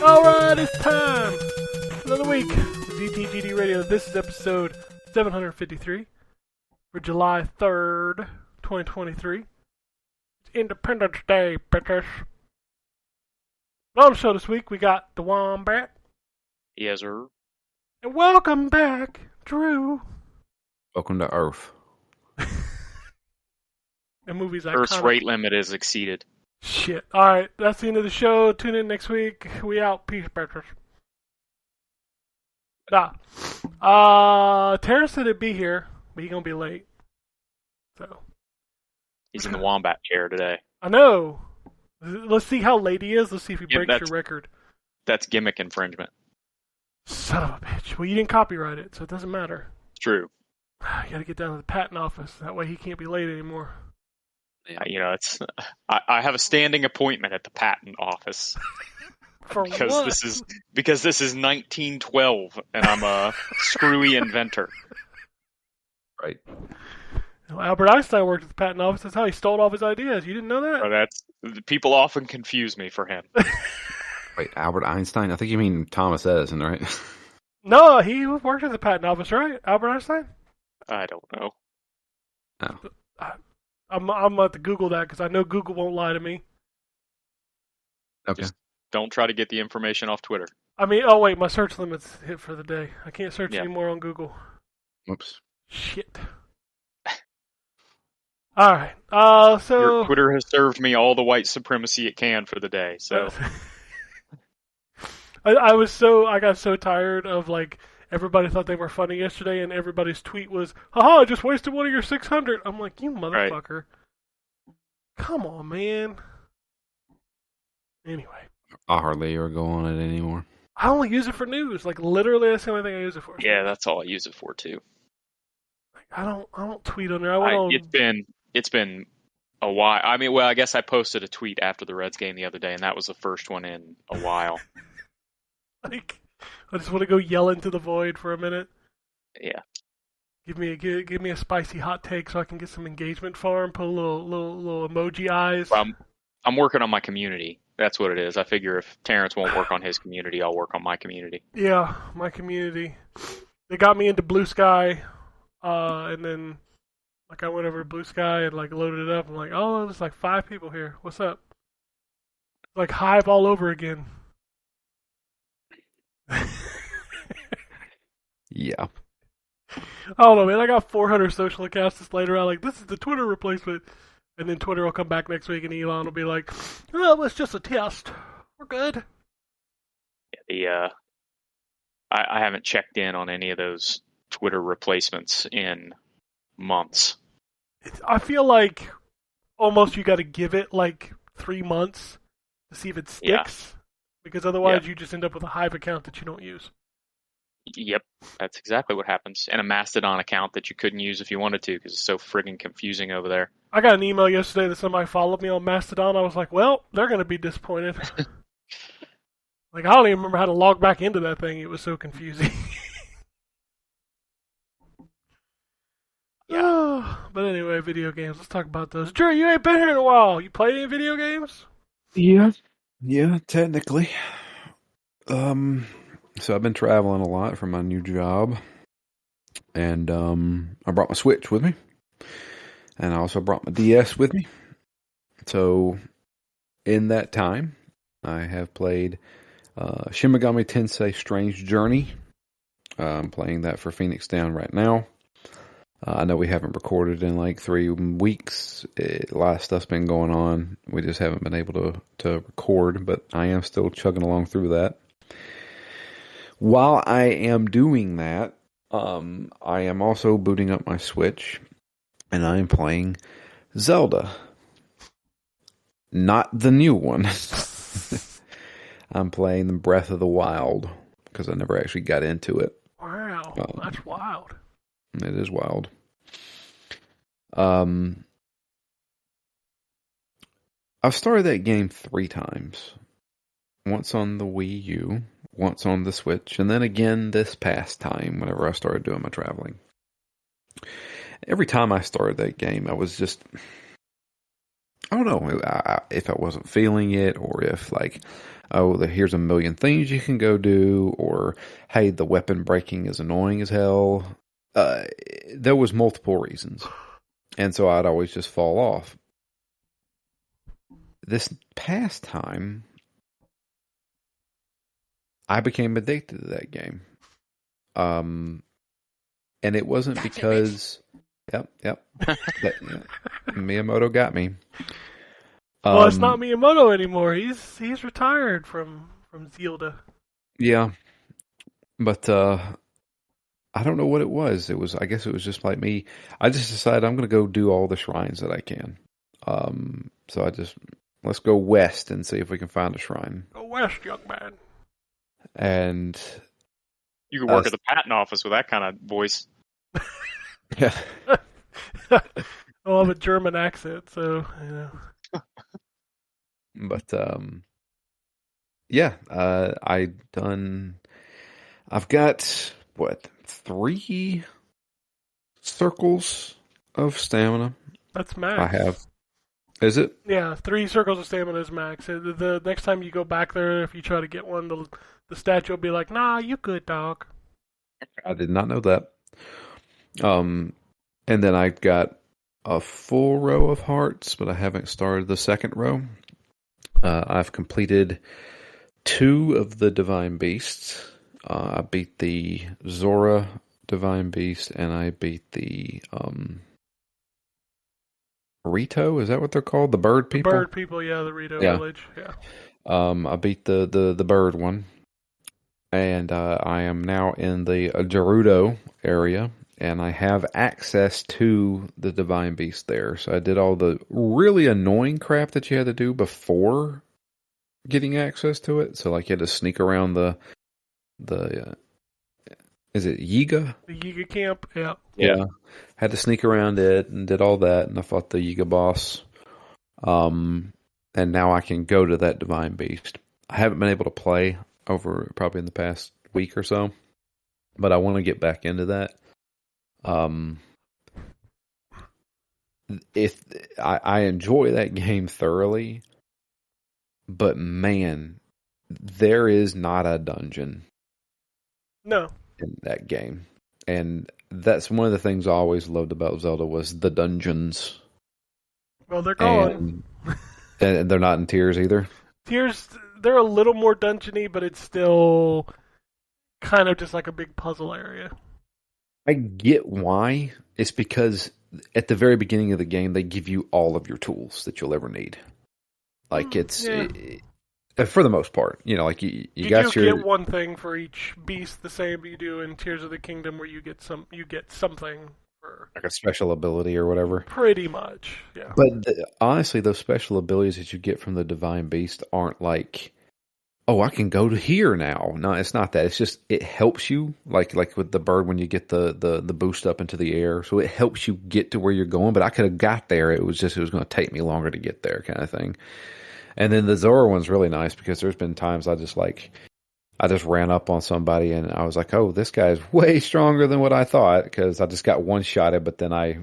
Alright, it's time! Another week of ZTGD Radio. This is episode 753 for July 3rd, 2023. It's Independence Day, bitches. On the show this week, we got the Wombat. Yes, sir. And welcome back, Drew. Welcome to Earth. The movie's iconic. Earth's rate limit is exceeded. Shit. Alright, that's the end of the show. Tune in next week. We out. Peace, bitches. Terrence said he'd be here, but he's gonna be late. So He's in the Wombat chair today. I know. Let's see how late he is. Let's see if he Yeah, breaks your record. That's gimmick infringement. Son of a bitch. Well, you didn't copyright it, so it doesn't matter. True. You gotta get down to the patent office. That way he can't be late anymore. It's. I have a standing appointment at the patent office For because what? this is 1912 and I'm a screwy inventor. Right. Well, Albert Einstein worked at the patent office. That's how he stole all of his ideas. You didn't know that? So people often confuse me for him. Wait, Albert Einstein? I think you mean Thomas Edison, right? No, he worked at the patent office, right? Albert Einstein? I don't know. No. I'm about to Google that because I know Google won't lie to me. Okay. Just don't try to get the information off Twitter. I mean, oh wait, my search limit's hit for the day. I can't search Yeah. anymore on Google. Whoops. Shit. Alright, so... Your Twitter has served me all the white supremacy it can for the day, so... I got so tired of, like, everybody thought they were funny yesterday, and everybody's tweet was, haha, I just wasted one of your 600. I'm like, you motherfucker. Right. Come on, man. Anyway. I hardly ever go on it anymore. I only use it for news. Like, literally, that's the only thing I use it for. Yeah, that's all I use it for, too. Like, I don't tweet on there. It's been a while. I mean, well, I guess I posted a tweet after the Reds game the other day, and that was the first one in a while. Like, I just want to go yell into the void for a minute. Yeah. Give me a spicy hot take so I can get some engagement farm. Put a little emoji eyes. I'm working on my community. That's what it is. I figure if Terrence won't work on his community, I'll work on my community. Yeah, my community. They got me into Blue Sky, and then like I went over to Blue Sky and like loaded it up. I'm like, oh, there's like 5 people here. What's up? Like Hive all over again. Yeah. I don't know, man. I got 400 social accounts just later on. Like, this is the Twitter replacement. And then Twitter will come back next week and Elon will be like, well, it's just a test. We're good. I haven't checked in on any of those Twitter replacements in months. I feel like almost you got to give it like 3 months to see if it sticks. Yeah. Because otherwise you just end up with a Hive account that you don't use. Yep, that's exactly what happens. And a Mastodon account that you couldn't use if you wanted to because it's so friggin' confusing over there. I got an email yesterday that somebody followed me on Mastodon. I was like, well, they're going to be disappointed. Like, I don't even remember how to log back into that thing. It was so confusing. Yeah. But anyway, video games. Let's talk about those. Drew, you ain't been here in a while. You played any video games? Yeah, technically. So I've been traveling a lot for my new job, and I brought my Switch with me, and I also brought my DS with me. So in that time, I have played Shin Megami Tensei Strange Journey. I'm playing that for Phoenix Down right now. I know we haven't recorded in like 3 weeks. A lot of stuff's been going on. We just haven't been able to record, but I am still chugging along through that. While I am doing that, I am also booting up my Switch, and I am playing Zelda. Not the new one. I'm playing the Breath of the Wild, because I never actually got into it. Wow, that's wild. It is wild. I've started that game 3 times. Once on the Wii U, once on the Switch, and then again this past time whenever I started doing my traveling. Every time I started that game, I was just... I don't know if I wasn't feeling it, or if like, oh, here's a million things you can go do, or hey, the weapon breaking is annoying as hell. There was multiple reasons, and so I'd always just fall off. This past time, I became addicted to that game. And it wasn't because, yep, Miyamoto got me. Well, it's not Miyamoto anymore. He's retired from Zelda. Yeah, but I don't know what it was. I guess it was just like me. I just decided I'm going to go do all the shrines that I can. So let's go west and see if we can find a shrine. Go west, young man. And you could work at the patent office with that kind of voice. Yeah. I'll have a German accent, so you know. But yeah, I've got 3 circles of stamina. That's max. I have. Is it? Yeah, 3 circles of stamina is max. The next time you go back there, if you try to get one, the statue will be like, "Nah, you good, dog." I did not know that. And then I've got a full row of hearts, but I haven't started the second row. I've completed 2 of the Divine Beasts. I beat the Zora Divine Beast, and I beat the Rito. Is that what they're called? The bird people? The bird people, yeah, the Rito village. Yeah. I beat the bird one. And I am now in the Gerudo area, and I have access to the Divine Beast there. So I did all the really annoying crap that you had to do before getting access to it. So like you had to sneak around the is it Yiga? The Yiga camp, yeah. Yeah. Had to sneak around it and did all that, and I fought the Yiga boss. And now I can go to that Divine Beast. I haven't been able to play over probably in the past week or so, but I want to get back into that. If I enjoy that game thoroughly, but man, there is not a dungeon. No. In that game, and that's one of the things I always loved about Zelda was the dungeons. Well, they're gone, and they're not in Tears either. Tears, they're a little more dungeony, but it's still kind of just like a big puzzle area. I get why. It's because at the very beginning of the game, they give you all of your tools that you'll ever need. Like for the most part, you know, like you got do get one thing for each beast, the same you do in Tears of the Kingdom, where you get something for like a special ability or whatever. Pretty much, yeah. But honestly, those special abilities that you get from the Divine Beast aren't like, oh, I can go to here now. No, it's not that. It's just it helps you, like with the bird when you get the boost up into the air. So it helps you get to where you're going. But I could have got there. It was going to take me longer to get there, kind of thing. And then the Zora one's really nice because there's been times I just ran up on somebody and I was like, oh, this guy's way stronger than what I thought because I just got one-shotted, but then I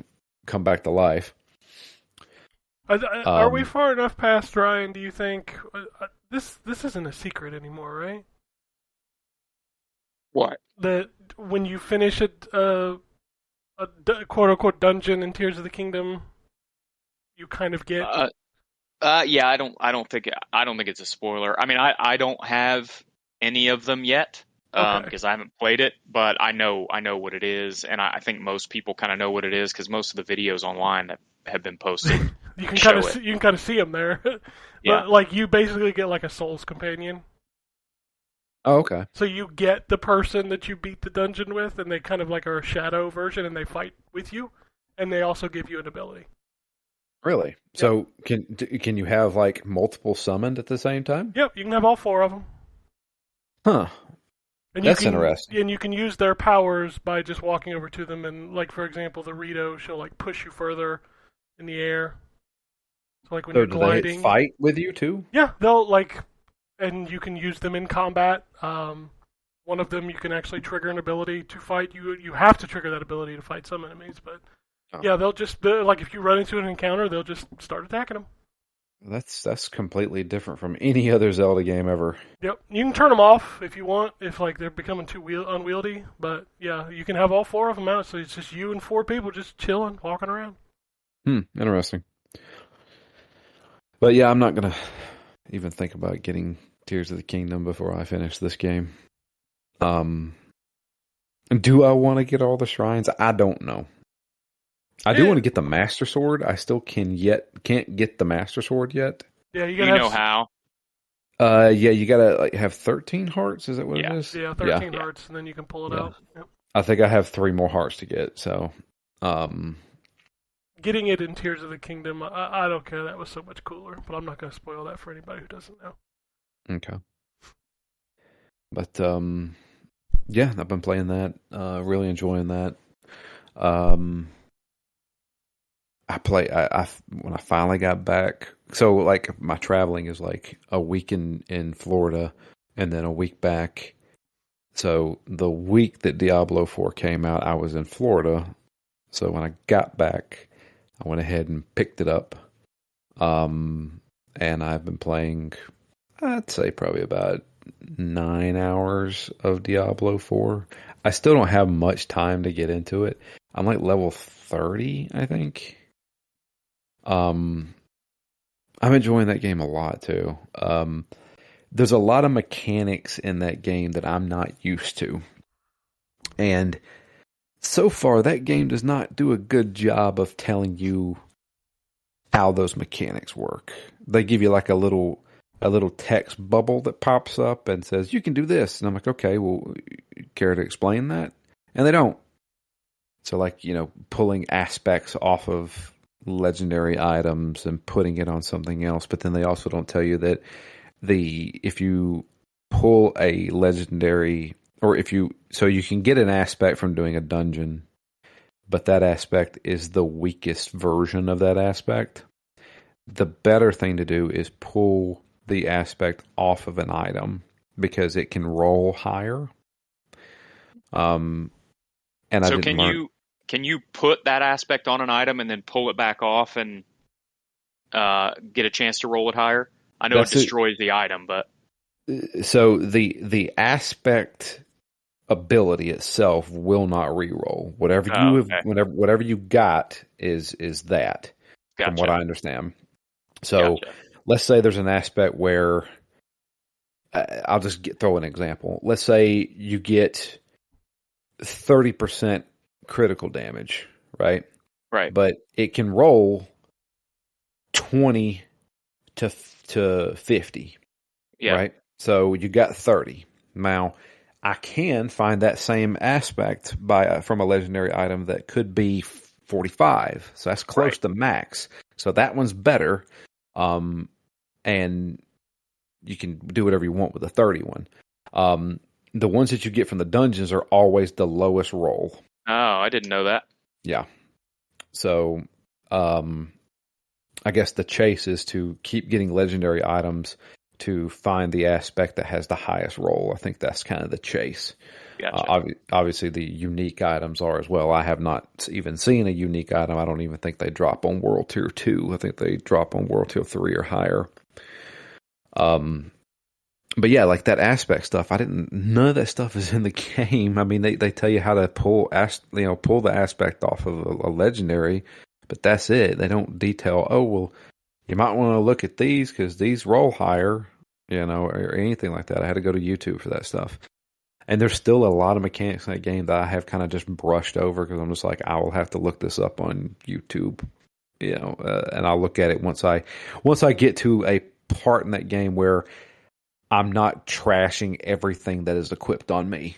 come back to life. Are we far enough past, Ryan, do you think? This isn't a secret anymore, right? What? That when you finish a quote-unquote dungeon in Tears of the Kingdom, you kind of get... Yeah, I don't think it's a spoiler. I mean, I don't have any of them yet because I haven't played it, but I know what it is, and I think most people kind of know what it is because most of the videos online that have been posted. you can kind of see them there. Yeah. But like you basically get like a Souls companion. Oh, okay. So you get the person that you beat the dungeon with, and they kind of like are a shadow version, and they fight with you, and they also give you an ability. Really? So can you have like multiple summoned at the same time? Yep, you can have all 4 of them. Huh. And That's interesting. And you can use their powers by just walking over to them, and like for example, the Rito, she'll like push you further in the air. So like when you're gliding, do they fight with you too? Yeah, they'll and you can use them in combat. One of them you can actually trigger an ability to fight. You have to trigger that ability to fight some enemies, but. Yeah, they'll just, like, if you run into an encounter, they'll just start attacking them. That's completely different from any other Zelda game ever. Yep, you can turn them off if you want, if like they're becoming too unwieldy. But yeah, you can have all four of them out, so it's just you and four people just chilling, walking around. Interesting. But yeah, I'm not gonna even think about getting Tears of the Kingdom before I finish this game. Do I want to get all the shrines? I don't know. I do want to get the Master Sword. I still can't get the Master Sword yet. Yeah, you know how? Yeah, you gotta have 13 hearts. Is that what it is? Yeah, 13 hearts, and then you can pull it out. Yep. I think I have 3 more hearts to get. So, getting it in Tears of the Kingdom, I don't care. That was so much cooler, but I'm not going to spoil that for anybody who doesn't know. Okay. But yeah, I've been playing that. Really enjoying that. When I finally got back. So like my traveling is like a week in Florida and then a week back. So the week that Diablo 4 came out, I was in Florida. So when I got back, I went ahead and picked it up. And I've been playing, I'd say probably about 9 hours of Diablo 4. I still don't have much time to get into it. I'm like level 30, I think. I'm enjoying that game a lot too. There's a lot of mechanics in that game that I'm not used to. And so far that game does not do a good job of telling you how those mechanics work. They give you like a little text bubble that pops up and says, you can do this. And I'm like, okay, well, care to explain that? And they don't. So like, pulling aspects off of legendary items and putting it on something else. But then they also don't tell you that if you pull a legendary, or so you can get an aspect from doing a dungeon, but that aspect is the weakest version of that aspect. The better thing to do is pull the aspect off of an item because it can roll higher. And so can you put that aspect on an item and then pull it back off and get a chance to roll it higher? I know it destroys the item, but so the aspect ability itself will not reroll. Whatever you got is that. Gotcha. From what I understand. So let's say there's an aspect where I'll just throw an example. Let's say you get 30% critical damage, right? Right. But it can roll 20 to 50. Yeah. Right? So you got 30. Now, I can find that same aspect from a legendary item that could be 45. So that's close to max. So that one's better. And you can do whatever you want with the 31. The ones that you get from the dungeons are always the lowest roll. Oh, I didn't know that. Yeah. So, I guess the chase is to keep getting legendary items to find the aspect that has the highest roll. I think that's kind of the chase. Gotcha. Obviously, the unique items are as well. I have not even seen a unique item. I don't even think they drop on World Tier 2. I think they drop on World Tier 3 or higher. But yeah, like that aspect stuff, none of that stuff is in the game. I mean, they tell you how to pull the aspect off of a legendary, but that's it. They don't detail, oh, well, you might want to look at these because these roll higher, or anything like that. I had to go to YouTube for that stuff. And there's still a lot of mechanics in that game that I have kind of just brushed over because I'm just like, I will have to look this up on YouTube, and I'll look at it once I get to a part in that game where I'm not trashing everything that is equipped on me.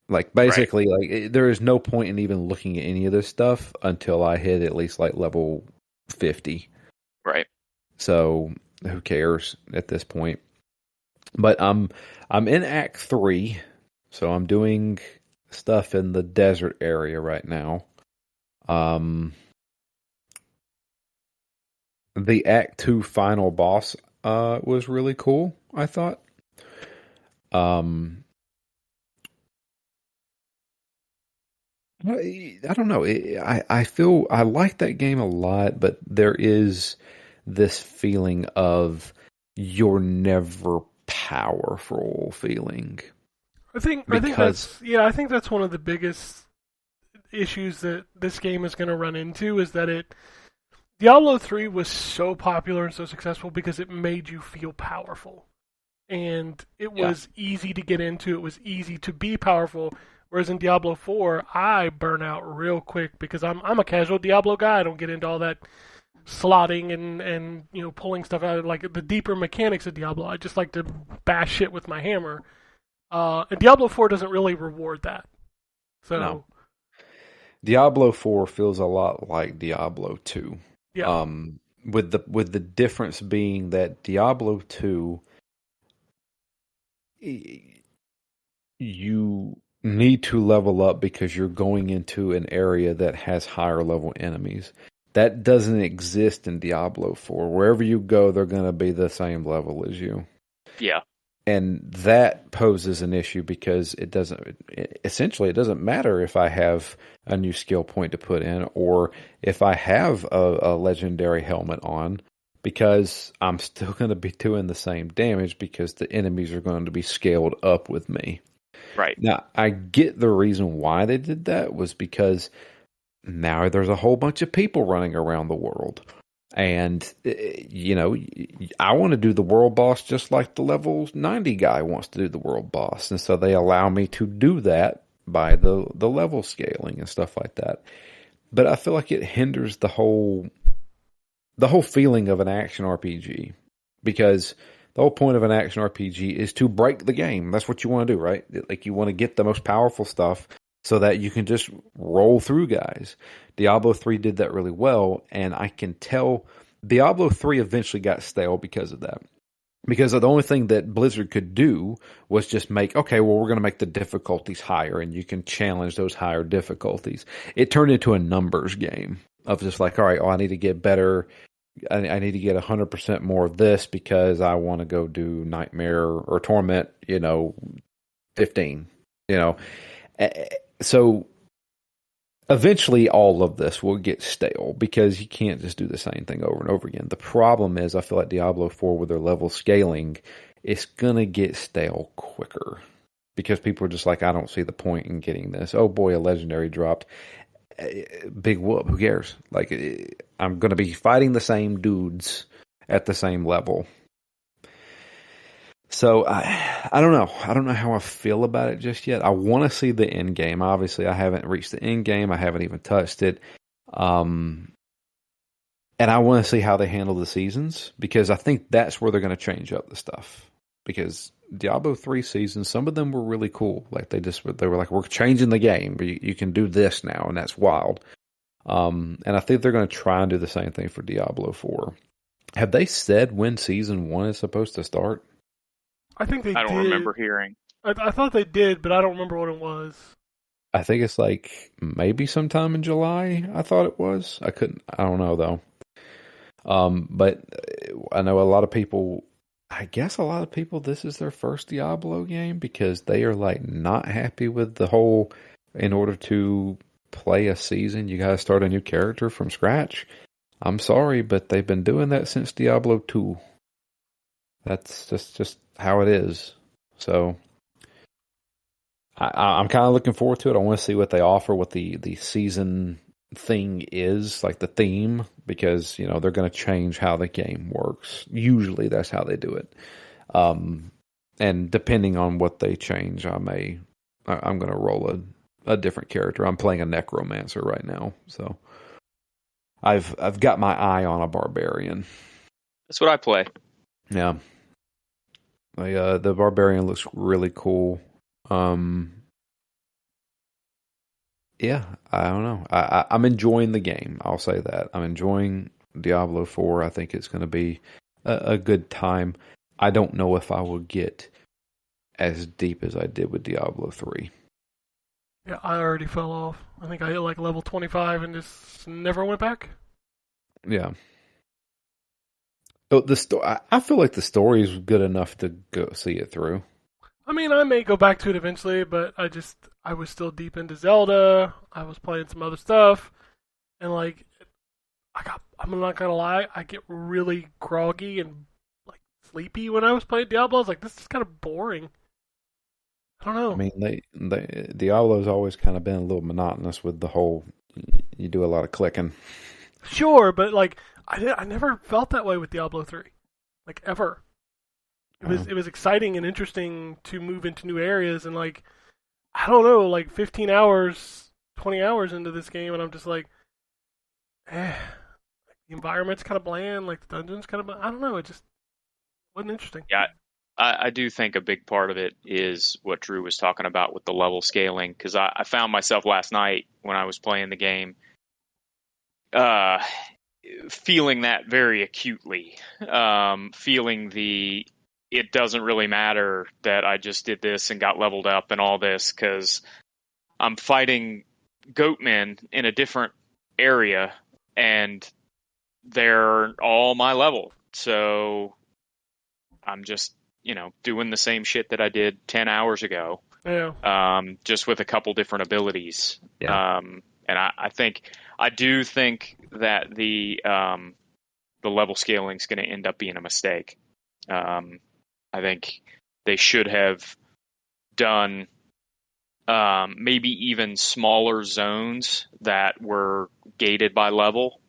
Like basically, like there is no point in even looking at any of this stuff until I hit at least like level 50. Right. So who cares at this point? But I'm in Act 3, so I'm doing stuff in the desert area right now. The Act 2 final boss was really cool, I thought. I don't know. I feel I like that game a lot, but there is this feeling of you're never powerful feeling. I think that's one of the biggest issues that this game is going to run into is that Diablo 3 was so popular and so successful because it made you feel powerful. And it was easy to get into, it was easy to be powerful. Whereas in Diablo 4, I burn out real quick because I'm a casual Diablo guy. I don't get into all that slotting and pulling stuff out of like the deeper mechanics of Diablo. I just like to bash shit with my hammer. And Diablo 4 doesn't really reward that. So no. Diablo 4 feels a lot like Diablo 2. Yeah. With the difference being that Diablo 2, you need to level up because you're going into an area that has higher level enemies. That doesn't exist in Diablo 4. Wherever you go, they're going to be the same level as you. Yeah. And that poses an issue because it doesn't matter if I have a new skill point to put in or if I have a legendary helmet on, because I'm still going to be doing the same damage because the enemies are going to be scaled up with me. Right. Now, I get the reason why they did that was because now there's a whole bunch of people running around the world. And, I want to do the world boss just like the level 90 guy wants to do the world boss. And so they allow me to do that by the level scaling and stuff like that. But I feel like it hinders the whole feeling of an action RPG. Because the whole point of an action RPG is to break the game. That's what you want to do, right? Like you want to get the most powerful stuff so that you can just roll through guys. Diablo 3 did that really well, and I can tell Diablo 3 eventually got stale because of that. Because the only thing that Blizzard could do was just we're going to make the difficulties higher, and you can challenge those higher difficulties. It turned into a numbers game of just like, all right, I need to get better. I need to get 100% more of this because I want to go do Nightmare or Torment, 15, So eventually all of this will get stale because you can't just do the same thing over and over again. The problem is I feel like Diablo 4 with their level scaling, it's going to get stale quicker because people are just like, I don't see the point in getting this. Oh boy, a legendary dropped. Big whoop, who cares? Like, I'm going to be fighting the same dudes at the same level. So I don't know. I don't know how I feel about it just yet. I want to see the end game. Obviously, I haven't reached the end game. I haven't even touched it. And I want to see how they handle the seasons because I think that's where they're going to change up the stuff. Because Diablo 3 seasons, some of them were really cool. Like they were like, we're changing the game. You can do this now, and that's wild. And I think they're going to try and do the same thing for Diablo 4. Have they said when season 1 is supposed to start? I think they did. I don't remember hearing. I thought they did, but I don't remember what it was. I think it's like maybe sometime in July, I thought it was. I don't know though. But I know a lot of people, this is their first Diablo game because they are like not happy with the whole, in order to play a season, you gotta start a new character from scratch. I'm sorry, but they've been doing that since Diablo 2. That's just how it is. So I'm kind of looking forward to it. I want to see what they offer, what the season thing is, like the theme, because they're going to change how the game works. Usually that's how they do it. And depending on what they change, I'm going to roll a different character. I'm playing a necromancer right now, so I've got my eye on a barbarian. That's what I play. Yeah. The barbarian looks really cool. Yeah, I don't know. I'm enjoying the game. I'll say that. I'm enjoying Diablo 4. I think it's going to be a good time. I don't know if I will get as deep as I did with Diablo 3. Yeah, I already fell off. I think I hit like level 25 and just never went back. Yeah. I feel like the story is good enough to go see it through. I mean, I may go back to it eventually, but I was still deep into Zelda. I was playing some other stuff, and like, I'm not gonna lie, I get really groggy and like sleepy when I was playing Diablo. I was like, this is kind of boring. I don't I know. mean, they Diablo's always kind of been a little monotonous with the whole. You do a lot of clicking. Sure, but like I never felt that way with Diablo 3, like ever. Uh, It was exciting and interesting to move into new areas and like I don't know, like 15 hours, 20 hours into this game, and I'm just like, eh. The environment's kind of bland, like the dungeon's kind of. I don't know. It just wasn't interesting. Yeah, I do think a big part of it is what Drew was talking about with the level scaling, because I found myself last night when I was playing the game, uh, feeling that very acutely, feeling the it doesn't really matter that I just did this and got leveled up and all this, because I'm fighting goatmen in a different area and they're all my level. So I'm just, doing the same shit that I did 10 hours ago, Yeah. just with a couple different abilities. Yeah. And I do think that the level scaling is going to end up being a mistake. I think they should have done maybe even smaller zones that were gated by level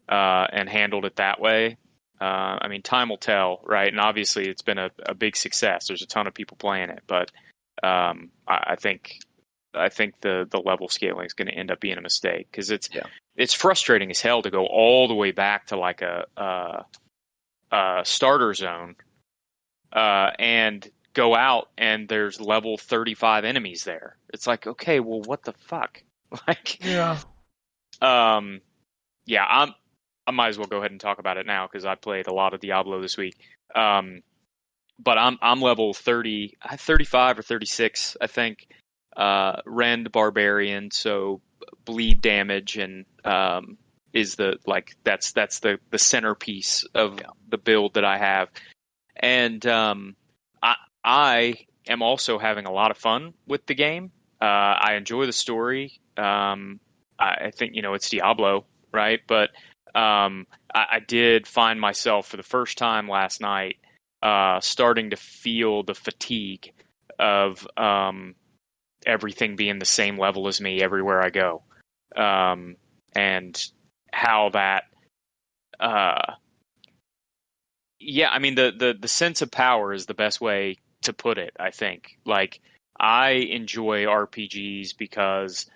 and handled it that way. I mean, time will tell, right? And obviously, it's been a big success. There's a ton of people playing it, but I think the level scaling is going to end up being a mistake, because it's frustrating as hell to go all the way back to like a starter zone and go out and there's level 35 enemies there. It's like, okay, well, what the fuck? Like, Yeah. Yeah, I might as well go ahead and talk about it now because I played a lot of Diablo this week. But I'm level 30, 35 or 36, I think. Rend Barbarian, so bleed damage and is that's the centerpiece of the build that I have. And I am also having a lot of fun with the game. I enjoy the story. I think it's Diablo, right? But I did find myself for the first time last night starting to feel the fatigue of everything being the same level as me everywhere I go, and how that. Yeah, I mean the sense of power is the best way to put it, I think. Like, I enjoy RPGs because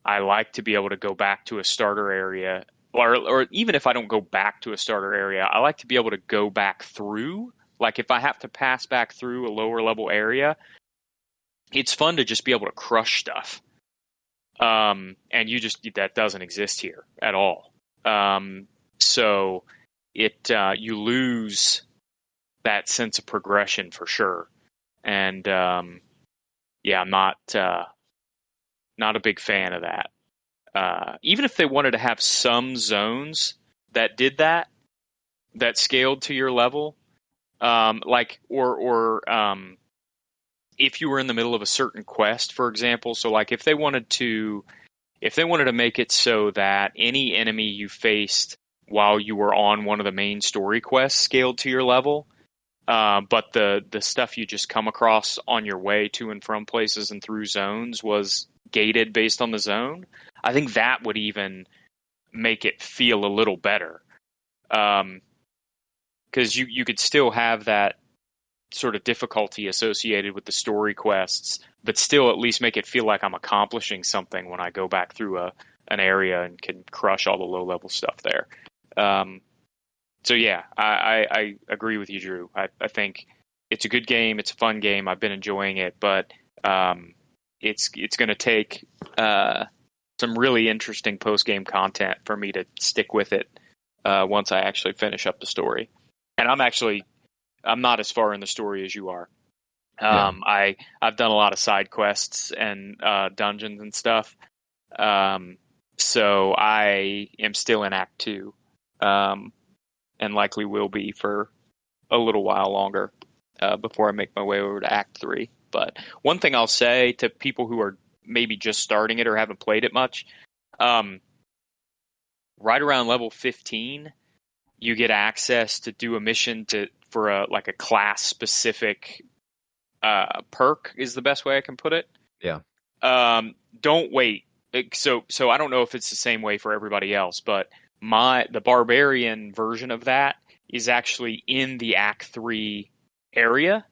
I like to be able to go back to a starter area, or even if I don't go back to a starter area, I like to be able to go back through. Like, if I have to pass back through a lower level area, it's fun to just be able to crush stuff. And that doesn't exist here at all. So you lose that sense of progression for sure. And yeah, I'm not a big fan of that. Even if they wanted to have some zones that did that scaled to your level, like or if you were in the middle of a certain quest, for example. So like if they wanted to make it so that any enemy you faced while you were on one of the main story quests scaled to your level, but the stuff you just come across on your way to and from places and through zones was gated based on the zone, I think that would even make it feel a little better. Because you could still have that sort of difficulty associated with the story quests, but still at least make it feel like I'm accomplishing something when I go back through an area and can crush all the low level stuff there. So yeah, I agree with you, Drew. I think it's a good game. It's a fun game. I've been enjoying it, but it's going to take some really interesting post game content for me to stick with it once I actually finish up the story. And I'm not as far in the story as you are. I've done a lot of side quests and dungeons and stuff. So I am still in Act 2. And likely will be for a little while longer before I make my way over to Act 3. But one thing I'll say to people who are maybe just starting it or haven't played it much, right around level 15, you get access to do a mission for a class specific perk is the best way I can put it. Yeah. Don't wait. So I don't know if it's the same way for everybody else, but the barbarian version of that is actually in the Act 3 area.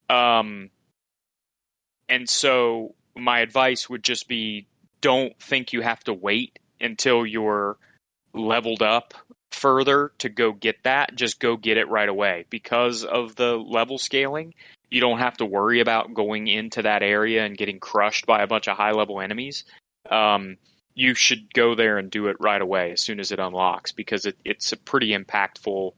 And so my advice would just be, don't think you have to wait until you're leveled up further to go get that. Just go get it right away. Because of the level scaling, you don't have to worry about going into that area and getting crushed by a bunch of high level enemies. You should go there and do it right away as soon as it unlocks, because it's a pretty impactful,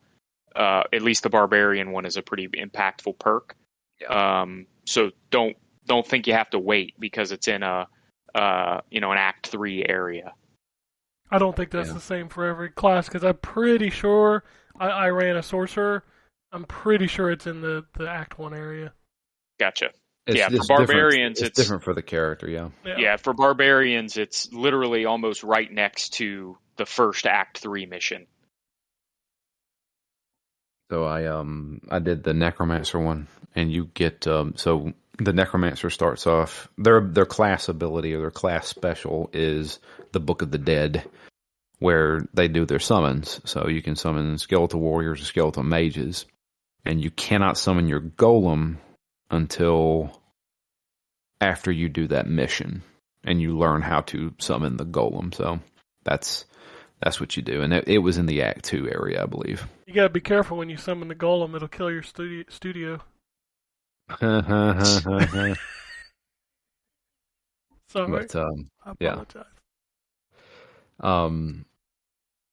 at least the barbarian one is a pretty impactful perk. Yeah. So don't think you have to wait because it's in an Act 3 area. I don't think that's the same for every class, because I'm pretty sure I ran a sorcerer. I'm pretty sure it's in the Act 1 area. Gotcha. For barbarians, it's different for the character, Yeah, for barbarians, it's literally almost right next to the first Act 3 mission. So I did the Necromancer one, and you get so the Necromancer starts off, their class ability or their class special is the Book of the Dead, where they do their summons. So you can summon skeletal warriors or skeletal mages, and you cannot summon your golem until after you do that mission, and you learn how to summon the golem. So that's what you do, and it was in the Act 2 area, I believe. You gotta be careful when you summon the golem; it'll kill your studio. Sorry, but I apologize.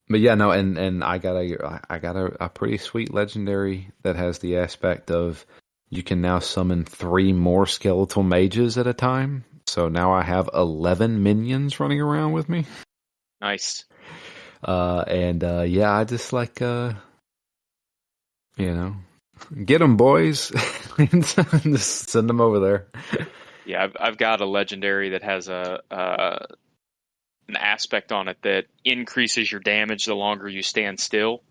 But yeah, no, and I got a pretty sweet legendary that has the aspect of you can now summon 3 more skeletal mages at a time. So now I have 11 minions running around with me. Nice. I just like get them, boys. Just send them over there. Yeah, I've got a legendary that has an aspect on it that increases your damage the longer you stand still,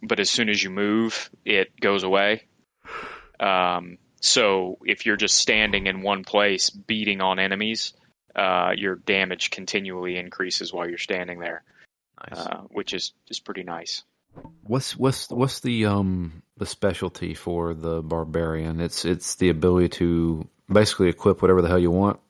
but as soon as you move, it goes away. So if you're just standing in one place beating on enemies, your damage continually increases while you're standing there. Nice. Which is pretty nice. What's the specialty for the barbarian? It's the ability to basically equip whatever the hell you want.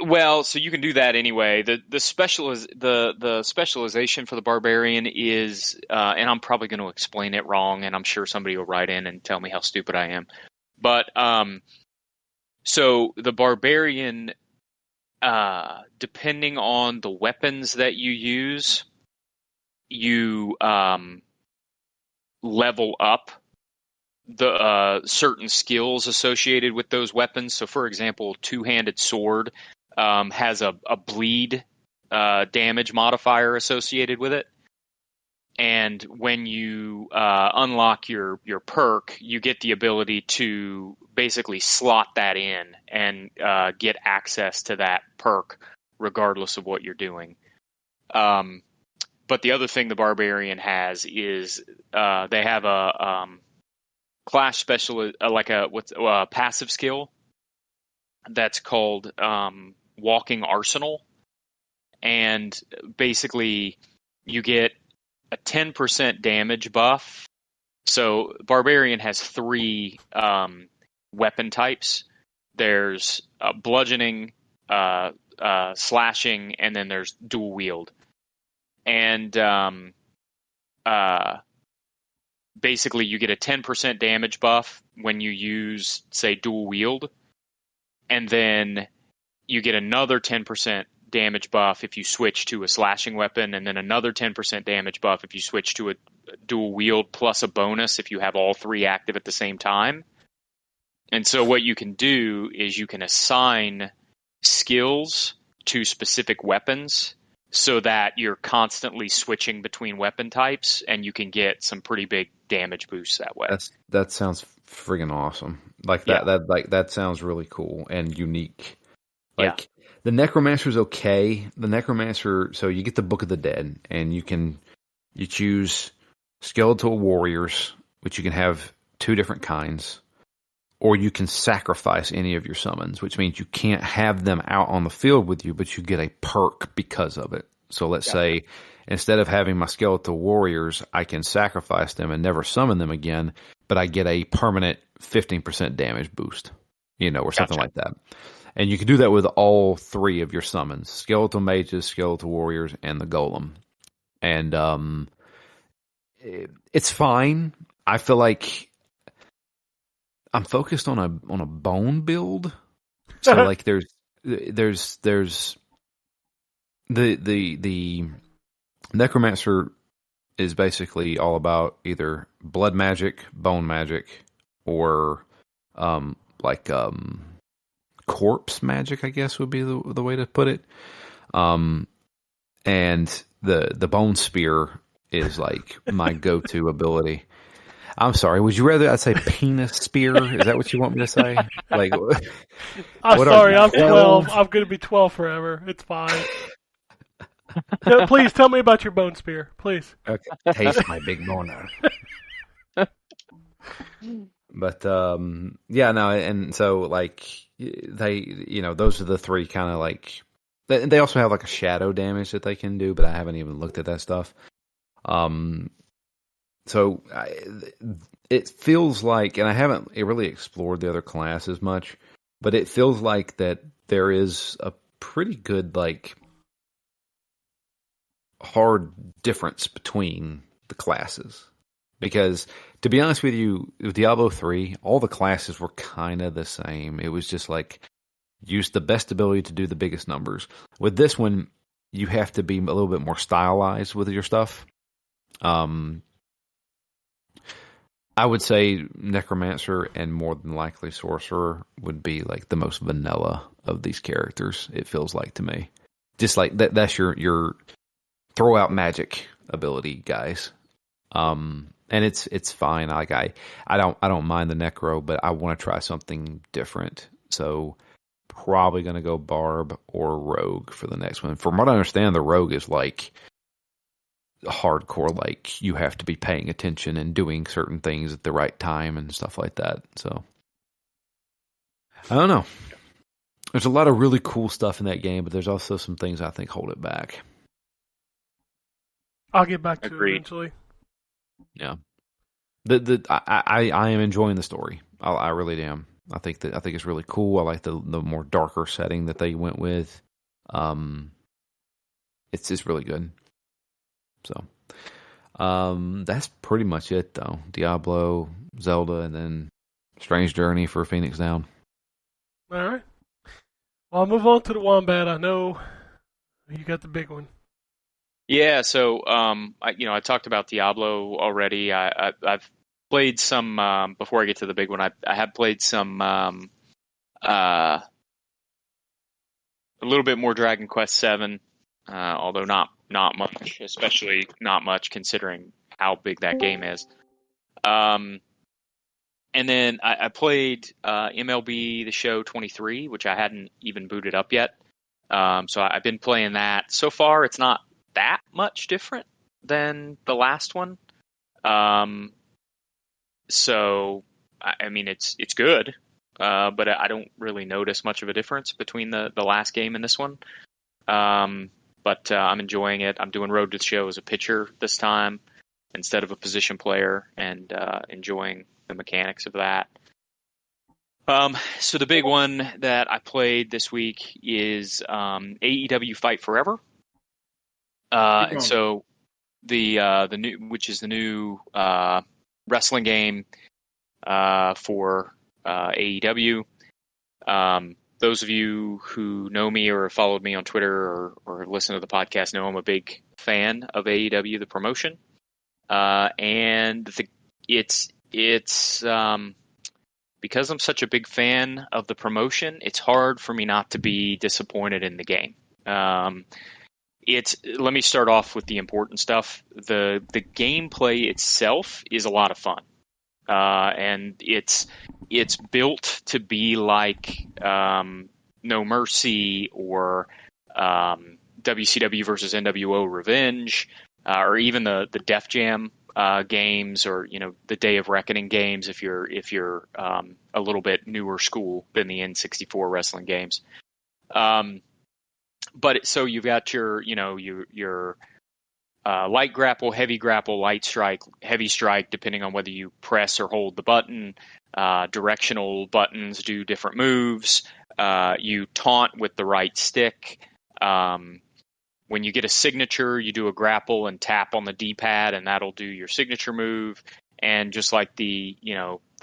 Well, so you can do that anyway. The specialization for the barbarian is, and I'm probably going to explain it wrong, and I'm sure somebody will write in and tell me how stupid I am. But so the barbarian, depending on the weapons that you use, you level up the certain skills associated with those weapons. So, for example, two-handed sword has a bleed damage modifier associated with it. And when you unlock your perk, you get the ability to basically slot that in and get access to that perk regardless of what you're doing. But the other thing the Barbarian has is they have a class special, a passive skill that's called Walking Arsenal. And basically you get a 10% damage buff. So Barbarian has 3 weapon types. There's bludgeoning, slashing, and then there's dual wield. And basically you get a 10% damage buff when you use, say, dual wield. And then you get another 10% damage buff if you switch to a slashing weapon, and then another 10% damage buff if you switch to a dual wield, plus a bonus if you have all 3 active at the same time. And so what you can do is you can assign skills to specific weapons so that you're constantly switching between weapon types, and you can get some pretty big damage boosts that way. That sounds friggin' awesome. Like that sounds really cool and unique. Like The Necromancer's okay. The Necromancer, so you get the Book of the Dead, and you choose Skeletal Warriors, which you can have 2 different kinds, or you can sacrifice any of your summons, which means you can't have them out on the field with you, but you get a perk because of it. So let's say instead of having my Skeletal Warriors, I can sacrifice them and never summon them again, but I get a permanent 15% damage boost, or something like that. And you can do that with all 3 of your summons: Skeletal Mages, Skeletal Warriors, and the Golem. And it's fine. I feel like I'm focused on a bone build. So like there's the Necromancer is basically all about either blood magic, bone magic, or corpse magic, I guess would be the way to put it. And the bone spear is like my go-to ability. I'm sorry. Would you rather I say penis spear? Is that what you want me to say? Like, I'm sorry. I'm 12. I'm going to be 12 forever. It's fine. Please tell me about your bone spear, please. Okay. Taste my big boner. But yeah, no, and so like they, those are the 3 kind of like. They also have like a shadow damage that they can do, but I haven't even looked at that stuff. So it feels like, and I haven't really explored the other classes much, but it feels like that there is a pretty good like hard difference between the classes. Because to be honest with you, with Diablo 3, all the classes were kind of the same. It was just like use the best ability to do the biggest numbers. With this one, you have to be a little bit more stylized with your stuff. I would say Necromancer and more than likely Sorcerer would be like the most vanilla of these characters, it feels like to me. Just like that's your throw out magic ability, guys. And it's fine. Like I don't mind the Necro, but I want to try something different. So probably going to go Barb or Rogue for the next one. From what I understand, the Rogue is like hardcore, like you have to be paying attention and doing certain things at the right time and stuff like that. So I don't know. There's a lot of really cool stuff in that game, but there's also some things I think hold it back. I'll get back to it eventually. Yeah. I am enjoying the story. I really am. I think it's really cool. I like the more darker setting that they went with. It's just really good. So, that's pretty much it though. Diablo, Zelda, and then Strange Journey for Phoenix Down. All right. Well, I'll move on to the Wombat. I know you got the big one. Yeah, so I talked about Diablo already. I've played some before I get to the big one. I have played some a little bit more Dragon Quest VII, although not much, especially not much considering how big that game is. And then I played MLB The Show 23, which I hadn't even booted up yet. So I've been playing that. So far, it's not that much different than the last one. So I mean, it's good, but I don't really notice much of a difference between the last game and this one. But I'm enjoying it. I'm doing Road to the Show as a pitcher this time instead of a position player, and enjoying the mechanics of that. So the big one that I played this week is AEW Fight Forever. And so the new, which is the new wrestling game for AEW. Those of you who know me or followed me on Twitter or listen to the podcast know I'm a big fan of AEW, the promotion. And it's because I'm such a big fan of the promotion, it's hard for me not to be disappointed in the game. Let me start off with the important stuff. The gameplay itself is a lot of fun. And it's built to be like No Mercy or WCW versus NWO Revenge, or even the Def Jam games, or the Day of Reckoning games if you're a little bit newer school than the N64 wrestling games. But so you've got your light grapple, heavy grapple, light strike, heavy strike, depending on whether you press or hold the button. Directional buttons do different moves. You taunt with the right stick. When you get a signature, you do a grapple and tap on the D-pad, and that'll do your signature move. And just like the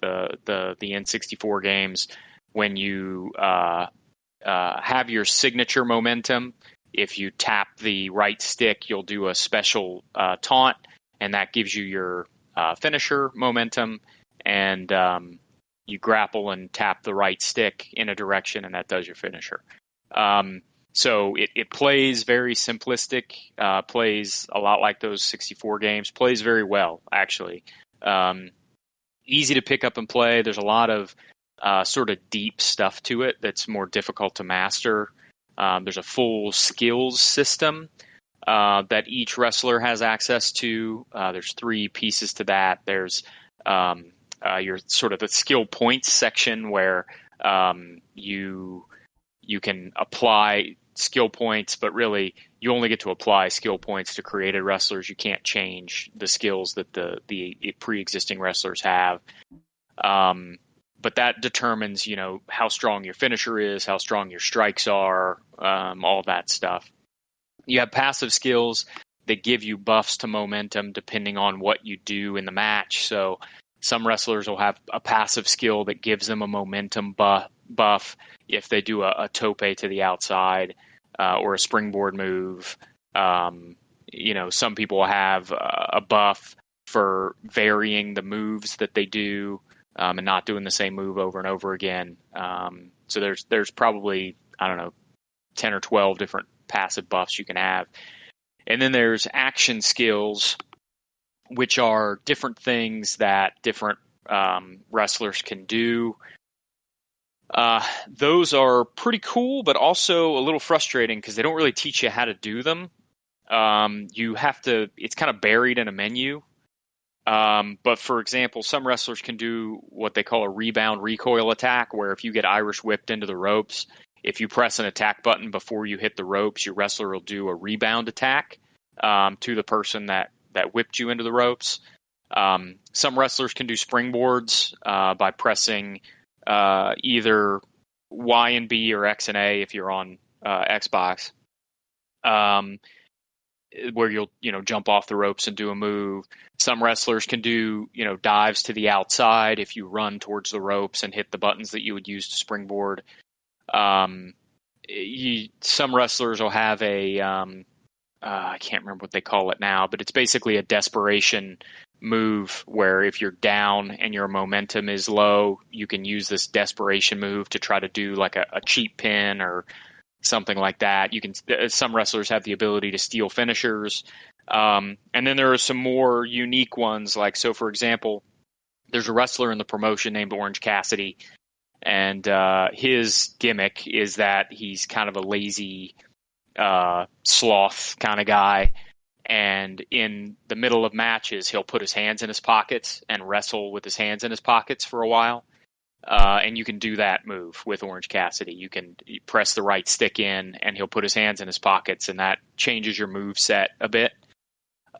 N64 games, when you have your signature momentum, if you tap the right stick, you'll do a special taunt, and that gives you your finisher momentum. And you grapple and tap the right stick in a direction, and that does your finisher. So it plays very simplistic, plays a lot like those 64 games, plays very well, actually. Easy to pick up and play. There's a lot of sort of deep stuff to it that's more difficult to master. There's a full skills system that each wrestler has access to. There's 3 pieces to that. There's your sort of the skill points section where you can apply skill points, but really you only get to apply skill points to created wrestlers. You can't change the skills that the pre-existing wrestlers have. But that determines, how strong your finisher is, how strong your strikes are, all that stuff. You have passive skills that give you buffs to momentum depending on what you do in the match. So some wrestlers will have a passive skill that gives them a momentum buff if they do a tope to the outside or a springboard move. Some people there's a buff for varying the moves that they do and not doing the same move over and over again. So there's probably, 10 or 12 different passive buffs you can have. And then there's action skills, which are different things that different wrestlers can do. Those are pretty cool, but also a little frustrating because they don't really teach you how to do them. It's kind of buried in a menu. But for example, some wrestlers can do what they call a rebound recoil attack, where if you get Irish whipped into the ropes, if you press an attack button before you hit the ropes, your wrestler will do a rebound attack to the person that whipped you into the ropes. Some wrestlers can do springboards by pressing either Y and B or X and A if you're on Xbox, where you'll jump off the ropes and do a move. Some wrestlers can do dives to the outside if you run towards the ropes and hit the buttons that you would use to springboard. Some wrestlers will have a I can't remember what they call it now, but it's basically a desperation move where if you're down and your momentum is low, you can use this desperation move to try to do like a cheap pin or something like that. Some wrestlers have the ability to steal finishers. And then there are some more unique ones. So for example, there's a wrestler in the promotion named Orange Cassidy, and his gimmick is that he's kind of a lazy sloth kind of guy. And in the middle of matches, he'll put his hands in his pockets and wrestle with his hands in his pockets for a while. And you can do that move with Orange Cassidy. You can press the right stick in, and he'll put his hands in his pockets, and that changes your move set a bit.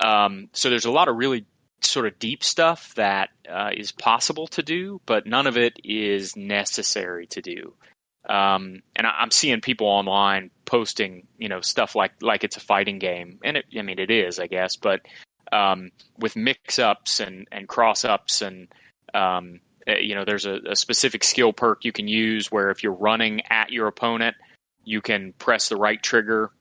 So there's a lot of really sort of deep stuff that is possible to do, but none of it is necessary to do. And I'm seeing people online posting, stuff like it's a fighting game, and it is, I guess, but with mix-ups and cross-ups and there's a specific skill perk you can use where if you're running at your opponent, you can press the right trigger,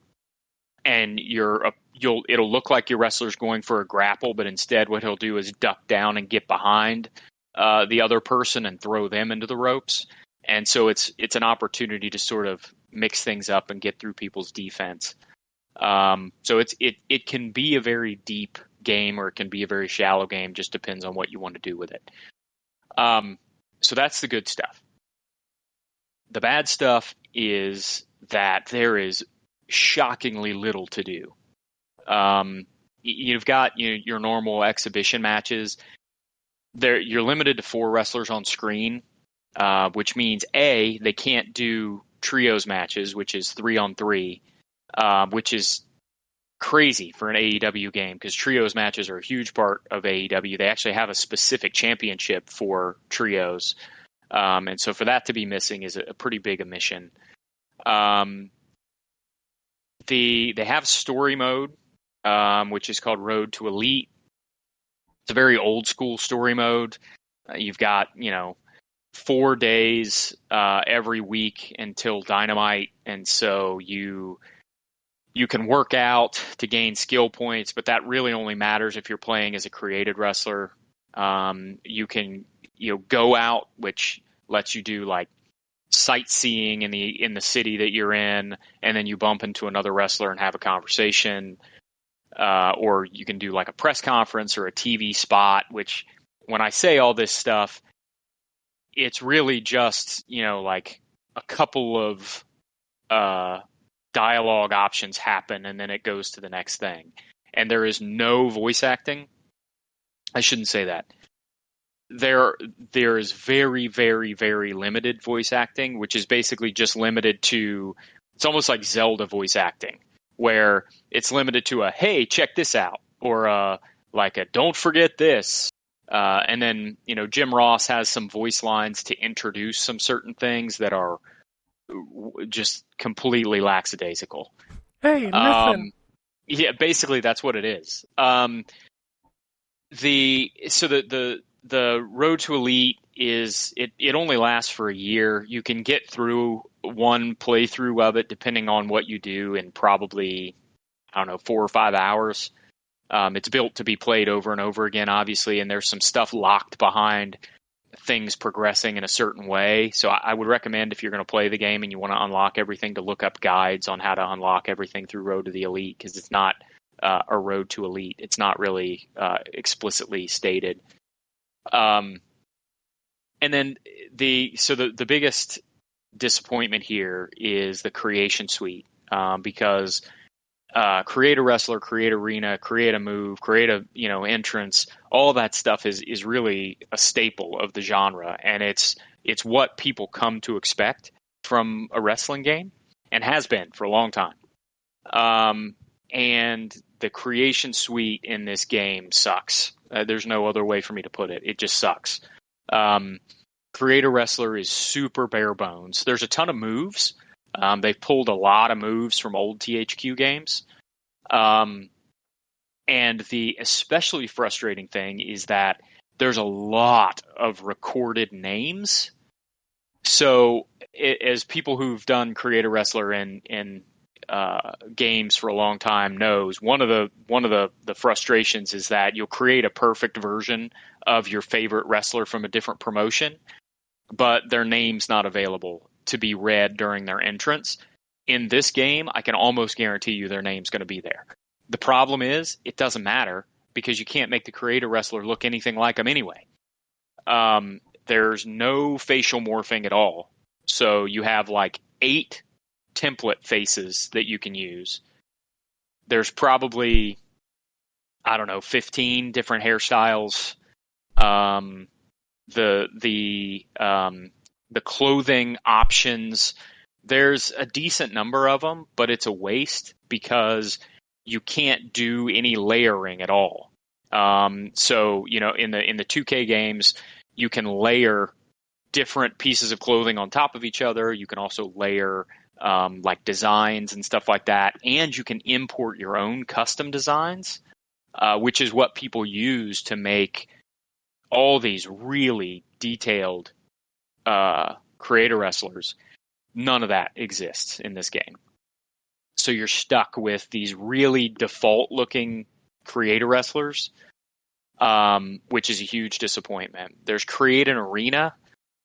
and it'll look like your wrestler's going for a grapple, but instead what he'll do is duck down and get behind the other person and throw them into the ropes. And so it's an opportunity to sort of mix things up and get through people's defense. So it can be a very deep game, or it can be a very shallow game. Just depends on what you want to do with it. So that's the good stuff. The bad stuff is that there is shockingly little to do. You've got your normal exhibition matches. You're limited to 4 wrestlers on screen, which means they can't do trios matches, which is 3-on-3, which is crazy for an AEW game because trios matches are a huge part of AEW. They actually have a specific championship for trios, and so for that to be missing is a pretty big omission. They have story mode, which is called Road to Elite. It's a very old school story mode. You've got 4 days every week until Dynamite, and so you can work out to gain skill points, but that really only matters if you're playing as a created wrestler. You can go out, which lets you do like sightseeing in the city that you're in, and then you bump into another wrestler and have a conversation. Or you can do like a press conference or a TV spot, which when I say all this stuff, it's really just, like a couple of dialogue options happen and then it goes to the next thing. And there is no voice acting. I shouldn't say that. There is very, very, very limited voice acting, which is basically just limited to, it's almost like Zelda voice acting, where it's limited to a, hey, check this out, or like a, don't forget this. And then, Jim Ross has some voice lines to introduce some certain things that are just completely lackadaisical. Hey, listen. Yeah, basically that's what it is. The Road to Elite is it only lasts for a year. You can get through one playthrough of it depending on what you do in probably 4 or 5 hours. It's built to be played over and over again, obviously, and there's some stuff locked behind things progressing in a certain way. So I would recommend, if you're going to play the game and you want to unlock everything, to look up guides on how to unlock everything through Road to the Elite, because it's not a Road to Elite. It's not really explicitly stated. And then the biggest disappointment here is the creation suite, because create a wrestler, create arena, create a move, create a entrance, all that stuff is really a staple of the genre, and it's what people come to expect from a wrestling game, and has been for a long time. And the creation suite in this game sucks. There's no other way for me to put it. It just sucks. Create a wrestler is super bare bones. There's a ton of moves. They've pulled a lot of moves from old THQ games. And the especially frustrating thing is that there's a lot of recorded names. So as people who've done Create a Wrestler in games for a long time knows, one of the frustrations is that you'll create a perfect version of your favorite wrestler from a different promotion, but their name's not available to be read during their entrance. In this game, I can almost guarantee you their name's going to be there. The problem is, it doesn't matter, because you can't make the Create a Wrestler look anything like them anyway. There's no facial morphing at all. So you have like 8 template faces that you can use. There's probably, 15 different hairstyles. The clothing options, there's a decent number of them, but it's a waste because you can't do any layering at all. So in the 2K games, you can layer different pieces of clothing on top of each other. You can also layer like designs and stuff like that, and you can import your own custom designs, which is what people use to make all these really detailed creator wrestlers. None of that exists in this game. So you're stuck with these really default looking creator wrestlers, which is a huge disappointment. There's Create an Arena,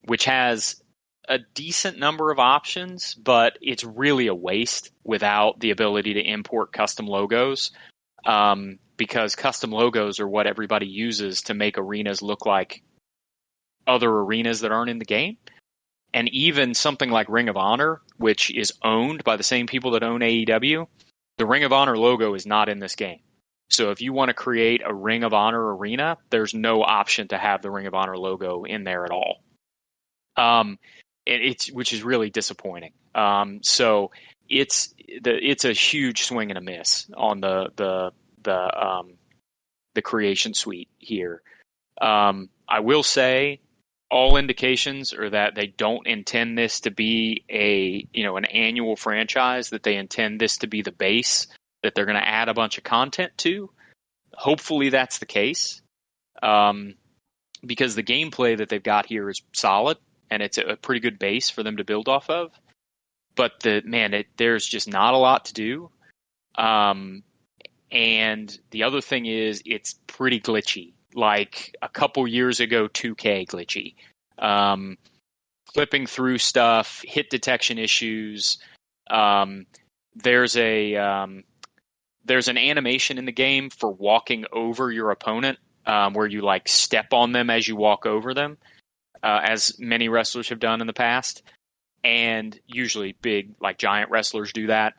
which has a decent number of options, but it's really a waste without the ability to import custom logos, because custom logos are what everybody uses to make arenas look like other arenas that aren't in the game. And even something like Ring of Honor, which is owned by the same people that own AEW, the Ring of Honor logo is not in this game. So if you want to create a Ring of Honor arena, there's no option to have the Ring of Honor logo in there at all. Which is really disappointing. So it's a huge swing and a miss on the creation suite here. I will say all indications are that they don't intend this to be an annual franchise, that they intend this to be the base that they're going to add a bunch of content to. Hopefully that's the case, because the gameplay that they've got here is solid and it's a pretty good base for them to build off of. But there's just not a lot to do. And the other thing is it's pretty glitchy, like a couple years ago 2K glitchy. Clipping through stuff, hit detection issues. There's an animation in the game for walking over your opponent, where you like step on them as you walk over them, as many wrestlers have done in the past. And usually big, like giant wrestlers do that.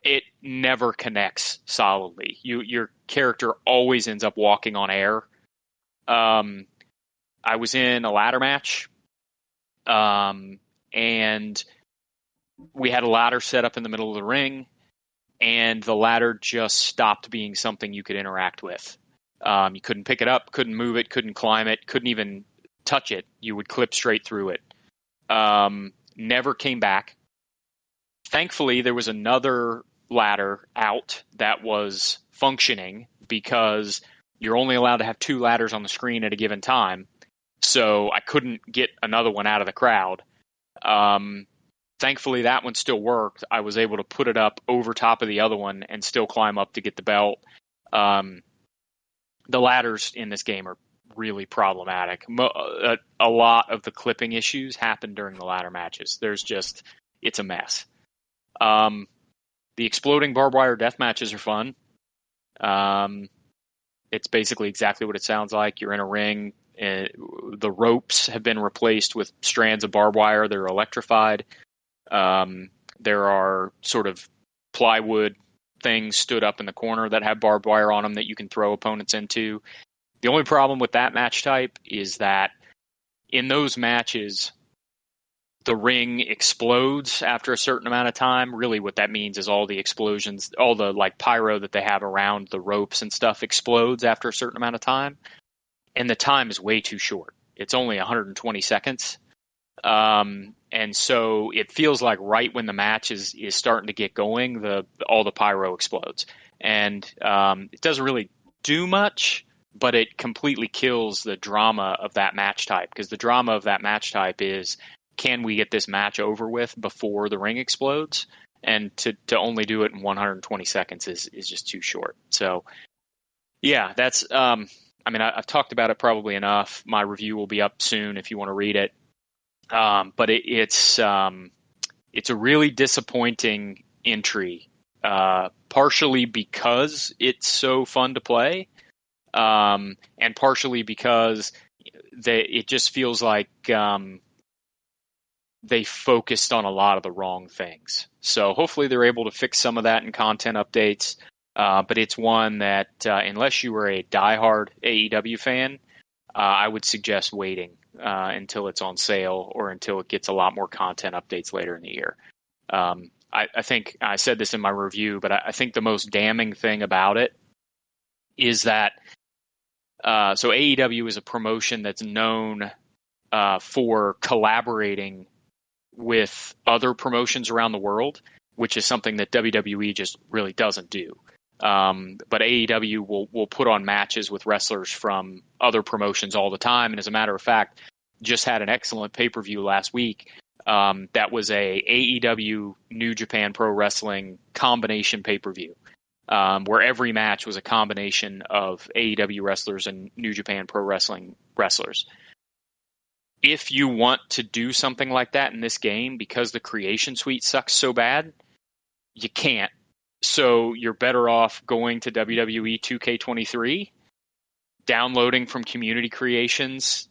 It never connects solidly. Your character always ends up walking on air. I was in a ladder match, and we had a ladder set up in the middle of the ring, and the ladder just stopped being something you could interact with. You couldn't pick it up, couldn't move it, couldn't climb it, couldn't even touch it. You would clip straight through it. Never came back. Thankfully, there was another ladder out that was functioning, because you're only allowed to have 2 ladders on the screen at a given time. So I couldn't get another one out of the crowd. Thankfully, that one still worked. I was able to put it up over top of the other one and still climb up to get the belt. The ladders in this game are really problematic. A lot of the clipping issues happen during the ladder matches. It's a mess. The exploding barbed wire death matches are fun. It's basically exactly what it sounds like. You're in a ring. The ropes have been replaced with strands of barbed wire. They're electrified. There are sort of plywood things stood up in the corner that have barbed wire on them that you can throw opponents into. The only problem with that match type is that in those matches, the ring explodes after a certain amount of time. Really what that means is all the explosions, all the like pyro that they have around the ropes and stuff explodes after a certain amount of time. And the time is way too short. It's only 120 seconds. And so it feels like right when the match is starting to get going, all the pyro explodes. And it doesn't really do much, but it completely kills the drama of that match type, because the drama of that match type is, can we get this match over with before the ring explodes? And to only do it in 120 seconds is just too short. So, yeah, that's I've talked about it probably enough. My review will be up soon if you want to read it. But it's a really disappointing entry, partially because it's so fun to play, and partially because it just feels like they focused on a lot of the wrong things. So hopefully they're able to fix some of that in content updates. But it's one that, unless you were a diehard AEW fan, I would suggest waiting until it's on sale or until it gets a lot more content updates later in the year. I think I said this in my review, but I think the most damning thing about it is that so AEW is a promotion that's known for collaborating with other promotions around the world, which is something that WWE just really doesn't do. But AEW will put on matches with wrestlers from other promotions all the time. And as a matter of fact, just had an excellent pay-per-view last week. That was a AEW New Japan Pro Wrestling combination pay-per-view, where every match was a combination of AEW wrestlers and New Japan Pro Wrestling wrestlers. If you want to do something like that in this game, because the creation suite sucks so bad, you can't. So you're better off going to WWE 2K23, downloading from Community Creations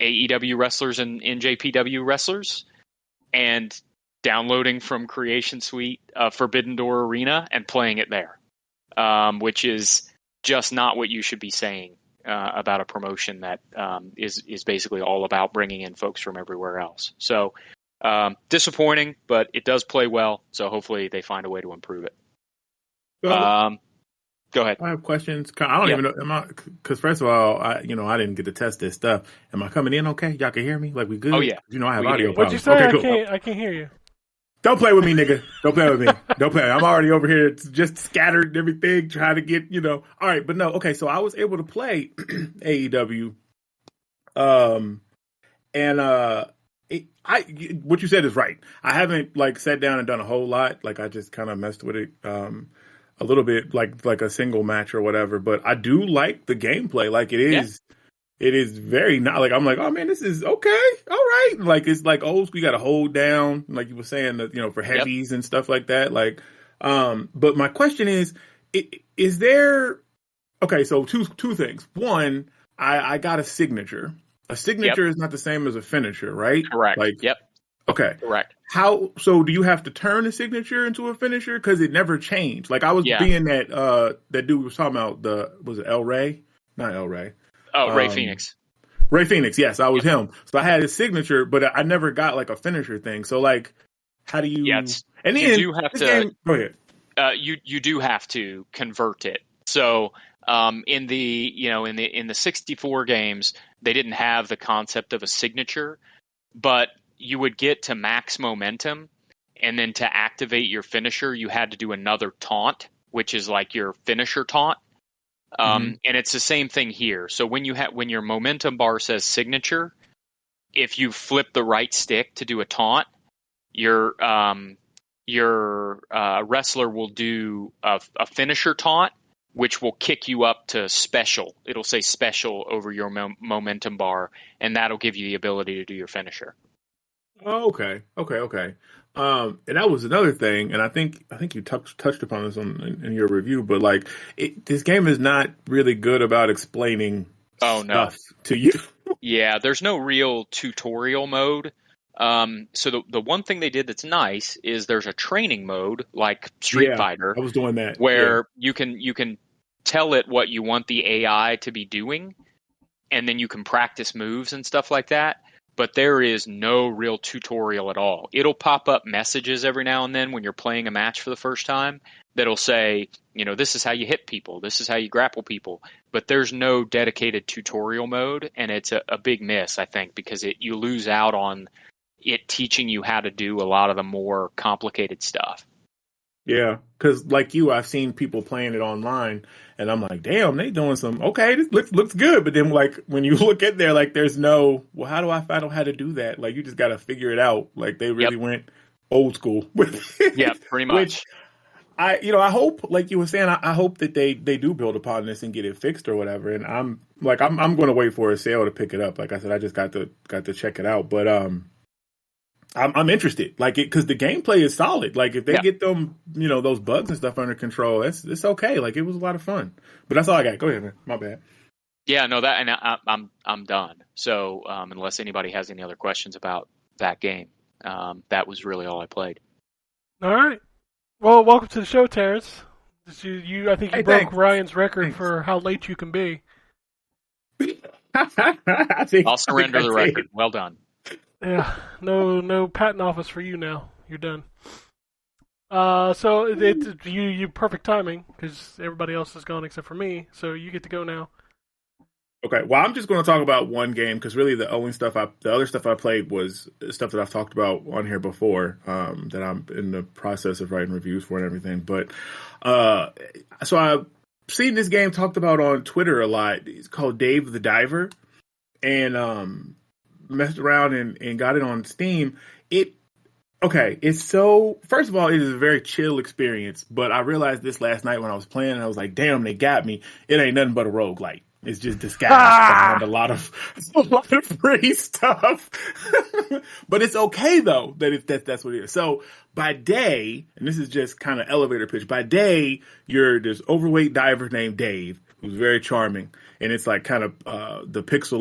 AEW wrestlers and NJPW wrestlers and downloading from Creation Suite Forbidden Door Arena and playing it there, which is just not what you should be saying about a promotion that is basically all about bringing in folks from everywhere else. So disappointing, but it does play well. So hopefully they find a way to improve it. Go ahead. I have questions. I don't even know. Because first of all, I didn't get to test this stuff. Am I coming in okay? Y'all can hear me? Like we good? Oh yeah. I have audio What'd you problems. say? Okay, cool. I can't hear you. Don't play with me, nigga. Don't play with me. Don't play. I'm already over here just scattered and everything, trying to get, All right, but no. Okay, so I was able to play AEW. What you said is right. I haven't sat down and done a whole lot. I just kind of messed with it a little bit, like a single match or whatever. But I do like the gameplay. It is. Yeah. It is very not I'm like, oh man, this is okay, all right. It's old school. You got to hold down, like you were saying, that for heavies and stuff like that. But my question is there? Okay, so two things. One, I got a signature. A signature is not the same as a finisher, right? Correct. Okay. Correct. So do you have to turn a signature into a finisher? Because it never changed. I was being that dude was talking about was it El Rey? Not El Rey. Oh, Ray Phoenix. Ray Phoenix, yes, I was him. So I had his signature, but I never got a finisher thing. So how do you? Yes, and then you do have to. Go ahead. You do have to convert it. So in the 64 games, they didn't have the concept of a signature, but you would get to max momentum, and then to activate your finisher, you had to do another taunt, which is your finisher taunt. And it's the same thing here. So when your momentum bar says signature, if you flip the right stick to do a taunt, your wrestler will do a finisher taunt, which will kick you up to special. It'll say special over your momentum bar, and that'll give you the ability to do your finisher. Oh, okay. And that was another thing, and I think you touched upon this in your review, but this game is not really good about explaining stuff to you. Yeah, there's no real tutorial mode. So the one thing they did that's nice is there's a training mode like Street Fighter. I was doing that where you can tell it what you want the AI to be doing, and then you can practice moves and stuff like that. But there is no real tutorial at all. It'll pop up messages every now and then when you're playing a match for the first time that'll say, this is how you hit people, this is how you grapple people. But there's no dedicated tutorial mode, and it's a big miss, I think, because you lose out on it teaching you how to do a lot of the more complicated stuff. Yeah, because I've seen people playing it online, and I'm like, damn, they doing some, okay, this looks good. But then, when you look at there, there's no, well, how do I find out how to do that? You just got to figure it out. They really went old school with it. Yeah, pretty much. Which, I hope, like you were saying, I hope that they do build upon this and get it fixed or whatever. And I'm going to wait for a sale to pick it up. Like I said, I just got to check it out. But I'm interested, because the gameplay is solid. If they get them, those bugs and stuff under control, it's okay. It was a lot of fun. But that's all I got. Go ahead, man. My bad. Yeah, no, I'm done. So unless anybody has any other questions about that game, that was really all I played. All right. Well, welcome to the show, Terrence. I think you broke thanks. Ryan's record for how late you can be. I'll surrender the record. Well done. Yeah, no patent office for you now. You're done. So you perfect timing because everybody else is gone except for me. So you get to go now. Okay, well, I'm just going to talk about one game because really the other stuff I played was stuff that I've talked about on here before that I'm in the process of writing reviews for and everything. But so I've seen this game talked about on Twitter a lot. It's called Dave the Diver, and messed around and got it on Steam. It's so, first of all, it is a very chill experience, but I realized this last night when I was playing, and I was like, damn, they got me. It ain't nothing but a roguelite. It's just disguised behind a lot of pretty stuff. But it's okay though that's what it is. So by day, and this is just kind of elevator pitch. By day, you're this overweight diver named Dave, who's very charming, and it's like kind of the pixel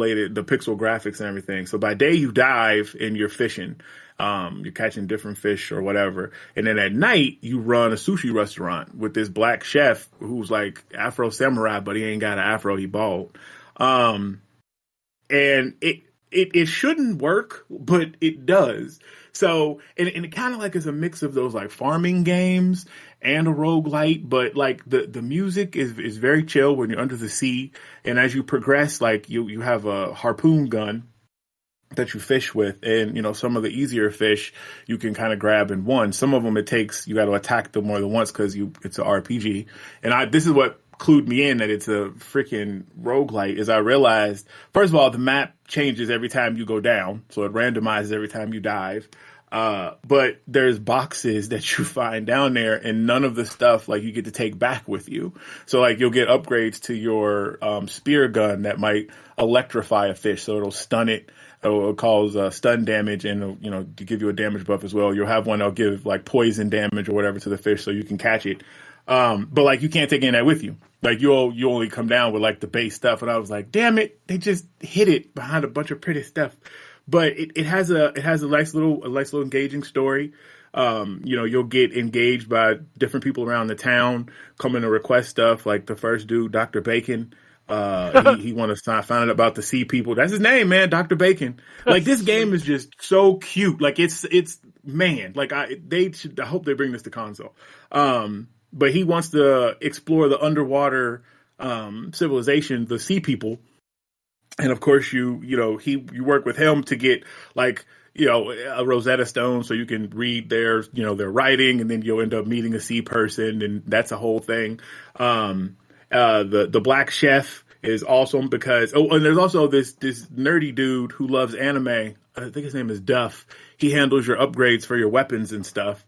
graphics and everything. So by day you dive and you're fishing. You're catching different fish or whatever. And then at night, you run a sushi restaurant with this black chef who's like Afro samurai, but he ain't got an afro, he bald. And it shouldn't work, but it does. So, and it kind of like is a mix of those like farming games and a roguelite, but like the music is very chill when you're under the sea. And as you progress, like you have a harpoon gun that you fish with, and some of the easier fish you can kind of grab in one. Some of them you got to attack them more than once because it's an RPG. And this is what clued me in that it's a freaking roguelite is I realized, first of all, the map changes every time you go down, so it randomizes every time you dive. But there's boxes that you find down there, and none of the stuff like you get to take back with you. So like you'll get upgrades to your spear gun that might electrify a fish, so it'll stun it. It'll cause stun damage, and to give you a damage buff as well. You'll have one that'll give like poison damage or whatever to the fish, so you can catch it. But like you can't take any of that with you. Like you only come down with like the base stuff. And I was like, damn it, they just hid it behind a bunch of pretty stuff. But it has a nice little engaging story. You'll get engaged by different people around the town coming to request stuff. Like the first dude, Dr. Bacon. He want to find out about the sea people. That's his name, man, Dr. Bacon. Like this game is just so cute. Like it's man. Like I hope they bring this to console. But he wants to explore the underwater civilization, the sea people. And of course, you work with him to get like a Rosetta Stone, so you can read their writing, and then you'll end up meeting a sea person, and that's a whole thing. The black chef is awesome because and there's also this nerdy dude who loves anime. I think his name is Duff. He handles your upgrades for your weapons and stuff.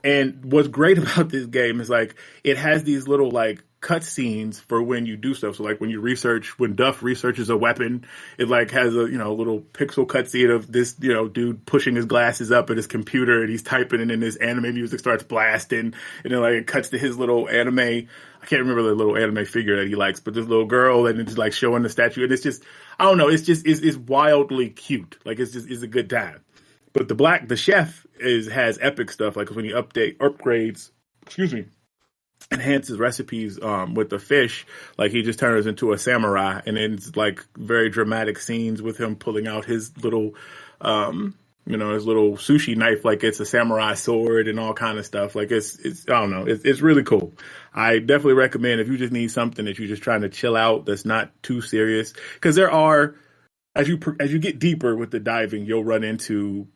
And what's great about this game is like it has these little like cutscenes for when you do stuff. So like when Duff researches a weapon, it like has a little pixel cutscene of this dude pushing his glasses up at his computer and he's typing, and then this anime music starts blasting, and then like it cuts to his little anime. I can't remember the little anime figure that he likes, but this little girl, and it's like showing the statue, and it's just I don't know, it's wildly cute. Like it's a good time. But the chef has epic stuff, like when he upgrades, enhances recipes with the fish, like he just turns into a samurai, and then it's like very dramatic scenes with him pulling out his little his little sushi knife like it's a samurai sword and all kind of stuff. Like it's I don't know, it's really cool. I definitely recommend if you just need something that you're just trying to chill out that's not too serious, because there are, as you get deeper with the diving, you'll run into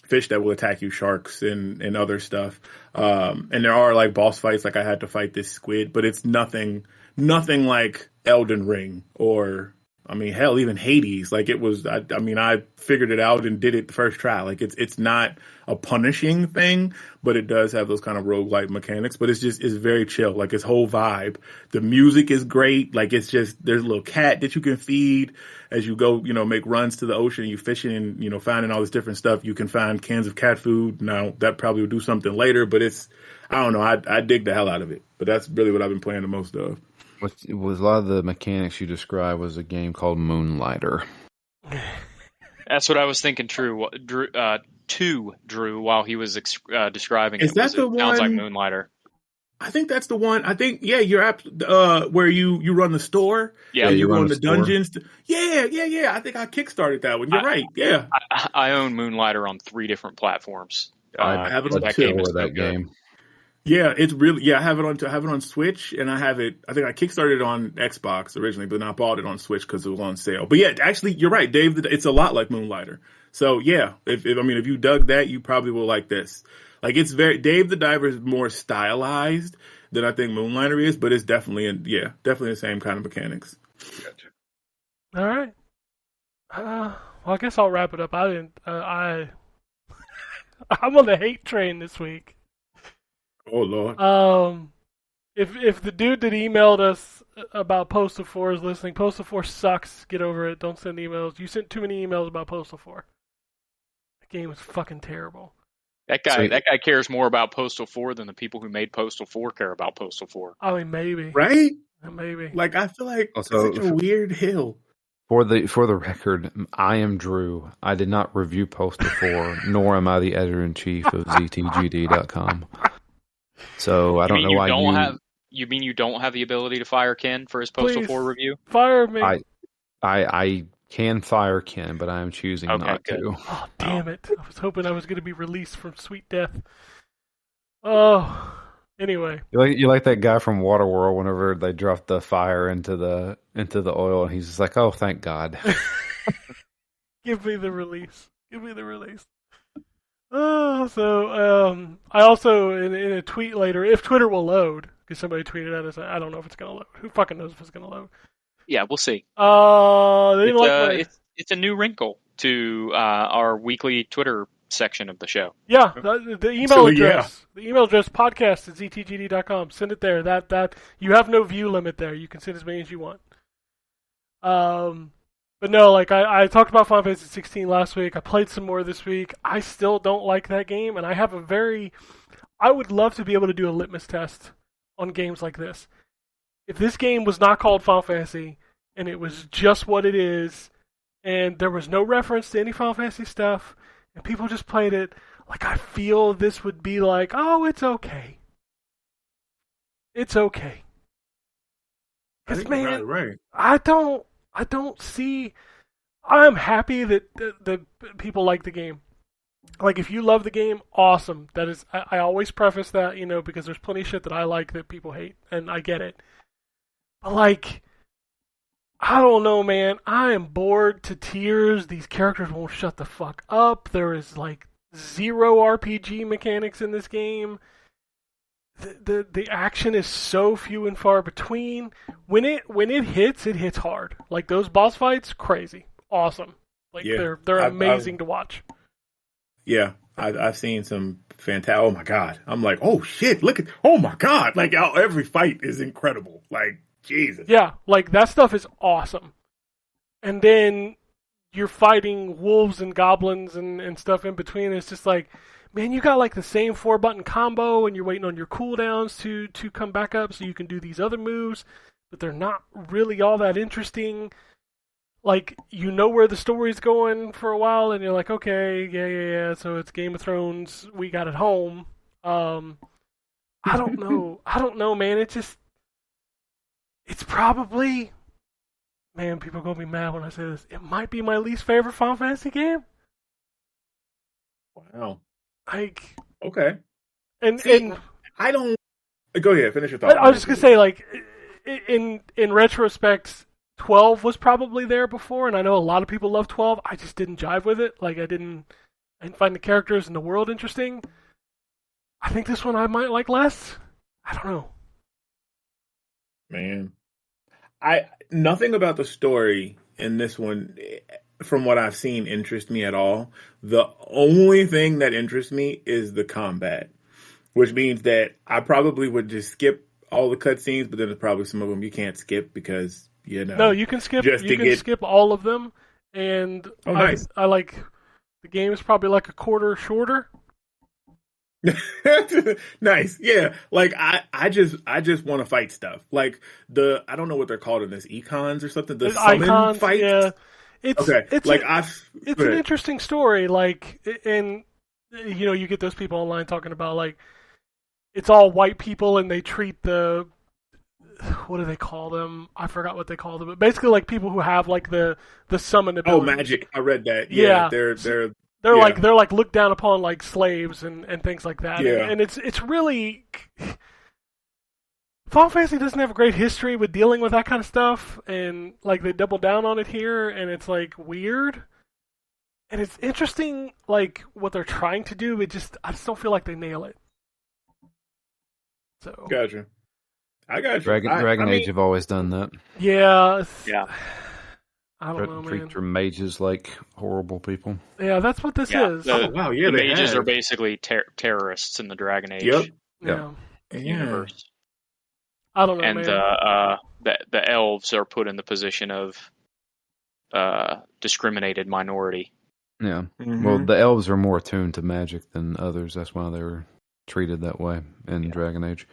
fish that will attack you, sharks and other stuff. And there are like boss fights, like I had to fight this squid, but it's nothing like Elden Ring or, I mean, hell, even Hades. Like it was, I figured it out and did it the first try. Like it's not a punishing thing, but it does have those kind of roguelike mechanics, but it's very chill. Like its whole vibe. The music is great. Like there's a little cat that you can feed as you go, make runs to the ocean, you fishing and, finding all this different stuff. You can find cans of cat food. Now that probably will do something later, but I don't know. I dig the hell out of it, but that's really what I've been playing the most of. With a lot of the mechanics you described was a game called Moonlighter. That's what I was thinking. Drew, while he was describing it. Is that the one? Sounds like Moonlighter. I think that's the one. I think you're where you run the store. Yeah, you run the dungeons. Yeah. I think I kickstarted that one. You're right. Yeah, I own Moonlighter on 3 different platforms. I have it on that 2. That game. Yeah, it's really, I have it on Switch, and I think I kickstarted it on Xbox originally, but then I bought it on Switch because it was on sale. But yeah, actually, you're right, Dave. It's a lot like Moonlighter. So yeah, if you dug that, you probably will like this. Like it's Dave the Diver is more stylized than I think Moonlighter is, but it's definitely the same kind of mechanics. Gotcha. All right. Well, I guess I'll wrap it up. I'm on the hate train this week. Oh Lord. If the dude that emailed us about Postal 4 is listening, Postal 4 sucks. Get over it. Don't send emails. You sent too many emails about Postal 4. The game is fucking terrible. That guy cares more about Postal 4 than the people who made Postal 4 care about Postal 4. I mean, maybe. Right? Maybe. Like, I feel like Also, it's such a weird hill. For the record, I am Drew. I did not review Postal 4, nor am I the editor-in-chief of ZTGD.com. So I don't know why you... You mean you don't have the ability to fire Ken for his Postal 4 review? Fire me. I can fire Ken, but I am choosing not to. Oh, damn it. I was hoping I was going to be released from sweet death. Oh, anyway. You like that guy from Waterworld whenever they dropped the fire into the oil, and he's just like, oh, thank God. Give me the release. Give me the release. Oh, so I also, in a tweet later, if Twitter will load, because somebody tweeted at us, I don't know if it's going to load. Who fucking knows if it's going to load? Yeah, we'll see. It's a new wrinkle to our weekly Twitter section of the show. Yeah, the email address. Yeah. The email address, podcast@ztgd.com. Send it there. That you have no view limit there. You can send as many as you want. But no, like I talked about Final Fantasy 16 last week. I played some more this week. I still don't like that game, and I would love to be able to do a litmus test on games like this. If this game was not called Final Fantasy, and it was just what it is, and there was no reference to any Final Fantasy stuff, and people just played it, like, I feel this would be like, oh, it's okay. It's okay. Because, man, right. I don't see... I'm happy that the people like the game. Like, if you love the game, awesome. That is, I always preface that, because there's plenty of shit that I like that people hate, and I get it. But, like, I don't know, man. I am bored to tears. These characters won't shut the fuck up. There is, like, zero RPG mechanics in this game. The action is so few and far between. When it hits hard. Like, those boss fights, crazy. Awesome. Like, yeah, they're amazing to watch. Yeah, I've seen some fantastic. Oh my god! I'm like, oh shit! Look at, oh my god! Like, every fight is incredible. Like, Jesus. Yeah, like that stuff is awesome. And then you're fighting wolves and goblins and stuff in between. It's just like, man, you got like the same 4-button combo, and you're waiting on your cooldowns to come back up so you can do these other moves, but they're not really all that interesting. Like, where the story's going for a while, and you're like, okay, yeah, so it's Game of Thrones, we got it home. I don't know, man, it's probably, man, people are going to be mad when I say this, it might be my least favorite Final Fantasy game. Wow. Like, okay. And I don't, go ahead, finish your thought. I was just going to say, like, in retrospect, 12 was probably there before, and I know a lot of people love 12. I just didn't jive with it. Like, I didn't find the characters and the world interesting. I think this one I might like less. I don't know. Man. Nothing about the story in this one, from what I've seen, interests me at all. The only thing that interests me is the combat, which means that I probably would just skip all the cutscenes, but then there's probably some of them you can't skip because... No, you can skip. Skip all of them, and nice. I like the game is probably like a quarter shorter. Nice, yeah. Like I just want to fight stuff. Like I don't know what they're called in this, econs or something. The summon icons, fights. Yeah, it's like it's an interesting story. Like, and you get those people online talking about like it's all white people and they treat the. What do they call them? I forgot what they call them, but basically like people who have like the summon ability. Oh, magic! I read that. Yeah. They're like looked down upon like slaves and things like that. Yeah. And it's really Final Fantasy doesn't have a great history with dealing with that kind of stuff, and like they double down on it here, and it's like weird. And it's interesting, like what they're trying to do. I just don't feel like they nail it. So gotcha. I got you. Dragon Age have always done that. Yeah. Yeah. I don't know, man. Treat your mages like horrible people. Yeah, that's what this is. Wow, yeah, the mages are basically terrorists in the Dragon Age Yep. Yeah. universe. I don't know, and man. The elves are put in the position of discriminated minority. Yeah. Mm-hmm. Well, the elves are more attuned to magic than others. That's why they were treated that way in Dragon Age.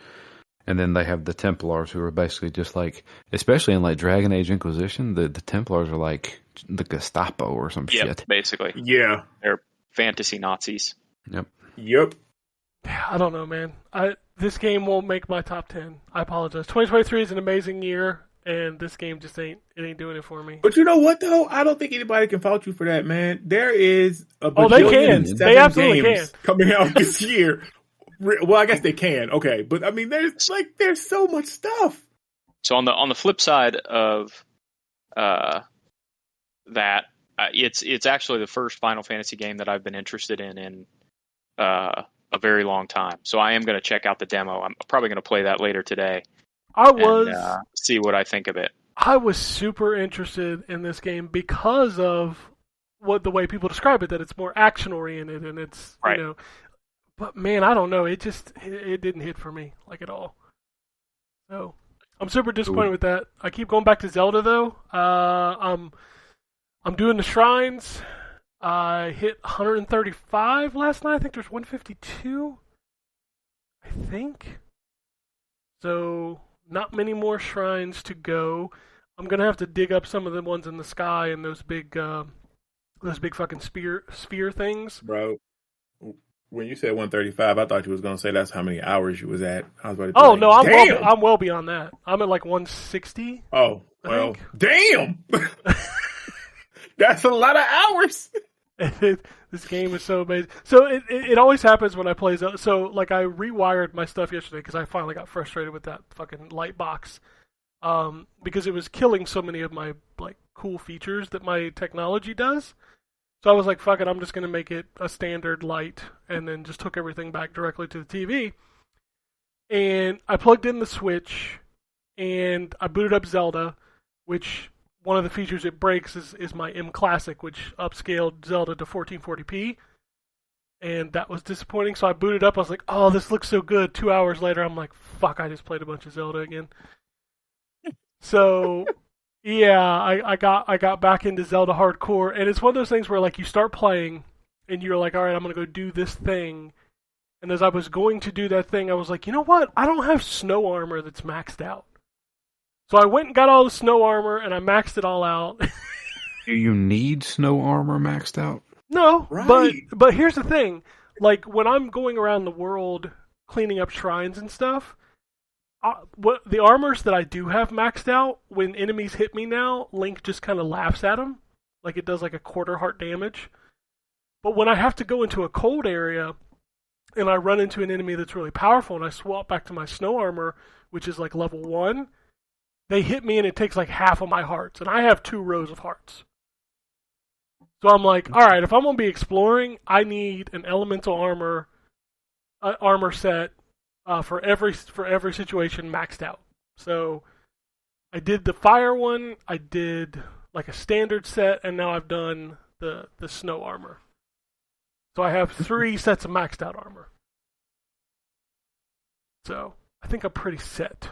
And then they have the Templars, who are basically just like, especially in like Dragon Age Inquisition, the Templars are like the Gestapo or some shit. Basically. Yeah. They're fantasy Nazis. Yep. I don't know, man. This game won't make my top 10. I apologize. 2023 is an amazing year, and this game just ain't doing it for me. But you know what, though? I don't think anybody can fault you for that, man. There is a they can. They absolutely games can. coming out this year. Well, I guess they can. Okay, but I mean, there's so much stuff. So on the flip side of that, it's actually the first Final Fantasy game that I've been interested in a very long time. So I am going to check out the demo. I'm probably going to play that later today. And see what I think of it. I was super interested in this game because of the way people describe it, that it's more action oriented and it's right. You know. But man, I don't know. It didn't hit for me like at all. So I'm super disappointed with that. I keep going back to Zelda though. I'm doing the shrines. I hit 135 last night. I think there's 152. I think. So not many more shrines to go. I'm gonna have to dig up some of the ones in the sky and those big fucking sphere things. Bro, when you said 135, I thought you was gonna say that's how many hours you was at. I was about to no, I'm well beyond that. I'm at like 160. Oh, well, damn. That's a lot of hours. This game is so amazing. So it always happens when I play Zelda. So like I rewired my stuff yesterday because I finally got frustrated with that fucking light box, because it was killing so many of my like cool features that my technology does. So I was like, fuck it, I'm just gonna make it a standard light, and then just took everything back directly to the TV. And I plugged in the Switch, and I booted up Zelda, which one of the features it breaks is my M Classic, which upscaled Zelda to 1440p. And that was disappointing, so I booted up, I was like, oh, this looks so good. 2 hours later, I'm like, fuck, I just played a bunch of Zelda again. So, yeah, I got back into Zelda hardcore, and it's one of those things where, like, you start playing, and you're like, all right, I'm going to go do this thing. And as I was going to do that thing, I was like, you know what? I don't have snow armor that's maxed out. So I went and got all the snow armor, and I maxed it all out. Do you need snow armor maxed out? No, right. but here's the thing. Like, when I'm going around the world cleaning up shrines and stuff, the armors that I do have maxed out, when enemies hit me now, Link just kind of laughs at them. Like, it does like a quarter heart damage. But when I have to go into a cold area, and I run into an enemy that's really powerful, and I swap back to my snow armor, which is like level 1, they hit me and it takes like half of my hearts. And I have 2 rows of hearts. So I'm like, all right, if I'm going to be exploring, I need an elemental armor set for every situation maxed out. So I did the fire one, I did like a standard set, and now I've done the snow armor. So I have 3 sets of maxed out armor. So I think I'm pretty set.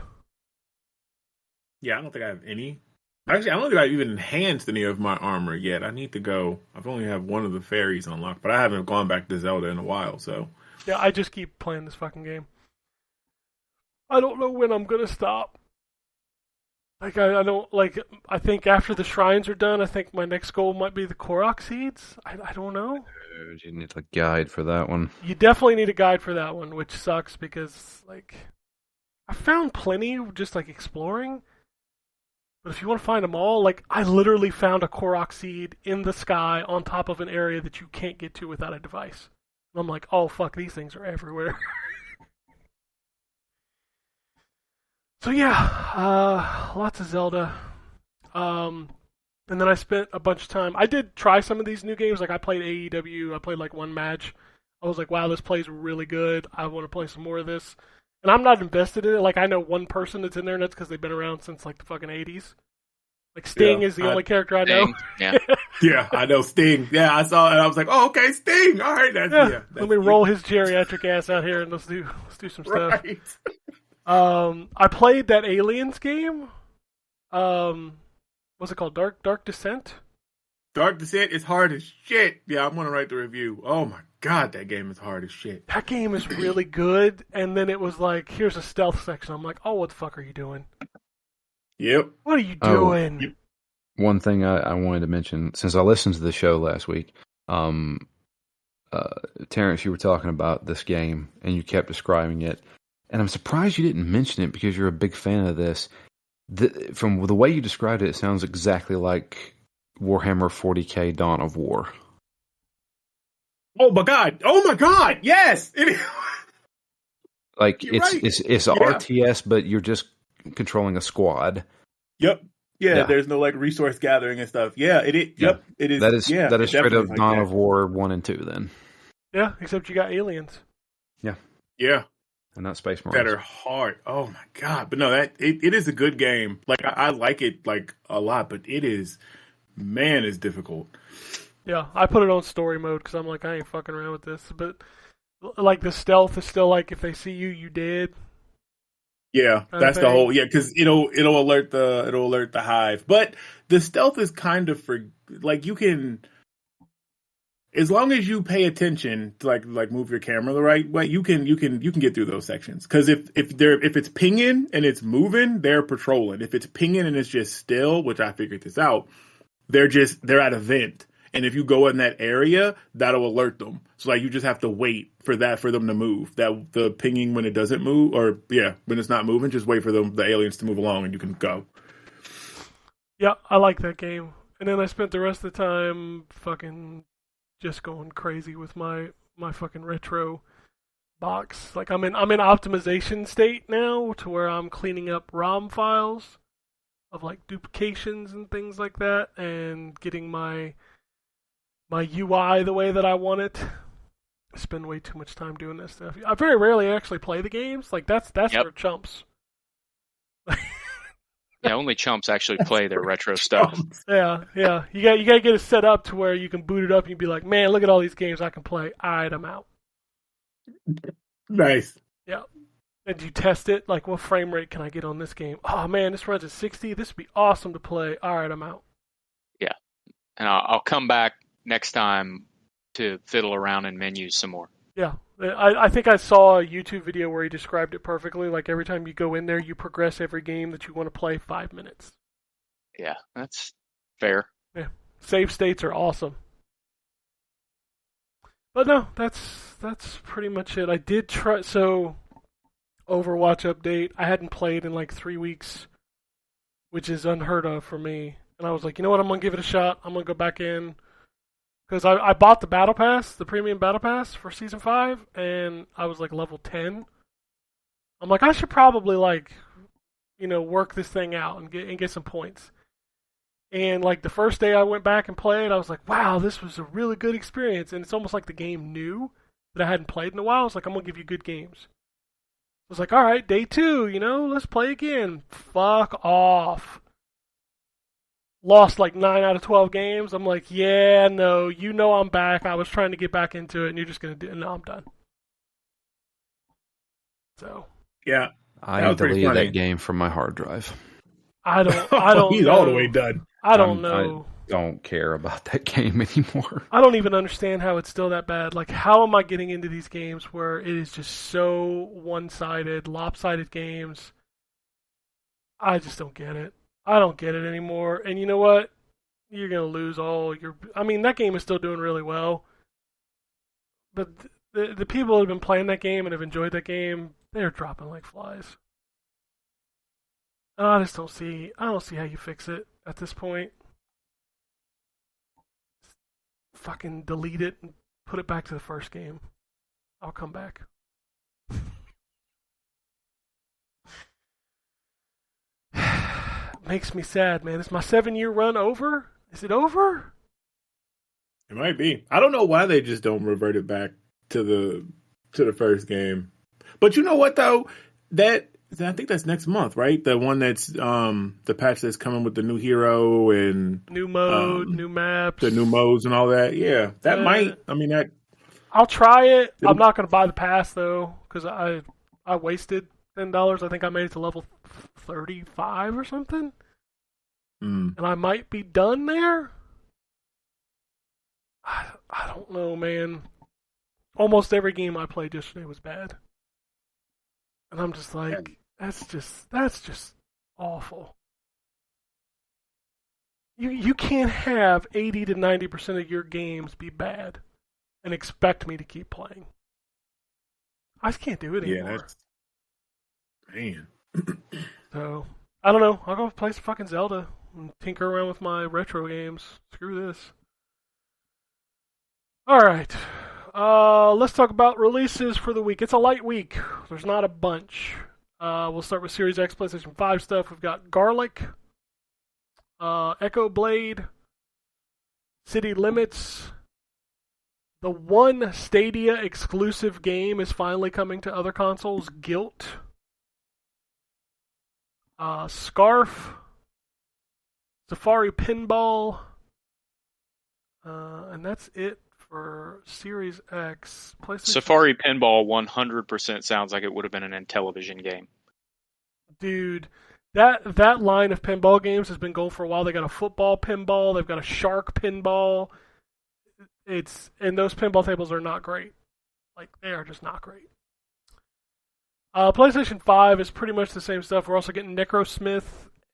Yeah, I don't think I have any. Actually, I don't think I've even enhanced any of my armor yet. I need to go. I've only have one of the fairies unlocked, but I haven't gone back to Zelda in a while, so. Yeah, I just keep playing this fucking game. I don't know when I'm going to stop. Like, I don't, like, I think after the shrines are done, I think my next goal might be the Korok seeds. I don't know. You need a guide for that one. You definitely need a guide for that one, which sucks because, like, I found plenty just, like, exploring. But if you want to find them all, like, I literally found a Korok seed in the sky on top of an area that you can't get to without a device. And I'm like, oh, fuck, these things are everywhere. So yeah, lots of Zelda. And then I spent a bunch of time. I did try some of these new games. Like I played AEW. I played like one match. I was like, wow, this plays really good. I want to play some more of this. And I'm not invested in it. Like I know one person that's in there, and that's because they've been around since like the fucking 80s. Like Sting is the only character I know. Yeah. Yeah, I know Sting. Yeah, I saw it. And I was like, oh, okay, Sting. All right, that's Let me roll his geriatric ass out here and let's do some stuff. Right. I played that Aliens game. What's it called? Dark Descent? Dark Descent is hard as shit. Yeah, I'm gonna write the review. Oh my god, that game is hard as shit. That game is really good, and then it was like, here's a stealth section. I'm like, oh, what the fuck are you doing? Yep. What are you doing? Yep. One thing I wanted to mention, since I listened to the show last week, Terrence, you were talking about this game, and you kept describing it, and I'm surprised you didn't mention it because you're a big fan of this. From the way you described it, it sounds exactly like Warhammer 40K Dawn of War. Oh my god! Yes! Like, You're it's right. it's RTS, but you're just controlling a squad. Yep. Yeah, Yeah. there's no like resource gathering and stuff. Yeah, it is. Yep, it is. That is straight definitely up like Dawn that. of War 1 and 2 then. Yeah, except you got aliens. Yeah, And not Space Marines. that are hard. Oh my god! But no, it is a good game. Like I like it like a lot, but it is, man, it's difficult. Yeah, I put it on story mode because I'm like, I ain't fucking around with this. But like the stealth is still like, if they see you, you dead. Yeah, that's the whole. Yeah, because it'll alert the hive. But the stealth is kind of for like you can. As long as you pay attention to like move your camera the right way, you can get through those sections. Because if it's pinging and it's moving, they're patrolling. If it's pinging and it's just still, which I figured this out, they're at a vent. And if you go in that area, that'll alert them. So like you just have to wait for them to move. That the pinging when it doesn't move, or when it's not moving, just wait for the aliens to move along and you can go. Yeah, I like that game. And then I spent the rest of the time fucking just going crazy with my fucking retro box. Like I'm in optimization state now to where I'm cleaning up ROM files of like duplications and things like that, and getting my UI the way that I want it. I spend way too much time doing that stuff. I very rarely actually play the games. Like that's for chumps. Yeah, only chumps actually play their retro stuff. Yeah. You gotta get it set up to where you can boot it up and you be like, man, look at all these games I can play. Alright, I'm out. Nice. Yeah. And you test it, like what frame rate can I get on this game? Oh man, this runs at 60. This would be awesome to play. Alright, I'm out. Yeah, and I'll come back next time to fiddle around in menus some more. Yeah. I think I saw a YouTube video where he described it perfectly. Like every time you go in there, you progress every game that you want to play 5 minutes. Yeah, that's fair. Yeah. Save states are awesome. But no, that's pretty much it. I did try, so Overwatch update. I hadn't played in like 3 weeks, which is unheard of for me. And I was like, you know what, I'm going to give it a shot. I'm going to go back in. Because I bought the Battle Pass, the Premium Battle Pass for Season 5, and I was like level 10. I'm like, I should probably like, work this thing out and get some points. And like the first day I went back and played, I was like, wow, this was a really good experience. And it's almost like the game knew that I hadn't played in a while. It's like, I'm going to give you good games. I was like, all right, day 2, let's play again. Fuck off. Lost like 9 out of 12 games. I'm like, yeah, no, I'm back. I was trying to get back into it, and you're just going to do it. No, I'm done. So. Yeah. I deleted that game from my hard drive. I don't He's know. all the way done. I don't know. I don't care about that game anymore. I don't even understand how it's still that bad. Like, how am I getting into these games where it is just so one-sided, lopsided games? I just don't get it. I don't get it anymore. And you know what? You're going to lose all your... I mean, that game is still doing really well. But the people who have been playing that game and have enjoyed that game, they're dropping like flies. I just don't see... I don't see how you fix it at this point. Fucking delete it and put it back to the first game. I'll come back. Makes me sad, man. Is my 7-year run over? Is it over? It might be. I don't know why they just don't revert it back to the first game. But you know what though? I think that's next month, right? The one that's the patch that's coming with the new hero and new mode, new maps, the new modes and all that. Yeah, that might. I mean, that. I'll try it. I'm not going to buy the pass though because I wasted $10. I think I made it to level 35 or something. And I might be done there. I don't know, man. Almost every game I played yesterday was bad. And I'm just like, that's just awful. You can't have 80 to 90% of your games be bad and expect me to keep playing. I just can't do it anymore. Man. So, I don't know. I'll go play some fucking Zelda and tinker around with my retro games. Screw this. Alright. Let's talk about releases for the week. It's a light week. There's not a bunch. We'll start with Series X, PlayStation 5 stuff. We've got Garlic, Echo Blade, City Limits. The one Stadia exclusive game is finally coming to other consoles, Guilt. Scarf, Safari Pinball, and that's it for Series X. PlayStation. Safari Pinball 100% sounds like it would have been an Intellivision game. Dude, that line of pinball games has been going for a while. They got a football pinball, they've got a shark pinball. And those pinball tables are not great. Like, they are just not great. PlayStation 5 is pretty much the same stuff. We're also getting Necrosmith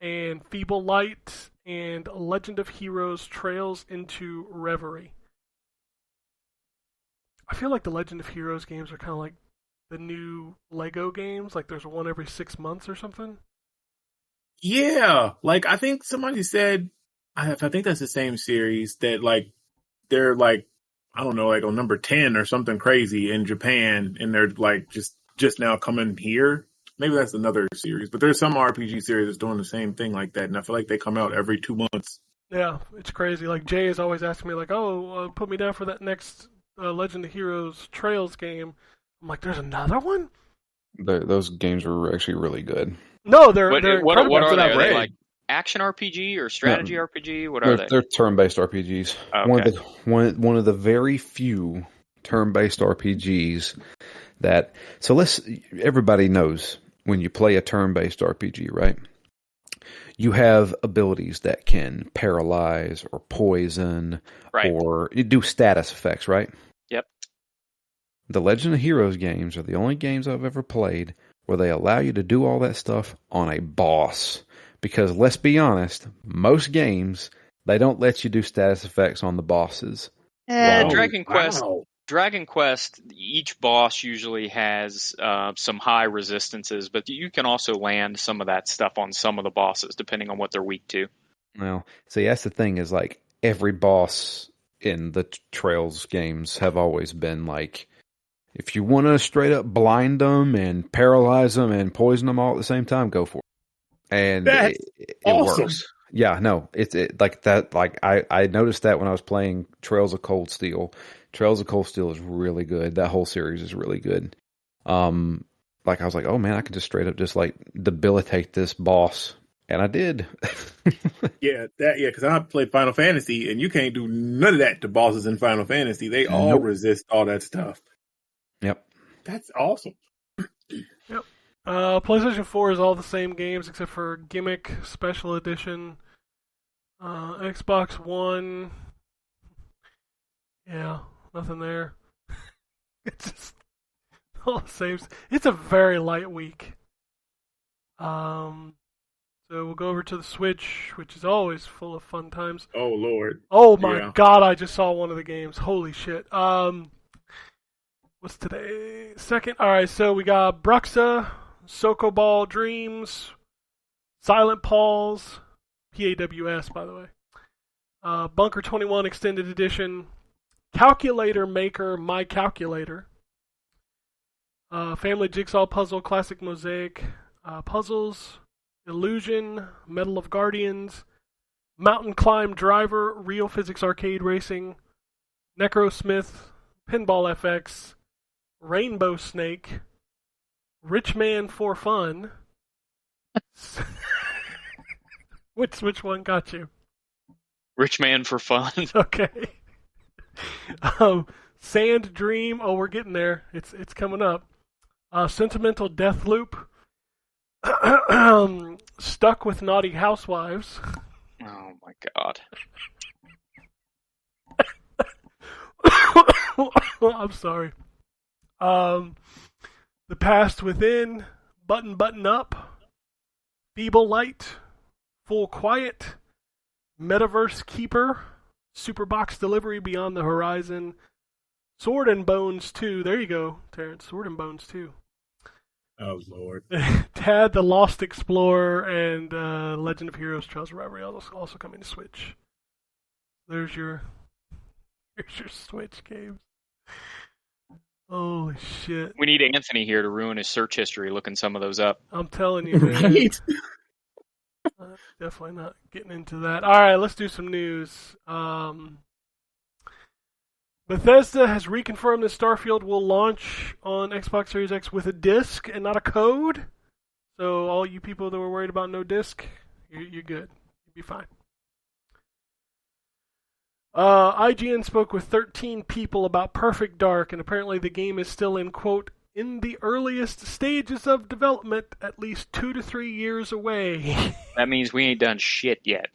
and Feeble Light and Legend of Heroes Trails into Reverie. I feel like the Legend of Heroes games are kind of like the new Lego games. Like, there's one every 6 months or something. Yeah. Like, I think somebody said, I think that's the same series that, like, they're like, I don't know, like on number 10 or something crazy in Japan, and they're like just now coming here. Maybe that's another series, but there's some RPG series that's doing the same thing like that, and I feel like they come out every 2 months. Yeah, it's crazy. Like, Jay is always asking me, like, put me down for that next Legend of Heroes Trails game. I'm like, there's another one? Those games are actually really good. No, they're what incredible. are they? I've Are they read. like action RPG or strategy RPG? What are they? They're turn-based RPGs. Okay. One of the very few turn-based RPGs that. So everybody knows when you play a turn-based RPG, right? You have abilities that can paralyze or poison, Right. or you do status effects, right? Yep. The Legend of Heroes games are the only games I've ever played where they allow you to do all that stuff on a boss. Because let's be honest, most games, they don't let you do status effects on the bosses. Dragon Quest, each boss usually has some high resistances, but you can also land some of that stuff on some of the bosses, depending on what they're weak to. Well, see, that's the thing is, like, every boss in the Trails games have always been like, if you want to straight up blind them and paralyze them and poison them all at the same time, go for it. And it awesome. works. Yeah, no, it's like that. Like I noticed that when I was playing Trails of Cold Steel. Trails of Cold Steel is really good. That whole series is really good. Like I was like, oh man, I could just straight up just like debilitate this boss, and I did. Because I played Final Fantasy, and you can't do none of that to bosses in Final Fantasy. They all resist all that stuff. Yep, that's awesome. Yep. PlayStation 4 is all the same games except for Gimmick Special Edition. Xbox One, yeah, nothing there. It's just all the same. It's a very light week. So we'll go over to the Switch, which is always full of fun times. Oh Lord! Oh my God! I just saw one of the games. Holy shit! What's today? Second. All right. So we got Bruxa, Sokoball Dreams, Silent Paws, PAWS, by the way. Bunker 21 Extended Edition, Calculator Maker, My Calculator, Family Jigsaw Puzzle, Classic Mosaic, Puzzles, Illusion, Medal of Guardians, Mountain Climb Driver, Real Physics Arcade Racing, Necrosmith, Pinball FX, Rainbow Snake, Rich Man for Fun. Which one got you? Rich Man for Fun. Okay. Sand Dream. Oh, we're getting there. It's coming up. Sentimental Deathloop. Stuck with Naughty Housewives. Oh my god. I'm sorry. The Past Within, Button Up, Feeble Light, Full Quiet, Metaverse Keeper, Superbox Delivery Beyond the Horizon, Sword and Bones 2. There you go, Terrence. Sword and Bones 2. Oh, Lord. Tad the Lost Explorer and Legend of Heroes Trails of Reverie also coming to Switch. There's your Switch games. Holy shit. We need Anthony here to ruin his search history looking some of those up. I'm telling you, man. Right? Definitely not getting into that. Alright, let's do some news. Bethesda has reconfirmed that Starfield will launch on Xbox Series X with a disc and not a code. So all you people that were worried about no disc, you're good. You'll be fine. IGN spoke with 13 people about Perfect Dark, and apparently the game is still in, quote, in the earliest stages of development, at least 2 to 3 years away. That means we ain't done shit yet.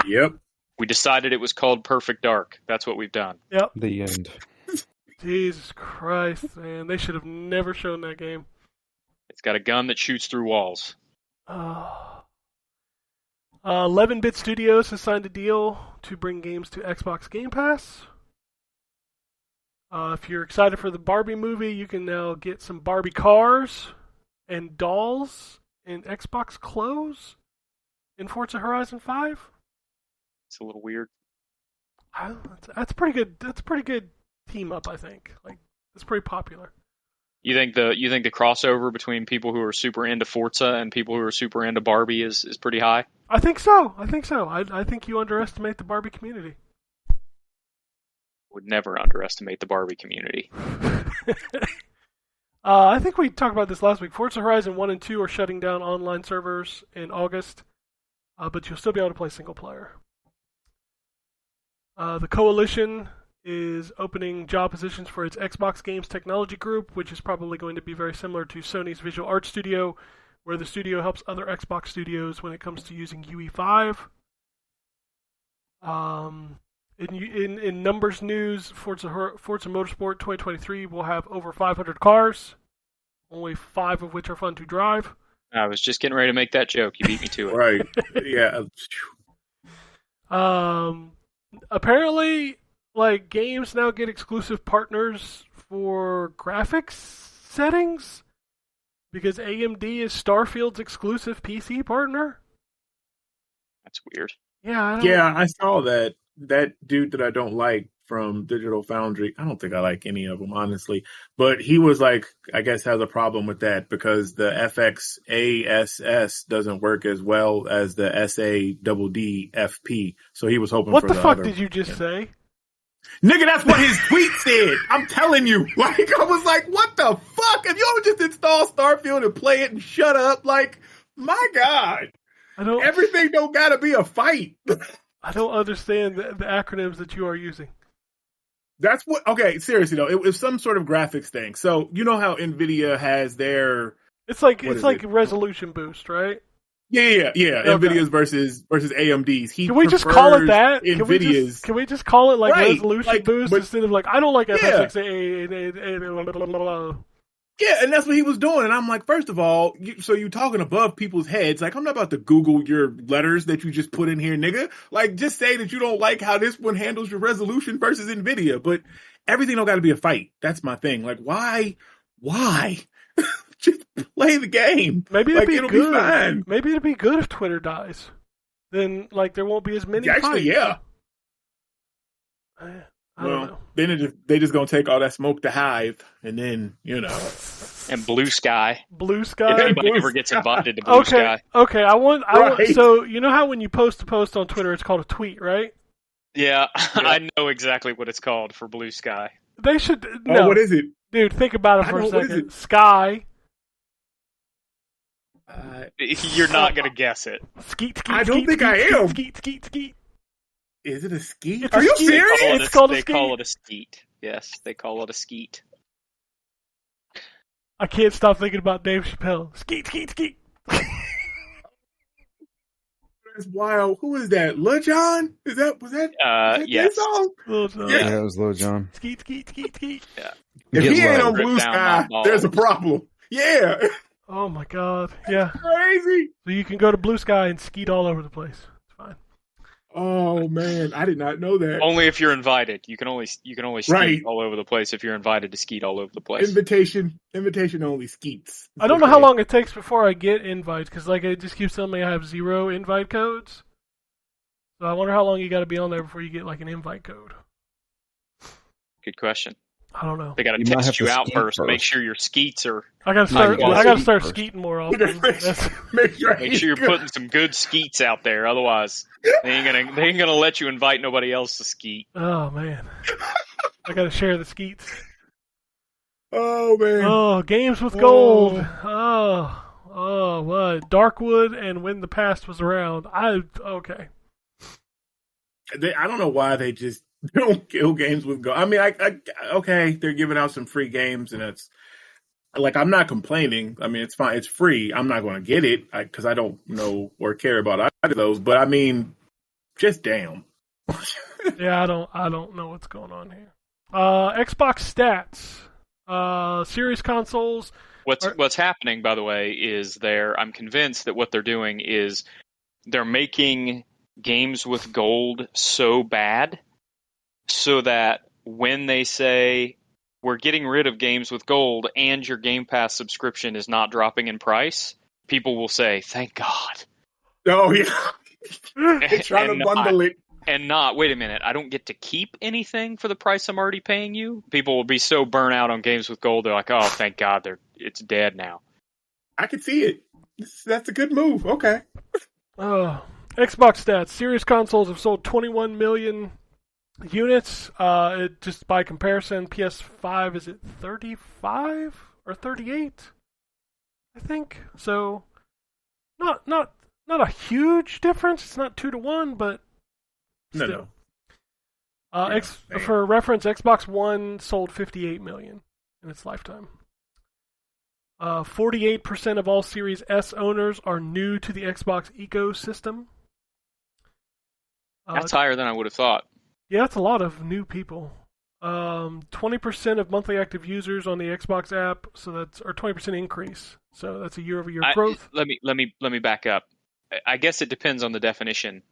Yep. We decided it was called Perfect Dark. That's what we've done. Yep. The end. Jesus Christ, man. They should have never shown that game. It's got a gun that shoots through walls. 11-Bit Studios has signed a deal to bring games to Xbox Game Pass. If you're excited for the Barbie movie, you can now get some Barbie cars and dolls and Xbox clothes in Forza Horizon 5. It's a little weird. That's pretty good. That's a pretty good team up, I think. Like, it's pretty popular. You think the crossover between people who are super into Forza and people who are super into Barbie is pretty high? I think so. I think you underestimate the Barbie community. Would never underestimate the Barbie community. I think we talked about this last week. Forza Horizon 1 and 2 are shutting down online servers in August, but you'll still be able to play single player. The Coalition is opening job positions for its Xbox Games Technology Group, which is probably going to be very similar to Sony's Visual Arts Studio, where the studio helps other Xbox studios when it comes to using UE5. In numbers news, Forza Motorsport 2023 will have over 500 cars, only 5 of which are fun to drive. I was just getting ready to make that joke. You beat me to it. Right. Yeah. Apparently, like, games now get exclusive partners for graphics settings because AMD is Starfield's exclusive PC partner. That's weird. Yeah, I saw that. That dude that I don't like from Digital Foundry, I don't think I like any of them, honestly. But he was like, I guess has a problem with that because the FXASS doesn't work as well as the SADDFP. So he was hoping what for the the fuck other. did you just say? Nigga, that's what his tweet said. I'm telling you. Like, I was like, what the fuck? If you don't just install Starfield and play it and shut up, like, my God. Everything don't gotta be a fight. I don't understand the acronyms that you are using. That's what. Okay, seriously though, it was some sort of graphics thing. So you know how Nvidia has their. It's like resolution boost, right? Yeah. Okay. Nvidia's versus AMD's. Can we just call it that? Nvidia's. Can we just call it like right, resolution boost instead of like I don't like FSXA. Yeah, and that's what he was doing. And I'm like, first of all, so you talking above people's heads. Like, I'm not about to Google your letters that you just put in here, nigga. Like, just say that you don't like how this one handles your resolution versus NVIDIA. But everything don't got to be a fight. That's my thing. Like, why? Just play the game. Maybe it'll it'll be good. Be fine. Maybe it'll be good if Twitter dies. Then, like, there won't be as many Actually, fights. yeah. I don't know. Then they just gonna take all that smoke to Hive, and then And Blue Sky. If anybody ever gets invited to Blue Sky. Okay. I want. So you know how when you post a post on Twitter, it's called a tweet, right? Yeah, I know exactly what it's called for Blue Sky. They should. No, what is it, dude? Think about it for a what is second. it? Sky. You're not gonna guess it. Skeet. I don't think I am. Skeet. Is it a skeet? It's Are a you skeet. serious? It's called a They skeet. call it a skeet. Yes, they call it a skeet. I can't stop thinking about Dave Chappelle. Skeet, skeet, skeet. That's wild. Who is that? Lil Jon? Was that yes. his song? Yeah, it was Lil Jon. Skeet, skeet, skeet, skeet. Yeah. If he ain't on Rip Blue down Sky, my balls. there's a problem. Yeah. Oh my God. Yeah. Crazy. So you can go to Blue Sky and skeet all over the place. It's fine. Oh man, I did not know that. Only if you're invited. You can only skeet Right. all over the place if you're invited to skeet all over the place. Invitation only skeets. I don't know how long it takes before I get invites, because like it just keeps telling me I have 0 invite codes. So I wonder how long you got to be on there before you get like an invite code. Good question. I don't know. They got to You might have test you to out skeet first. Make first. sure your skeets are. I gotta start. you gotta I gotta skeet start first. skeeting more often. Make sure Make sure you're putting some good skeets out there. Otherwise, they ain't gonna let you invite nobody else to skeet. Oh man, I gotta share the skeets. Oh man. Oh, games with gold. Oh, what? Darkwood and When the Past Was Around. Okay. I don't know why they just don't kill games with gold. I mean, okay, they're giving out some free games, and it's like I'm not complaining. I mean, it's fine. It's free. I'm not going to get it because I don't know or care about either of those. But I mean, just damn. Yeah, I don't know what's going on here. Xbox stats. Series consoles. What's happening, by the way, is I'm convinced that what they're doing is they're making games with gold so bad so that when they say we're getting rid of games with gold and your Game Pass subscription is not dropping in price, people will say, thank God. Oh, yeah. They're trying to bundle it. And not, wait a minute, I don't get to keep anything for the price I'm already paying you? People will be so burnt out on games with gold, they're like, oh, thank God, it's dead now. I can see it. That's a good move. Okay. Xbox stats. Series consoles have sold 21 million units. Just by comparison, PS5 is at 35 or 38, I think. So, not a huge difference. It's not 2-1, but still. No. For reference, Xbox One sold 58 million in its lifetime. 48% of all Series S owners are new to the Xbox ecosystem. That's higher than I would have thought. Yeah, that's a lot of new people. 20% of monthly active users on the Xbox app, so that's 20% increase. So that's a year-over-year growth. Let me back up. I guess it depends on the definition.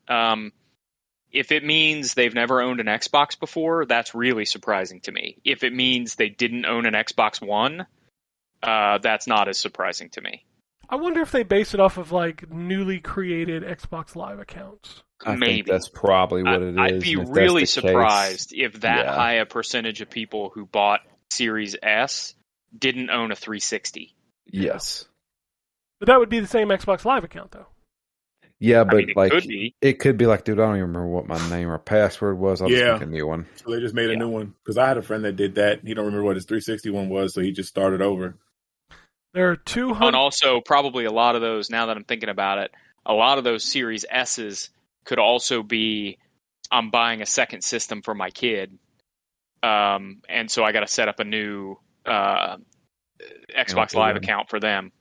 If it means they've never owned an Xbox before, that's really surprising to me. If it means they didn't own an Xbox One, that's not as surprising to me. I wonder if they base it off of like newly created Xbox Live accounts. I Maybe. think that's probably what it is. I'd be really surprised if that high a percentage of people who bought Series S didn't own a 360. Yes. But that would be the same Xbox Live account, though. Yeah, but it could be like, dude, I don't even remember what my name or password was. I'll just make a new one. So they just made a new one. Because I had a friend that did that. He don't remember what his 360 one was, so he just started over. There are 200. And also, probably a lot of those, now that I'm thinking about it, a lot of those Series S's could also be, I'm buying a second system for my kid. And so I got to set up a new Xbox Live account for them.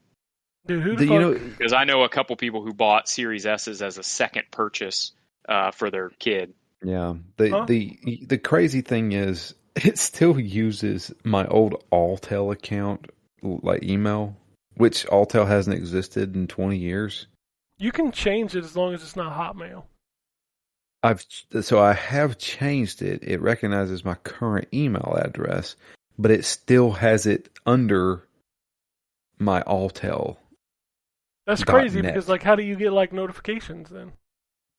Dude, who the fuck? Because I know a couple people who bought Series S's as a second purchase for their kid. Yeah. The crazy thing is, it still uses my old Alltel account, like email, which Alltel hasn't existed in 20 years. You can change it as long as it's not Hotmail. I have changed it. It recognizes my current email address, but it still has it under my Alltel. That's crazy because, like, how do you get like notifications then?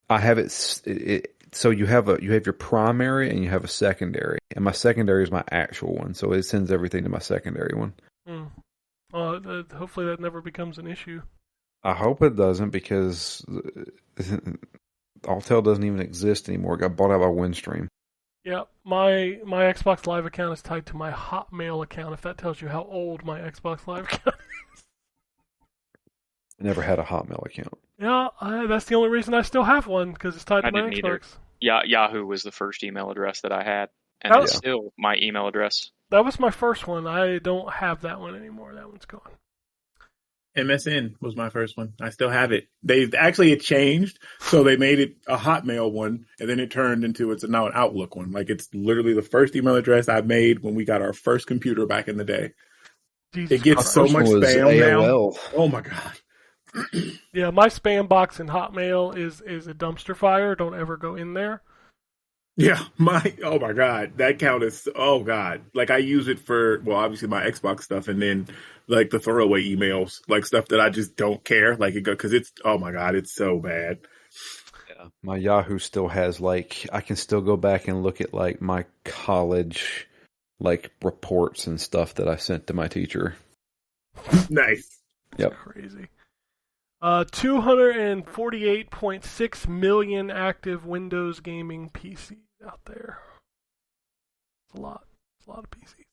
I have it. So you have your primary and you have a secondary, and my secondary is my actual one. So it sends everything to my secondary one. Hopefully that never becomes an issue. I hope it doesn't, because Alltel doesn't even exist anymore. It got bought out by Windstream. Yeah, my Xbox Live account is tied to my Hotmail account, if that tells you how old my Xbox Live account is. I never had a Hotmail account. Yeah, that's the only reason I still have one, because it's tied to my Xbox. Yahoo was the first email address that I had, and it's still my email address. That was my first one. I don't have that one anymore. That one's gone. MSN was my first one. I still have it. It changed, so they made it a Hotmail one, and then it turned into it's now an Outlook one. Like it's literally the first email address I made when we got our first computer back in the day. Jesus it gets Christ. so much spam AOL. now. Oh my god. Yeah, my spam box in Hotmail is a dumpster fire. Don't ever go in there. Yeah, oh my god, that account is god. Like I use it for obviously my Xbox stuff, and then like the throwaway emails, like stuff that I just don't care, like it because it's oh my god, it's so bad. Yeah, my Yahoo still has like I can still go back and look at like my college like reports and stuff that I sent to my teacher. Nice. Yep. Crazy. 248.6 million active Windows gaming PCs out there. It's a lot. It's a lot of PCs.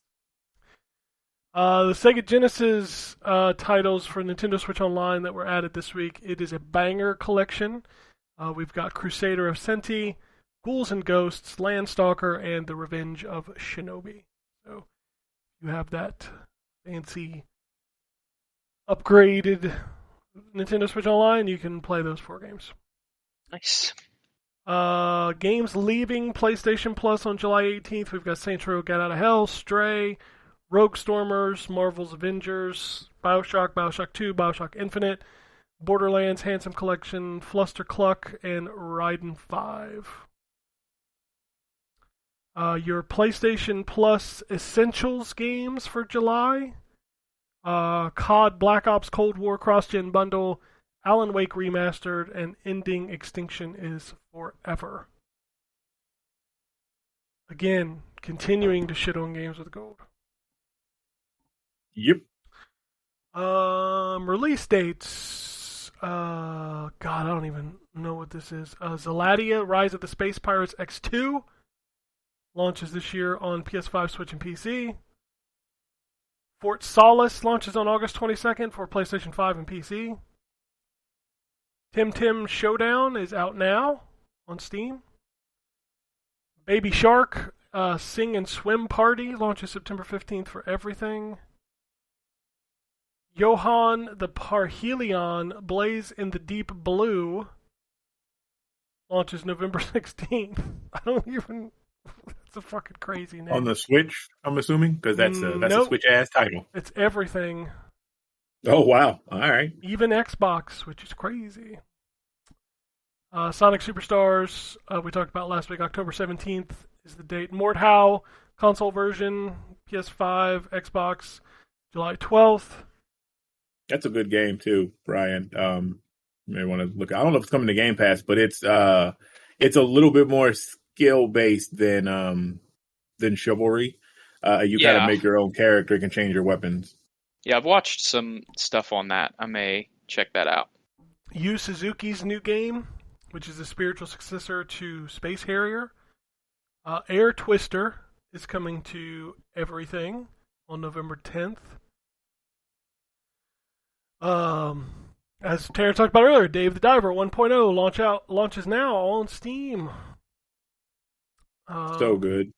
The Sega Genesis titles for Nintendo Switch Online that were added this week. It is a banger collection. We've got Crusader of Senti, Ghouls and Ghosts, Landstalker, and The Revenge of Shinobi. So you have that fancy upgraded Nintendo Switch Online, you can play those 4 games. Nice. Games leaving PlayStation Plus on July 18th. We've got Saints Row: Get Out of Hell, Stray, Rogue Stormers, Marvel's Avengers, BioShock, BioShock 2, BioShock Infinite, Borderlands Handsome Collection, Fluster Cluck, and Raiden 5. Your PlayStation Plus Essentials games for July. COD Black Ops Cold War Cross-Gen Bundle, Alan Wake Remastered, and Ending Extinction is Forever. Again, continuing to shit on games with gold. Yep. Release dates. God, I don't even know what this is. Zeladia, Rise of the Space Pirates X2 launches this year on PS5, Switch, and PC. Fort Solis launches on August 22nd for PlayStation 5 and PC. Tim Showdown is out now on Steam. Baby Shark Sing and Swim Party launches September 15th for everything. Johann the Parhelion Blaze in the Deep Blue launches November 16th. I don't even... That's a fucking crazy name. On the Switch, I'm assuming, because that's a Nope. Switch ass title. It's everything. Oh wow! All right. Even Xbox, which is crazy. Sonic Superstars, we talked about last week. October 17th is the date. Mordhau console version, PS5, Xbox, July 12th. That's a good game too, Brian. You may want to look. I don't know if it's coming to Game Pass, but it's a little bit more skill based than Chivalry. You kind of make your own character, can change your weapons. Yeah, I've watched some stuff on that. I may check that out. Yu Suzuki's new game, which is the spiritual successor to Space Harrier. Air Twister is coming to everything on November 10th. As Terrence talked about earlier, Dave the Diver 1.0 launches now on Steam. So good.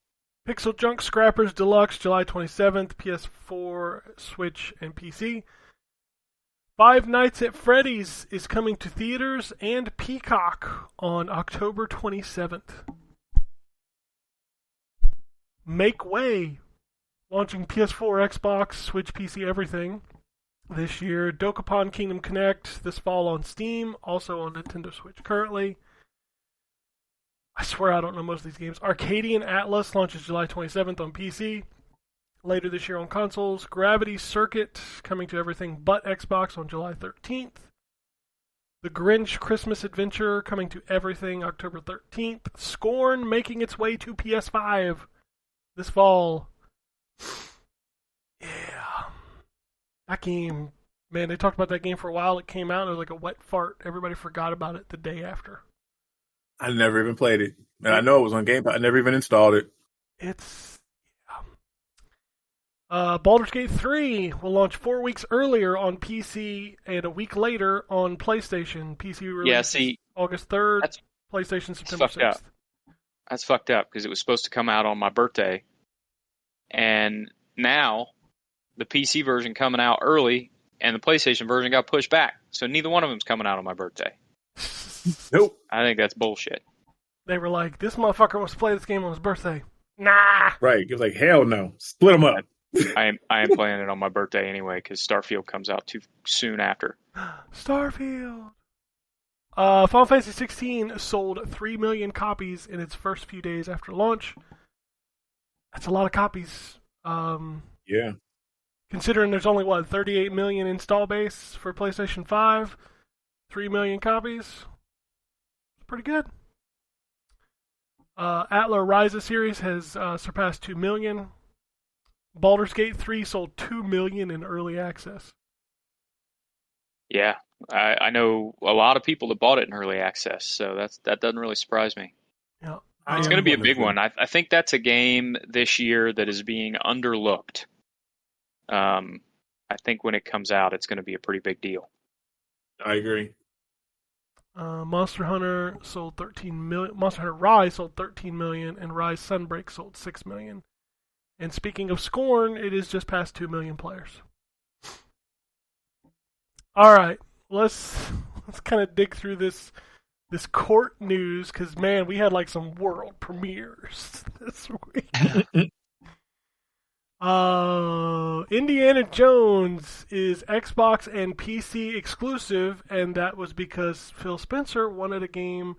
Pixel Junk Scrappers Deluxe, July 27th, PS4, Switch, and PC. Five Nights at Freddy's is coming to theaters and Peacock on October 27th. Make Way, launching PS4, Xbox, Switch, PC, everything this year. Dokapon Kingdom Connect this fall on Steam, also on Nintendo Switch currently. I swear I don't know most of these games. Arcadian Atlas launches July 27th on PC. Later this year on consoles. Gravity Circuit coming to everything but Xbox on July 13th. The Grinch Christmas Adventure coming to everything October 13th. Scorn making its way to PS5 this fall. Yeah. That game, man, they talked about that game for a while. It came out and it was like a wet fart. Everybody forgot about it the day after. I never even played it. And I know it was on Game Pass. I never even installed it. It's... Baldur's Gate 3 will launch 4 weeks earlier on PC and a week later on PlayStation. PC release August 3rd, PlayStation September 6th. That's fucked up because it was supposed to come out on my birthday. and now the PC version coming out early and the PlayStation version got pushed back. So neither one of them's coming out on my birthday. Nope. I think that's bullshit. They were like, this motherfucker wants to play this game on his birthday. Nah. Right. It was like, hell no. Split them up. I am playing it on my birthday anyway because Starfield comes out too soon after. Starfield. Final Fantasy 16 sold 3 million copies in its first few days after launch. That's a lot of copies. Yeah. Considering there's only, 38 million install base for PlayStation 5? 3 million copies? Pretty good. Atlas Rise series has surpassed 2 million. Baldur's Gate 3 sold 2 million in early access. Yeah, I know a lot of people that bought it in early access, so that doesn't really surprise me. Yeah, it's going to be a big one. I think that's a game this year that is being underlooked. I think when it comes out, it's going to be a pretty big deal. I agree. Monster Hunter sold 13 million. Monster Hunter Rise sold 13 million, and Rise Sunbreak sold 6 million. And speaking of Scorn, it is just past 2 million players. All right, let's kind of dig through this court news because man, we had like some world premieres this week. Indiana Jones is Xbox and PC exclusive, and that was because Phil Spencer wanted a game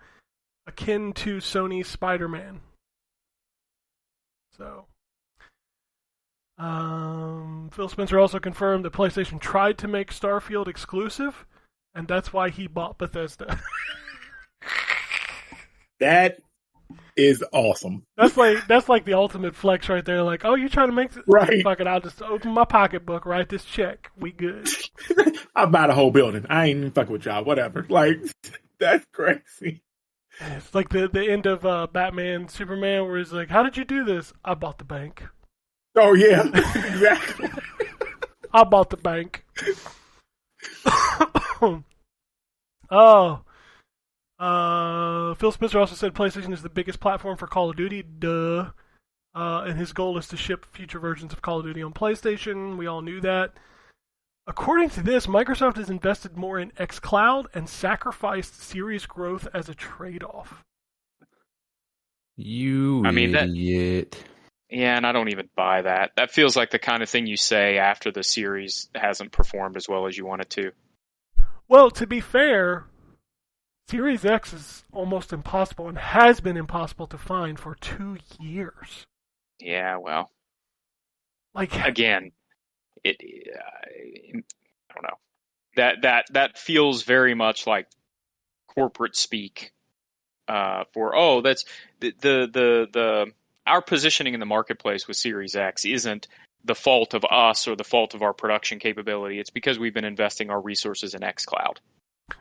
akin to Sony's Spider-Man. So, Phil Spencer also confirmed that PlayStation tried to make Starfield exclusive, and that's why he bought Bethesda. That is awesome. That's like the ultimate flex right there. Like, oh, you're trying to make right? Fuck it, I'll just open my pocketbook, write this check. We good. I'll buy the whole building. I ain't even fucking with y'all. Whatever. Like, that's crazy. It's like the end of Batman Superman, where he's like, "How did you do this? I bought the bank." Oh yeah, exactly. I bought the bank. Oh. Phil Spencer also said PlayStation is the biggest platform for Call of Duty. Duh. And his goal is to ship future versions of Call of Duty on PlayStation. We all knew that. According to this, Microsoft has invested more in xCloud and sacrificed Series growth as a trade-off. You idiot. Yeah, and I don't even buy that. That feels like the kind of thing you say after the series hasn't performed as well as you want it to. Well, to be fair, Series X is almost impossible and has been impossible to find for 2 years. Yeah, well, like again, I don't know. That feels very much like corporate speak. That's the our positioning in the marketplace with Series X isn't the fault of us or the fault of our production capability. It's because we've been investing our resources in xCloud.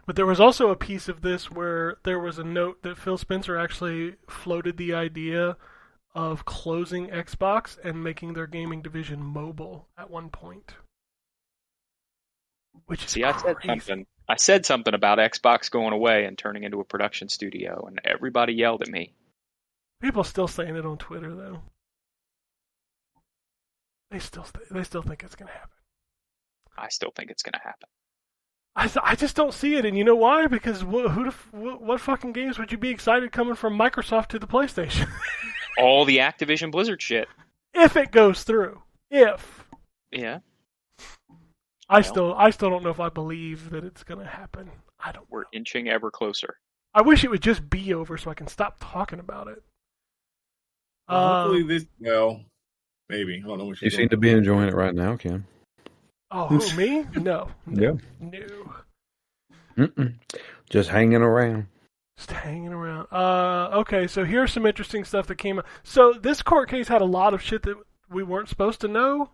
But there was also a piece of this where there was a note that Phil Spencer actually floated the idea of closing Xbox and making their gaming division mobile at one point. Which is crazy. I said something about Xbox going away and turning into a production studio, and everybody yelled at me. People are still saying it on Twitter, though. They still think it's going to happen. I still think it's going to happen. I just don't see it, and you know why? Because what fucking games would you be excited coming from Microsoft to the PlayStation? All the Activision Blizzard shit. If it goes through. If. Yeah. I still don't know if I believe that it's going to happen. We're inching ever closer. I wish it would just be over so I can stop talking about it. Hopefully maybe. I don't know what you seem to be enjoying it right now, Kim. Oh, who, me? No. Yeah. No. Just hanging around. Just hanging around. Okay, so here's some interesting stuff that came up. So this court case had a lot of shit that we weren't supposed to know,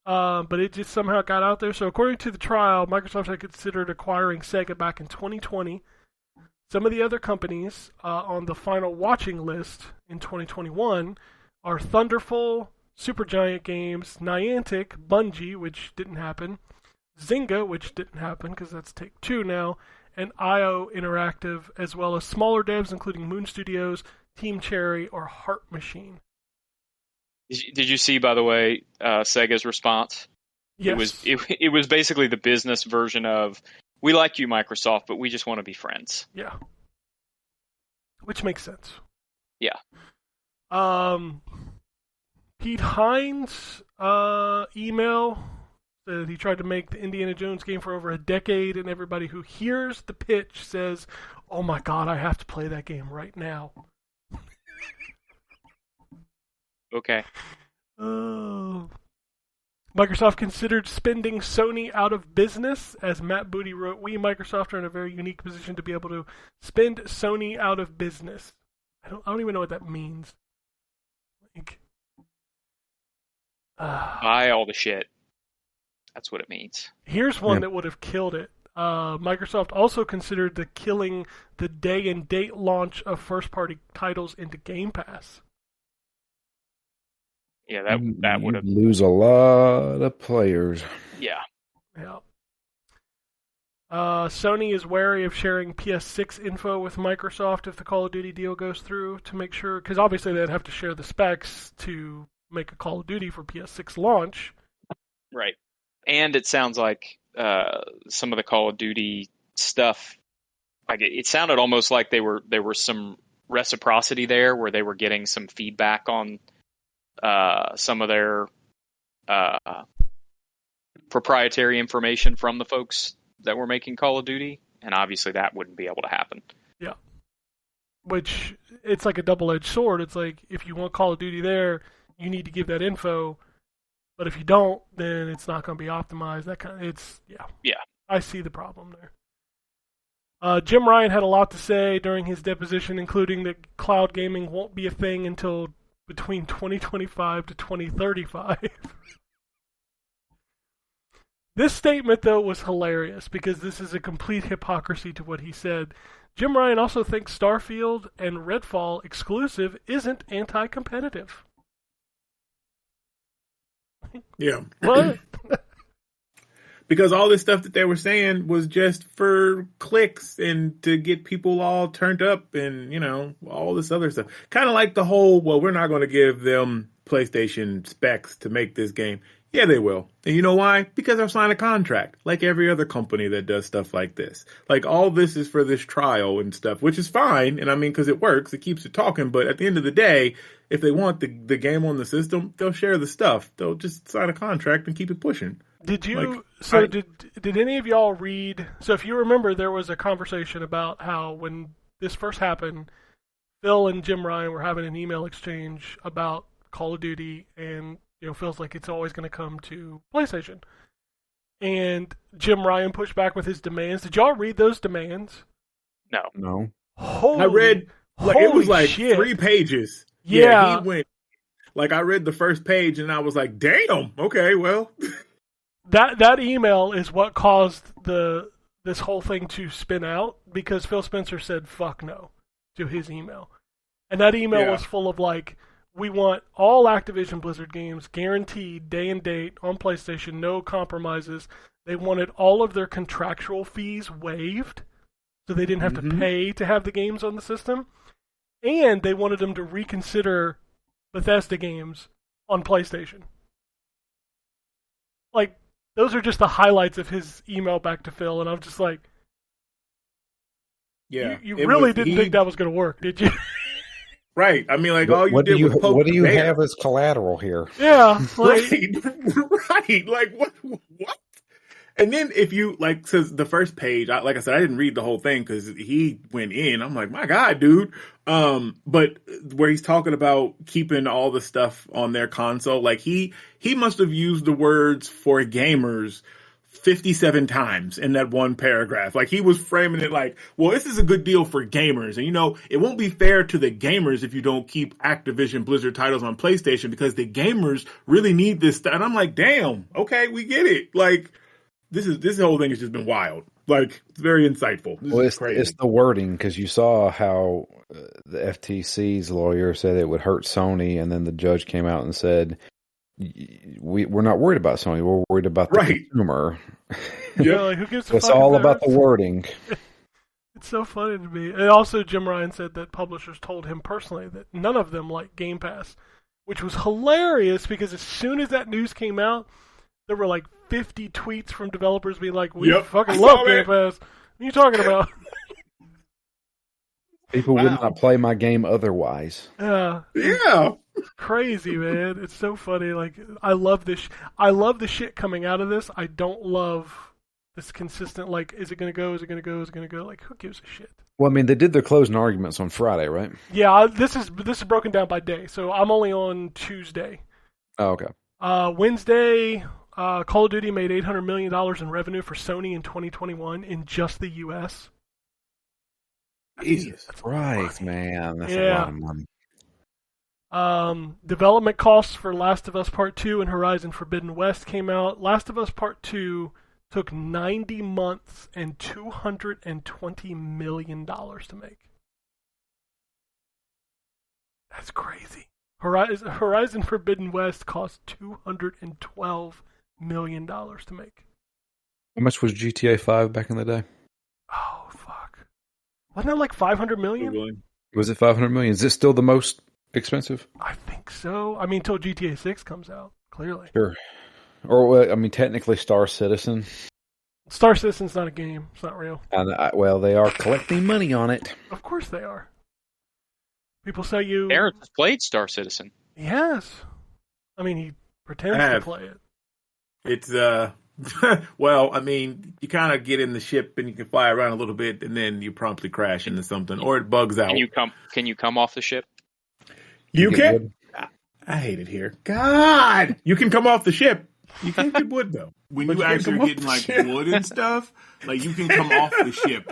but it just somehow got out there. So according to the trial, Microsoft had considered acquiring Sega back in 2020. Some of the other companies on the final watching list in 2021 are Thunderful, Supergiant Games, Niantic, Bungie, which didn't happen, Zynga, which didn't happen because that's Take-Two now, and IO Interactive, as well as smaller devs including Moon Studios, Team Cherry, or Heart Machine. Did you see, by the way, Sega's response? Yes. It was basically the business version of, we like you, Microsoft, but we just want to be friends. Yeah. Which makes sense. Yeah. Pete Hines' email said he tried to make the Indiana Jones game for over a decade, and everybody who hears the pitch says, "Oh my God, I have to play that game right now." Okay. Microsoft considered spending Sony out of business. As Matt Booty wrote, "We, Microsoft, are in a very unique position to be able to spend Sony out of business." I don't even know what that means. Like, buy all the shit. That's what it means. Here's one that would have killed it. Microsoft also considered killing the day and date launch of first-party titles into Game Pass. Yeah, that would have lose a lot of players. Yeah. Sony is wary of sharing PS6 info with Microsoft if the Call of Duty deal goes through, to make sure, because obviously they'd have to share the specs to make a Call of Duty for PS6 launch. Right. And it sounds like some of the Call of Duty stuff, like it sounded almost like there were some reciprocity there, where they were getting some feedback on some of their proprietary information from the folks that were making Call of Duty, and obviously that wouldn't be able to happen. Yeah. Which, it's like a double-edged sword. It's like, if you want Call of Duty there, you need to give that info, but if you don't, then it's not going to be optimized. Yeah. I see the problem there. Jim Ryan had a lot to say during his deposition, including that cloud gaming won't be a thing until between 2025 to 2035. This statement, though, was hilarious because this is a complete hypocrisy to what he said. Jim Ryan also thinks Starfield and Redfall exclusive isn't anti-competitive. Yeah. What? Because all this stuff that they were saying was just for clicks and to get people all turned up and, all this other stuff. Kind of like the whole, well, we're not going to give them PlayStation specs to make this game. Yeah, they will. And you know why? Because they'll sign a contract, like every other company that does stuff like this. Like, all this is for this trial and stuff, which is fine. And I mean, because it works, it keeps it talking. But at the end of the day, if they want the game on the system, they'll share the stuff. They'll just sign a contract and keep it pushing. Did you? Did any of y'all read? So if you remember, there was a conversation about how when this first happened, Phil and Jim Ryan were having an email exchange about Call of Duty, and Phil's like, it's always going to come to PlayStation. And Jim Ryan pushed back with his demands. Did y'all read those demands? No. I read, it was like shit. 3 pages. Yeah. He went, I read the first page and I was like, damn, okay, well. That email is what caused this whole thing to spin out, because Phil Spencer said fuck no to his email. And that email was full of we want all Activision Blizzard games guaranteed day and date on PlayStation, no compromises. They wanted all of their contractual fees waived, so they didn't have to pay to have the games on the system. And they wanted them to reconsider Bethesda games on PlayStation. Those are just the highlights of his email back to Phil, and I'm just like, yeah, you really didn't think that was going to work, did you? Right. I mean, all you did was poke. What do you have as collateral here? Yeah. Right. What? And then if you, says the first page, like I said, I didn't read the whole thing because he went in. I'm like, my God, dude. But where he's talking about keeping all the stuff on their console, he must have used the words for gamers 57 times in that one paragraph. He was framing it well, this is a good deal for gamers. And, it won't be fair to the gamers if you don't keep Activision Blizzard titles on PlayStation, because the gamers really need this stuff. And I'm like, damn, okay, we get it. This whole thing has just been wild. It's very insightful. It's the wording, because you saw how the FTC's lawyer said it would hurt Sony, and then the judge came out and said, we're not worried about Sony. We're worried about the consumer. Yeah, who gives a fuck? It's all about the wording. It's so funny to me. And also, Jim Ryan said that publishers told him personally that none of them like Game Pass, which was hilarious because as soon as that news came out, there were like 50 tweets from developers being like, "We fucking love Game Pass. What are you talking about?" People would not play my game otherwise. Yeah. Crazy, man. It's so funny. Like, I love this. I love the shit coming out of this. I don't love this consistent, like, is it going to go? Is it going to go? Is it going to go? Like, who gives a shit? Well, I mean, they did their closing arguments on Friday, right? Yeah, this is broken down by day. So I'm only on Tuesday. Oh, okay. Wednesday, Call of Duty made $800 million in revenue for Sony in 2021 in just the U.S. Jesus Christ, man. That's a lot of money. Development costs for Last of Us Part 2 and Horizon Forbidden West came out. Last of Us Part 2 took 90 months and $220 million to make. That's crazy. Horizon Forbidden West cost $212 million to make. How much was GTA 5 back in the day? Oh, fuck. Wasn't that like $500 million? Was it $500 million? Is it still the most expensive? I think so. I mean, until GTA 6 comes out, clearly. Sure. Or, I mean, technically Star Citizen. Star Citizen's not a game. It's not real. And well, they are collecting money on it. Of course they are. People say you... Aaron has played Star Citizen. Yes. I mean, he pretends to play it. It's, well, I mean, you kind of get in the ship and you can fly around a little bit and then you promptly crash into something or it bugs out. Can you come off the ship? You can? I hate it here. God! You can come off the ship. You can't get wood, though. When you actually are getting, like, wood and stuff, like, you can come off the ship.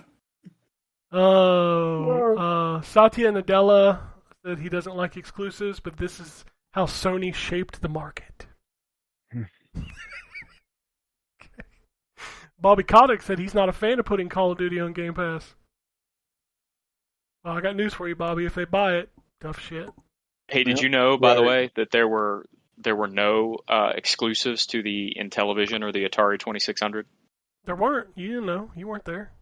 Satya Nadella said he doesn't like exclusives, but this is how Sony shaped the market. Bobby Kotick said he's not a fan of putting Call of Duty on Game Pass. Well, I got news for you, Bobby. If they buy it, tough shit. Hey, did you know, by the way, that there were no exclusives to the Intellivision or the Atari 2600? There weren't. You didn't know. You weren't there.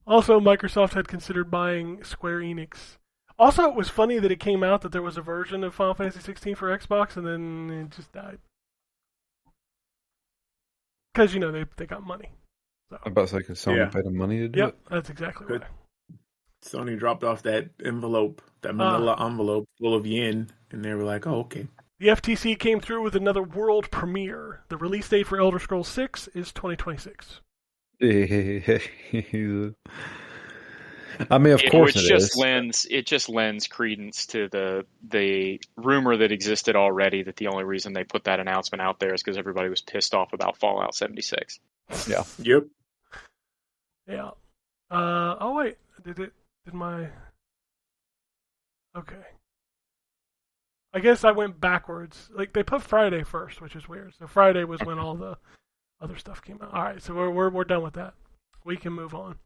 Also, Microsoft had considered buying Square Enix. Also, it was funny that it came out that there was a version of Final Fantasy 16 for Xbox, and then it just died. Because, you know, they got money. So. I'm about to say, because Sony paid them money to do it? Yep, that's exactly why. Sony dropped off that envelope, that manila envelope full of yen, and they were like, oh, okay. The FTC came through with another world premiere. The release date for Elder Scrolls 6 is 2026. I mean, of course it just lends credence to the rumor that existed already that the only reason they put that announcement out there is because everybody was pissed off about Fallout 76. Yeah. Yep. Yeah. Oh wait, did my? Okay. I guess I went backwards. Like they put Friday first, which is weird. So Friday was when all the other stuff came out. All right, so we're done with that. We can move on.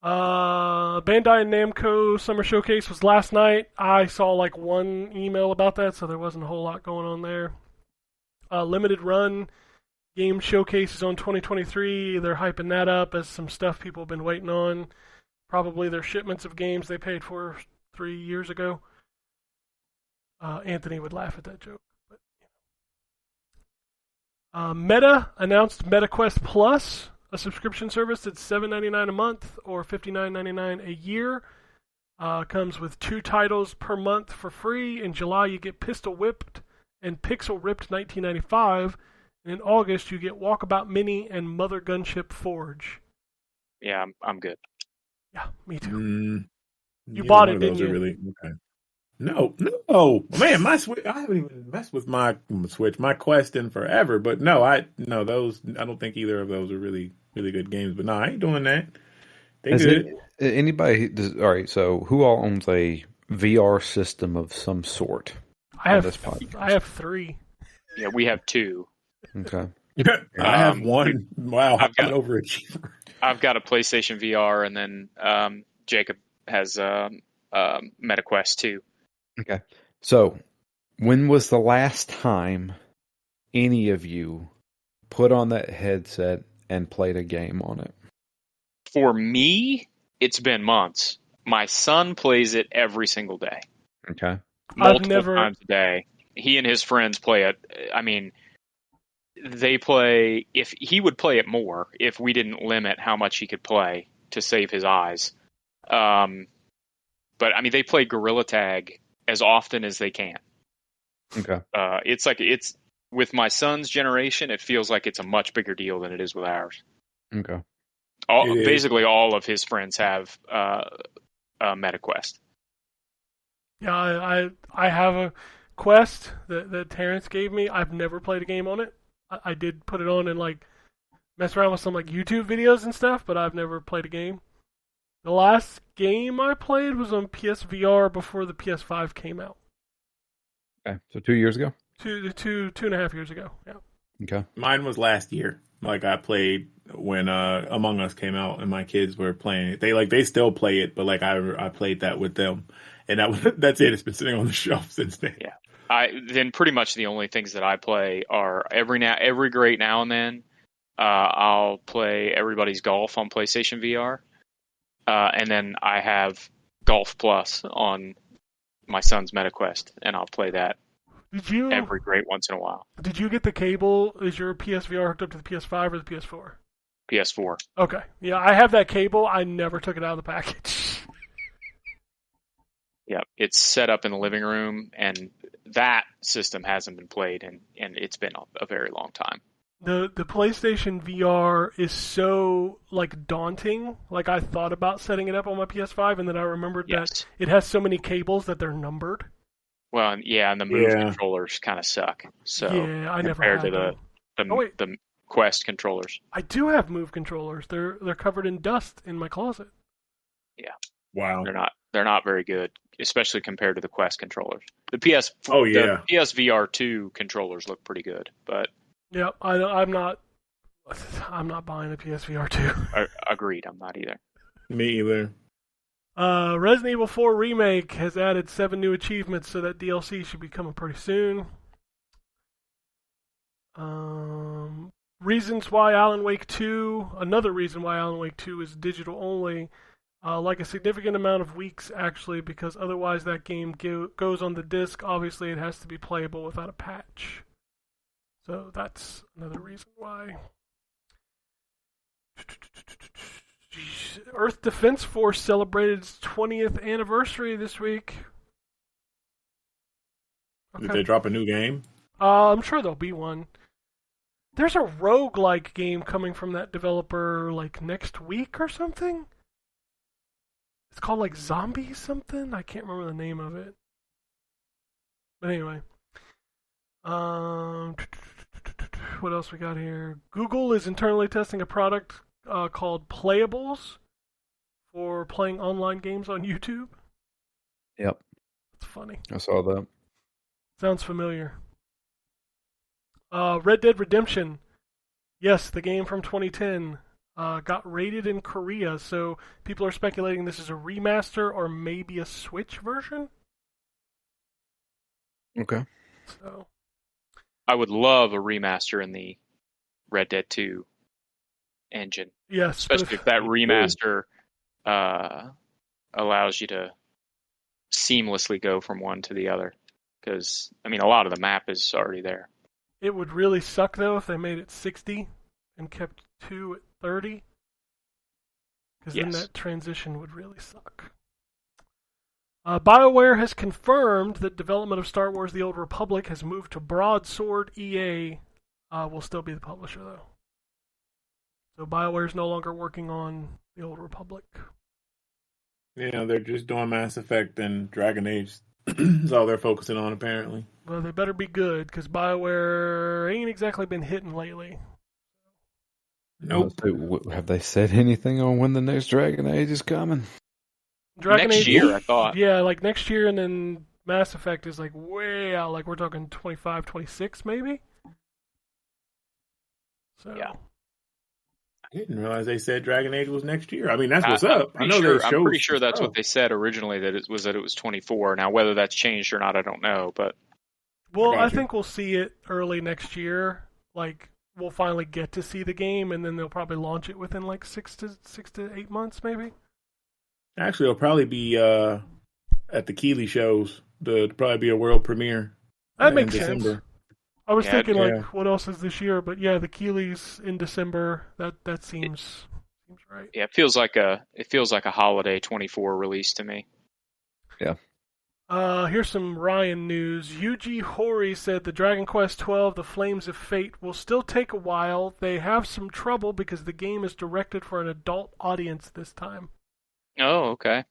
Bandai and Namco Summer Showcase was last night. I saw like one email about that, so there wasn't a whole lot going on there. Limited Run Game Showcase is on 2023. They're hyping that up as some stuff people have been waiting on. Probably their shipments of games they paid for 3 years ago. Anthony would laugh at that joke. But, Meta announced MetaQuest Plus, a subscription service that's $7.99 a month or $59.99 a year. Comes with 2 titles per month for free. In July, you get Pistol Whipped and Pixel Ripped 1995. And in August, you get Walkabout Mini and Mother Gunship Forge. Yeah, I'm good. Yeah, me too. You bought it, didn't you? Really, okay. No, man, my Switch. I haven't even messed with my Switch, my Quest in forever. But those. I don't think either of those are really, really good games. But no, I ain't doing that. They good. All right. So, who all owns a VR system of some sort? I have 3. Yeah, we have 2. Okay. I have 1. Wow, I'm an overachiever. I've got a PlayStation VR, and then Jacob has MetaQuest 2. Okay. So, when was the last time any of you put on that headset and played a game on it? For me, it's been months. My son plays it every single day. Okay. Multiple times a day. He and his friends play it. I mean, they play, if he would play it more if we didn't limit how much he could play to save his eyes. But I mean, they play Gorilla Tag as often as they can. Okay. It's with my son's generation, it feels like it's a much bigger deal than it is with ours. Okay. Basically, all of his friends have MetaQuest. Yeah, I have a Quest that Terrence gave me. I've never played a game on it. I did put it on and like mess around with some like YouTube videos and stuff, but I've never played a game. The last game I played was on PSVR before the PS5 came out. Okay. So 2 years ago? Two and a half years ago. Yeah. Okay. Mine was last year. Like I played when Among Us came out, and my kids were playing it. They still play it, but like I played that with them, and that's it. It's been sitting on the shelf since then. Yeah. Then pretty much the only things that I play are every great now and then I'll play Everybody's Golf on PlayStation VR, and then I have Golf Plus on my son's MetaQuest, and I'll play that every great once in a while. Did you get the cable? Is your PSVR hooked up to the PS5 or the PS4? PS4. Okay. Yeah, I have that cable. I never took it out of the package. Yeah, it's set up in the living room, and that system hasn't been played, and it's been a very long time. The PlayStation VR is so like daunting. Like I thought about setting it up on my PS5, and then I remembered that it has so many cables that they're numbered. Well, and the Move controllers kind of suck. So I never compared had to the Quest controllers. I do have Move controllers. They're covered in dust in my closet. Yeah. Wow. They're not very good, especially compared to the Quest controllers. The PSVR 2 controllers look pretty good, but yeah, I'm not buying a PSVR 2. Agreed, I'm not either. Me either. Resident Evil 4 Remake has added 7 new achievements, so that DLC should be coming pretty soon. Reasons why Alan Wake 2, another reason why Alan Wake 2 is digital only, like a significant amount of weeks actually, because otherwise that game goes on the disc. Obviously it has to be playable without a patch. So that's another reason why. Earth Defense Force celebrated its 20th anniversary this week. Okay. Did they drop a new game? I'm sure there'll be one. There's a roguelike game coming from that developer like next week or something. It's called like Zombie something. I can't remember the name of it. But anyway. What else we got here? Google is internally testing a product called Playables for playing online games on YouTube. Yep. That's funny. I saw that. Sounds familiar. Red Dead Redemption. Yes, the game from 2010 got rated in Korea, so people are speculating this is a remaster or maybe a Switch version. Okay. So, I would love a remaster in the Red Dead 2 engine. Yes, especially if that remaster allows you to seamlessly go from one to the other. Because, I mean, a lot of the map is already there. It would really suck, though, if they made it 60 and kept 2 at 30. Because then that transition would really suck. BioWare has confirmed that development of Star Wars The Old Republic has moved to Broadsword. EA will still be the publisher, though. So BioWare is no longer working on The Old Republic. Yeah, they're just doing Mass Effect and Dragon Age. That's all they're focusing on, apparently. Well, they better be good, because BioWare ain't exactly been hitting lately. Nope. Have they said anything on when the next Dragon Age is coming? Next year, I thought. Yeah, like next year, and then Mass Effect is like way out. Like we're talking 25, 26 maybe? So. Yeah. I didn't realize they said Dragon Age was next year. I mean, that's what's up. I'm pretty sure that's what they said originally, that it was 24. Now, whether that's changed or not, I don't know. But I think we'll see it early next year. Like we'll finally get to see the game, and then they'll probably launch it within like 6 to 8 months, maybe. Actually, it'll probably be at the Keighley shows. It'll probably be a world premiere. That makes sense. December. I was thinking what else is this year, but yeah, the Keighley's in December. That seems right. Yeah, it feels like a holiday 24 release to me. Yeah. Here's some Ryan news. Yuji Horii said the Dragon Quest XII: The Flames of Fate will still take a while. They have some trouble because the game is directed for an adult audience this time. Oh, okay.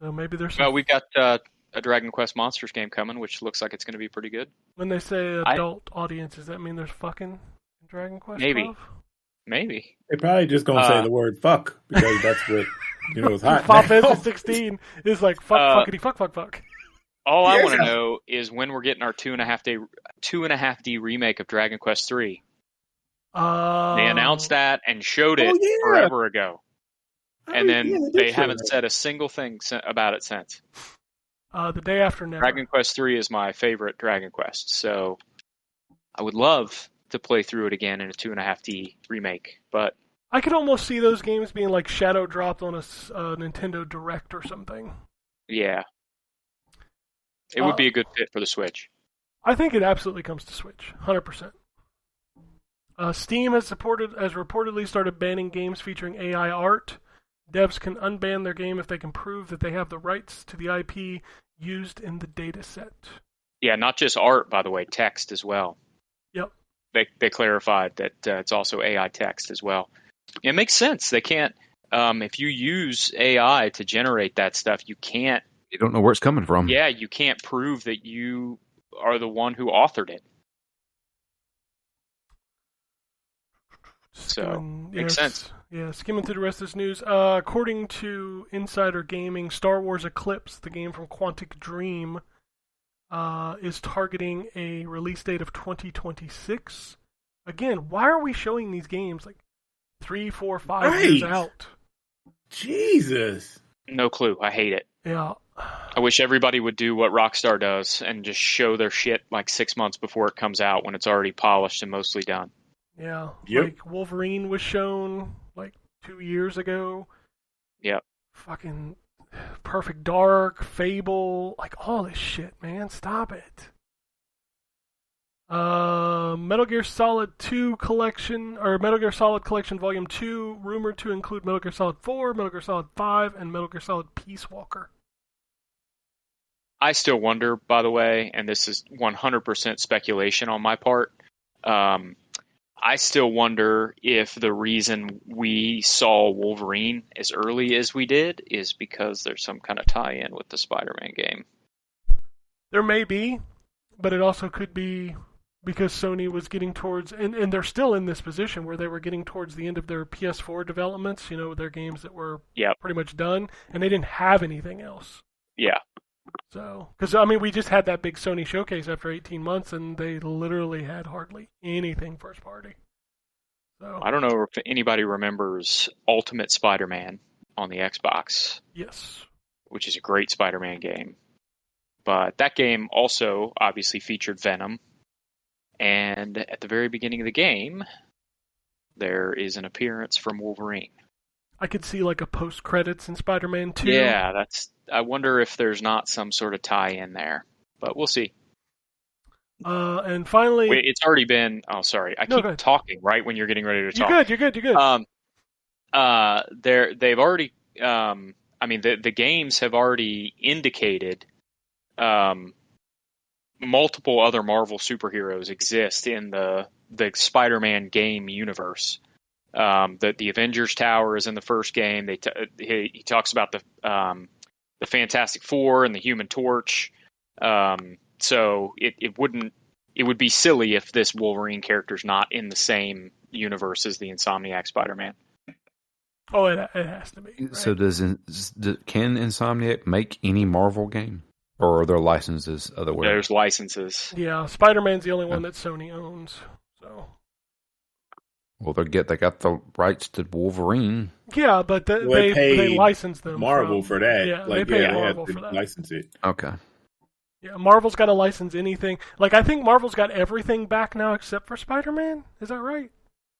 So maybe there's some... Well, we've got a Dragon Quest Monsters game coming, which looks like it's going to be pretty good. When they say adult audience, does that mean there's fucking in Dragon Quest XII? Maybe. They're probably just going to say the word fuck because that's what, is hot. Final Fantasy 16 is like fuckity fuck. All I want to know is when we're getting our 2.5D remake of Dragon Quest 3. They announced that and showed it forever ago. And then they haven't said a single thing about it since. The day after never. Dragon Quest 3 is my favorite Dragon Quest, so I would love to play through it again in a 2.5D remake. But I could almost see those games being like shadow dropped on a Nintendo Direct or something. Yeah. It would be a good fit for the Switch. I think it absolutely comes to Switch, 100%. Steam has reportedly started banning games featuring AI art. Devs can unban their game if they can prove that they have the rights to the IP used in the dataset. Yeah, not just art, by the way, text as well. Yep. They clarified that it's also AI text as well. It makes sense. They can't, if you use AI to generate that stuff, you can't. You don't know where it's coming from. Yeah, you can't prove that you are the one who authored it. So, makes sense. Yeah, skimming through the rest of this news. According to Insider Gaming, Star Wars Eclipse, the game from Quantic Dream, is targeting a release date of 2026. Again, why are we showing these games like 3, 4, 5 years out? Jesus. No clue. I hate it. Yeah. I wish everybody would do what Rockstar does and just show their shit like 6 months before it comes out when it's already polished and mostly done. Yeah. Yep. Like Wolverine was shown like 2 years ago. Yep. Fucking Perfect Dark, Fable, like all this shit, man. Stop it. Metal Gear Solid 2 Collection, or Metal Gear Solid Collection Volume 2, rumored to include Metal Gear Solid 4, Metal Gear Solid 5, and Metal Gear Solid Peace Walker. I still wonder, by the way, and this is 100% speculation on my part, I still wonder if the reason we saw Wolverine as early as we did is because there's some kind of tie-in with the Spider-Man game. There may be, but it also could be because Sony was getting towards, and they're still in this position where they were getting towards the end of their PS4 developments, their games that were pretty much done, and they didn't have anything else. Yeah. So, because, we just had that big Sony showcase after 18 months, and they literally had hardly anything first party. So I don't know if anybody remembers Ultimate Spider-Man on the Xbox. Yes. Which is a great Spider-Man game. But that game also obviously featured Venom. And at the very beginning of the game, there is an appearance from Wolverine. I could see like a post-credits in Spider-Man 2. Yeah, I wonder if there's not some sort of tie-in there. But we'll see. And finally... Wait, it's already been... Oh, sorry. I keep talking, right, when you're getting ready to talk. You're good. They've already... the games have already indicated multiple other Marvel superheroes exist in the Spider-Man game universe. The Avengers Tower is in the first game. He talks about the Fantastic Four and the Human Torch. So it would be silly if this Wolverine character's not in the same universe as the Insomniac Spider-Man. Oh, it has to be. Right? So can Insomniac make any Marvel game? Or are there licenses otherwise? There's licenses. Yeah, Spider-Man's the only one that Sony owns. So. Well, they got the rights to Wolverine. Yeah, but they license them. Marvel for that. Yeah, they pay Marvel for that. License it. Okay. Yeah, Marvel's got to license anything. Like, I think Marvel's got everything back now except for Spider-Man. Is that right?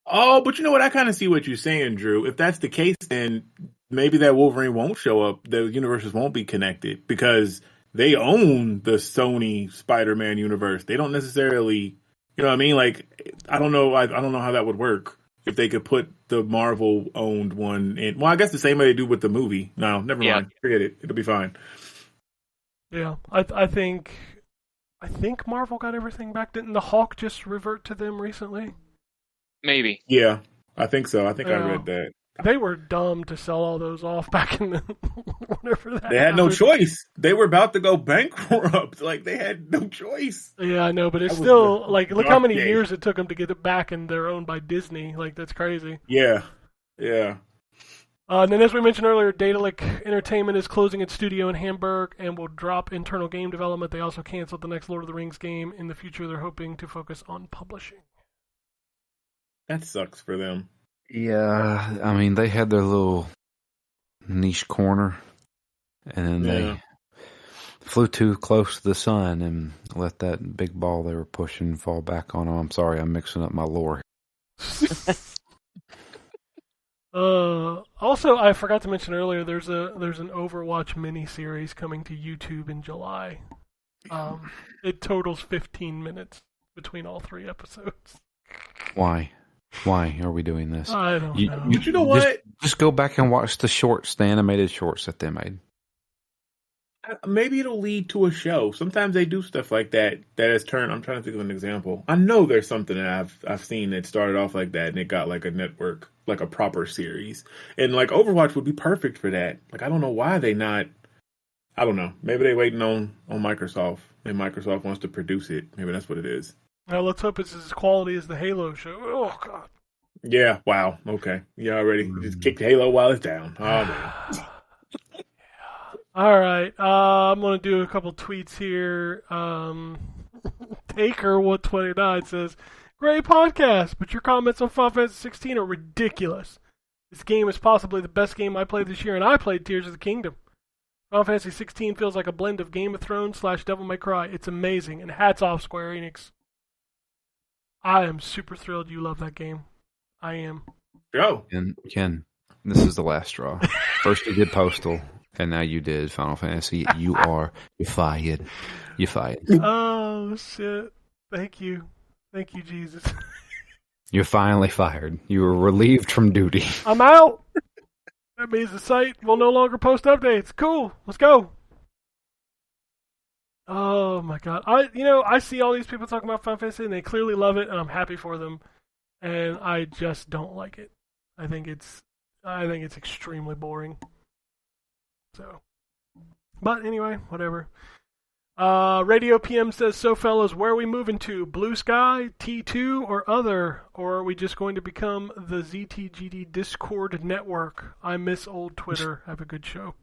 Oh, but you know what? I kind of see what you're saying, Drew. If that's the case, then maybe that Wolverine won't show up. The universes won't be connected because they own the Sony Spider-Man universe. They don't necessarily, you know what I mean? Like, I don't know. I don't know how that would work if they could put the Marvel-owned one in. Well, I guess the same way they do with the movie. No, never mind. Forget it. It'll be fine. Yeah, I think Marvel got everything back. Didn't the Hulk just revert to them recently? Maybe. Yeah, I think so. I think I read that. They were dumb to sell all those off back in the whenever that They had happened. no choice. They were about to go bankrupt. Like, they had no choice. Yeah, I know, but it's That was still the like look how many dark days. years it took them to get it back, and they're owned by Disney. Like that's crazy. Yeah. And then, as we mentioned earlier, Daedalic Entertainment is closing its studio in Hamburg and will drop internal game development. They also canceled the next Lord of the Rings game. In the future, they're hoping to focus on publishing. That sucks for them. Yeah, I mean, they had their little niche corner, and then they flew too close to the sun and let that big ball they were pushing fall back on them. I'm sorry, I'm mixing up my lore. Also, I forgot to mention earlier, there's an Overwatch miniseries coming to YouTube in July. It totals 15 minutes between all 3 episodes. Why? Why are we doing this? I don't know. But you know what? Just go back and watch the shorts, the animated shorts that they made. Maybe it'll lead to a show. Sometimes they do stuff like that has turned. I'm trying to think of an example. I know there's something that I've seen that started off like that and it got like a network, like a proper series. And like Overwatch would be perfect for that. Like, I don't know why they not. I don't know. Maybe they waiting on Microsoft and Microsoft wants to produce it. Maybe that's what it is. Now let's hope it's as quality as the Halo show. Oh God. Yeah. Wow. Okay. Yeah. Already just kicked Halo while it's down. Oh man. All right. I'm gonna do a couple tweets here. Taker129 says, "Great podcast, but your comments on Final Fantasy 16 are ridiculous. This game is possibly the best game I played this year, and I played Tears of the Kingdom. Final Fantasy 16 feels like a blend of Game of Thrones / Devil May Cry. It's amazing, and hats off Square Enix. I am super thrilled you love that game. I am." Go. Ken, this is the last straw. First you did Postal, and now you did Final Fantasy. You're fired. You're fired. Oh shit! Thank you, Jesus. You're finally fired. You were relieved from duty. I'm out. That means the site will no longer post updates. Cool. Let's go. Oh my God. I see all these people talking about Final Fantasy and they clearly love it and I'm happy for them. And I just don't like it. I think it's extremely boring. So, but anyway, whatever. Radio PM says, "So fellas, where are we moving to? Blue Sky, T2, or other? Or are we just going to become the ZTGD Discord network? I miss old Twitter. Have a good show."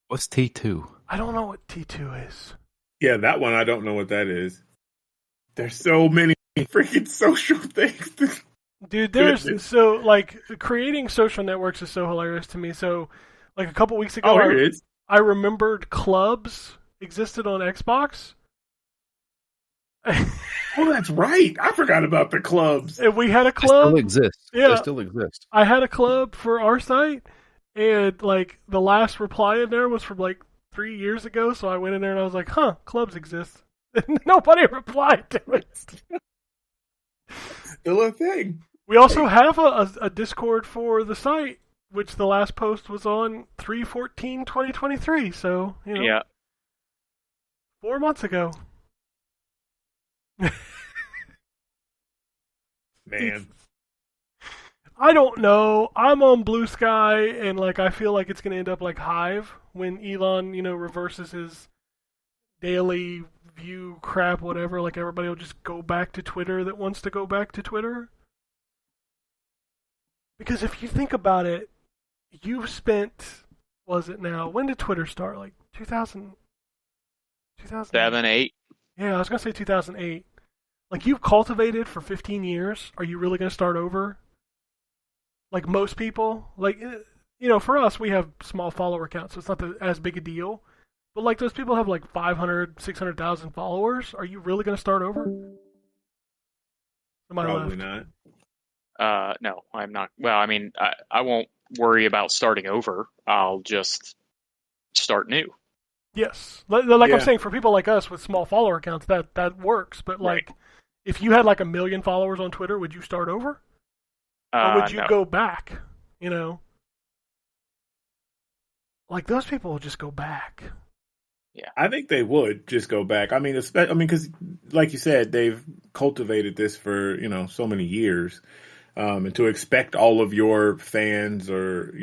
What's T2? I don't know what T2 is. Yeah, that one I don't know what that is. There's so many freaking social things. Dude, creating social networks is so hilarious to me. So, like a couple weeks ago, here it is. I remembered clubs existed on Xbox. Oh, that's right. I forgot about the clubs. And we had a They club. still exist. Yeah. They still exist. I had a club for our site, and like the last reply in there was from like 3 years ago. So I went in there and I was like, "Huh, clubs exist." And nobody replied to it. Still a thing. We also have a Discord for the site, which the last post was on 3/14/2023. So Yeah. 4 months ago. Man. I don't know. I'm on Blue Sky, and like I feel like it's gonna end up like Hive when Elon, reverses his daily view crap, whatever. Like everybody will just go back to Twitter that wants to go back to Twitter. Because if you think about it, you've spent, was it now? When did Twitter start? Like 2000? 7, 8. Yeah, I was gonna say 2008. Like you've cultivated for 15 years. Are you really gonna start over? Like most people, like for us, we have small follower counts, so it's not as big a deal. But like those people have like 500, 600,000 followers. Are you really gonna start over? Somebody Probably left. No, I'm not. Well, I mean, I won't worry about starting over. I'll just start new. Yes, like I'm Yeah. saying, for people like us with small follower accounts, that works. But like, if you had like 1 million followers on Twitter, would you start over, or would you No. go back? You know, like those people will just go back. Yeah. I think they would just go back. I mean, because like you said, they've cultivated this for so many years, and to expect all of your fans or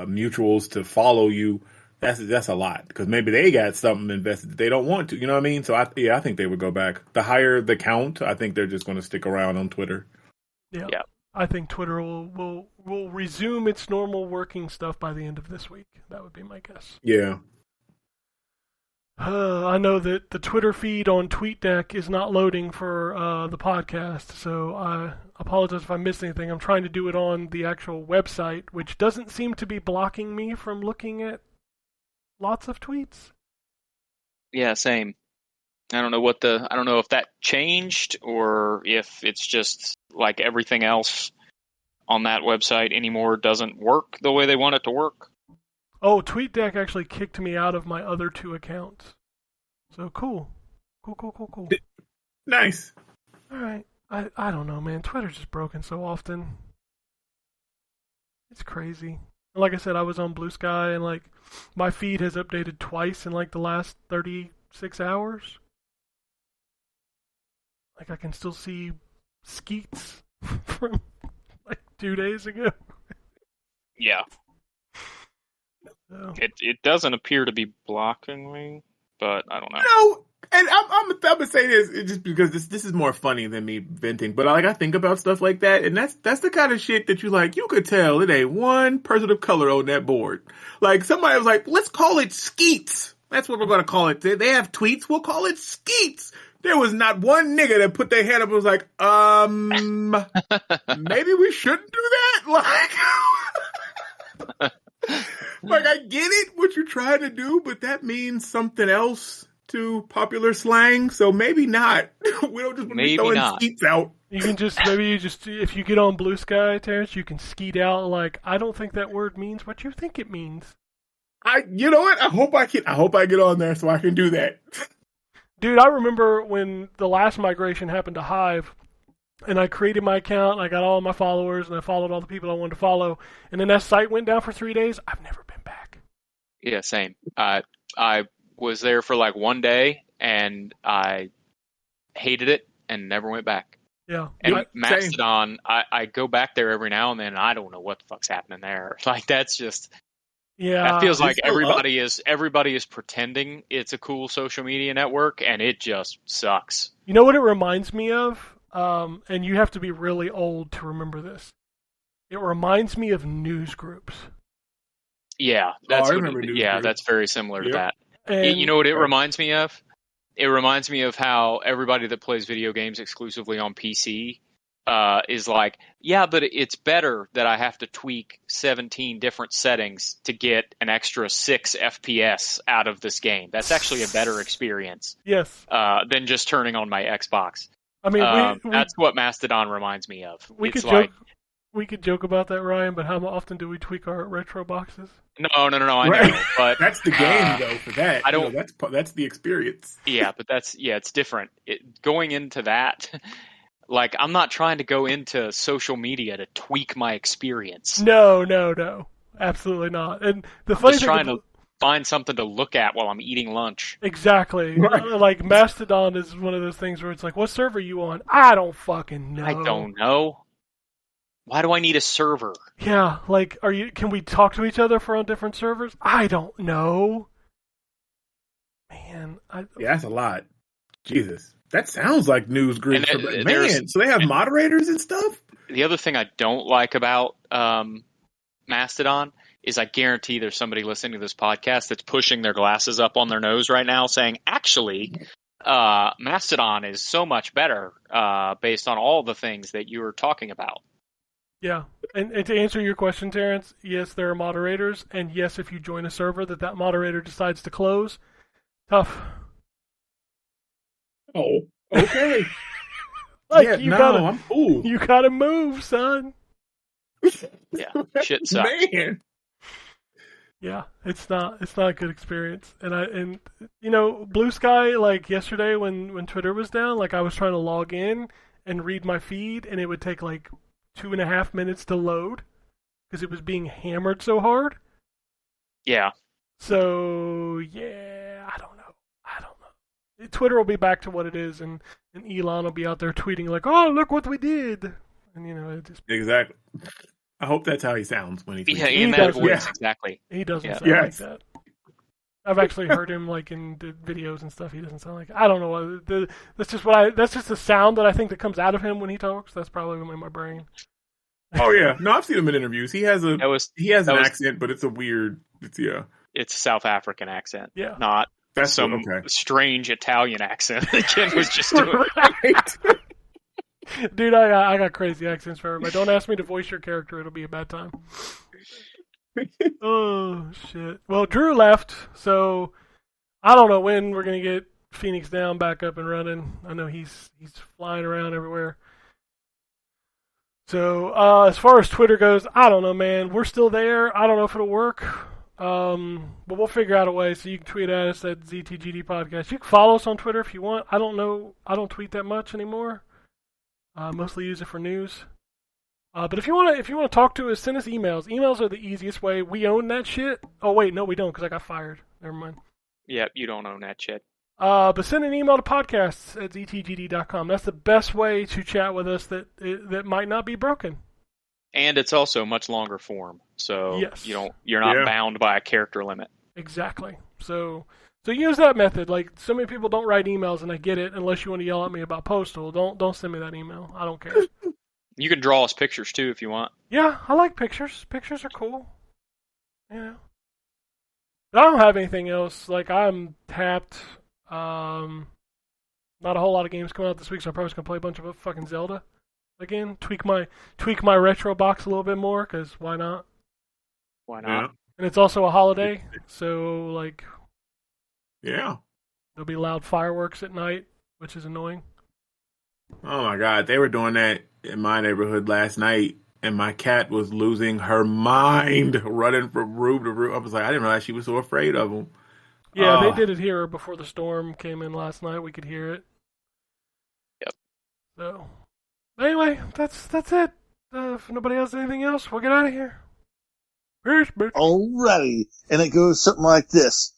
mutuals to follow you, that's a lot. Because maybe they got something invested that they don't want to. You know what I mean? So I think they would go back. The higher the count, I think they're just going to stick around on Twitter. Yeah. Yeah. I think Twitter will resume its normal working stuff by the end of this week. That would be my guess. Yeah. I know that the Twitter feed on TweetDeck is not loading for the podcast, so I apologize if I missed anything. I'm trying to do it on the actual website, which doesn't seem to be blocking me from looking at lots of tweets. Yeah, same. I don't know if that changed or if it's just like everything else on that website anymore doesn't work the way they want it to work. Oh, TweetDeck actually kicked me out of my other 2 accounts. So cool. Cool. Nice. All right. I don't know, man. Twitter's just broken so often. It's crazy. Like I said, I was on Blue Sky, and like my feed has updated twice in like the last 36 hours. Like I can still see skeets from like 2 days ago. Yeah. So. It doesn't appear to be blocking me, but I don't know. No, and I'm gonna say this just because this is more funny than me venting. But I think about stuff like that, and that's the kind of shit that you could tell it ain't one person of color on that board. Like somebody was like, let's call it skeets. That's what we're gonna call it. They have tweets. We'll call it skeets. There was not one nigga that put their hand up and was like, maybe we shouldn't do that. Like I get it, what you're trying to do, but that means something else to popular slang, so maybe not. We don't just want to be throwing skeets out. You can if you get on Blue Sky, Terrence, you can skeet out like, I don't think that word means what you think it means. You know what? I hope I get on there so I can do that. Dude, I remember when the last migration happened to Hive, and I created my account, and I got all my followers, and I followed all the people I wanted to follow, and then that site went down for 3 days. I've never been back. Yeah, same. I was there for like 1 day, and I hated it and never went back. Yeah. And Mastodon, I go back there every now and then, and I don't know what the fuck's happening there. Like, that's just... Yeah, that feels like everybody is pretending it's a cool social media network, and it just sucks. You know what it reminds me of? And you have to be really old to remember this. It reminds me of news groups. Yeah, that's that's very similar to that. And, you know what it reminds me of? It reminds me of how everybody that plays video games exclusively on PC is like, yeah, but it's better that I have to tweak 17 different settings to get an extra 6 FPS out of this game. That's actually a better experience. Yes. Than just turning on my Xbox. I mean, that's what Mastodon reminds me of. We could joke about that, Ryan, but how often do we tweak our retro boxes? No, I know, but that's the game though. For that, I don't. That's the experience. Yeah, but it's different. Going into that. Like, I'm not trying to go into social media to tweak my experience. No. Absolutely not. And the funny thing... I'm just trying to find something to look at while I'm eating lunch. Exactly. Like, Mastodon is one of those things where it's like, what server are you on? I don't fucking know. I don't know. Why do I need a server? Yeah, like, can we talk to each other if we're on different servers? I don't know. Man. Yeah, that's a lot. Jesus. That sounds like news groups. Man, so they have moderators and stuff? The other thing I don't like about Mastodon is I guarantee there's somebody listening to this podcast that's pushing their glasses up on their nose right now saying, actually, Mastodon is so much better based on all the things that you were talking about. Yeah, and to answer your question, Terrence, yes, there are moderators, and yes, if you join a server that moderator decides to close, tough. Oh, okay. Like I'm cool. You gotta move, son. Yeah, shit sucks. Man. Yeah, it's not a good experience. And Blue Sky, like yesterday when Twitter was down, like I was trying to log in and read my feed, and it would take like 2.5 minutes to load because it was being hammered so hard. Yeah. So yeah, I don't know. Twitter will be back to what it is, and Elon will be out there tweeting like, "Oh, look what we did," and it just exactly. I hope that's how he sounds when he tweets. Yeah, in that voice, exactly. He doesn't sound like that. I've actually heard him like in the videos and stuff. He doesn't sound like. I don't know. That's just the sound that I think that comes out of him when he talks. That's probably in my brain. Oh yeah, no, I've seen him in interviews. He has an accent, but it's a weird. It's a South African accent. Yeah, not some strange Italian accent that Ken was just doing. Right. Dude, I got crazy accents for everybody. Don't ask me to voice your character; it'll be a bad time. Oh shit! Well, Drew left, so I don't know when we're gonna get Phoenix Down back up and running. I know he's flying around everywhere. So as far as Twitter goes, I don't know, man. We're still there. I don't know if it'll work, but we'll figure out a way. So you can tweet at us at ZTGD Podcast. You can follow us on Twitter if you want. I don't know. I don't tweet that much anymore. Mostly use it for news. But if you want to talk to us, send us emails. Emails are the easiest way. We own that shit. Oh wait, no, we don't because I got fired. Never mind. Yep, you don't own that shit. But send an email to podcasts at ztgd.com. That's the best way to chat with us that might not be broken. And it's also much longer form, so yes. you're not bound by a character limit. Exactly. So use that method. Like so many people don't write emails, and I get it. Unless you want to yell at me about postal, don't send me that email. I don't care. You can draw us pictures too if you want. Yeah, I like pictures. Pictures are cool. Yeah. But I don't have anything else. Like I'm tapped. Not a whole lot of games coming out this week, so I'm probably just gonna play a bunch of fucking Zelda again. Tweak my retro box a little bit more, because why not? Why not? Yeah. And it's also a holiday, so like, yeah, there'll be loud fireworks at night, which is annoying. Oh my god, they were doing that in my neighborhood last night, and my cat was losing her mind, running from room to room. I was like, I didn't realize she was so afraid of them. Yeah, they did it here before the storm came in last night. We could hear it. Yep. So, anyway, that's it. If nobody has anything else, we'll get out of here. Peace, bitch. Alrighty. And it goes something like this.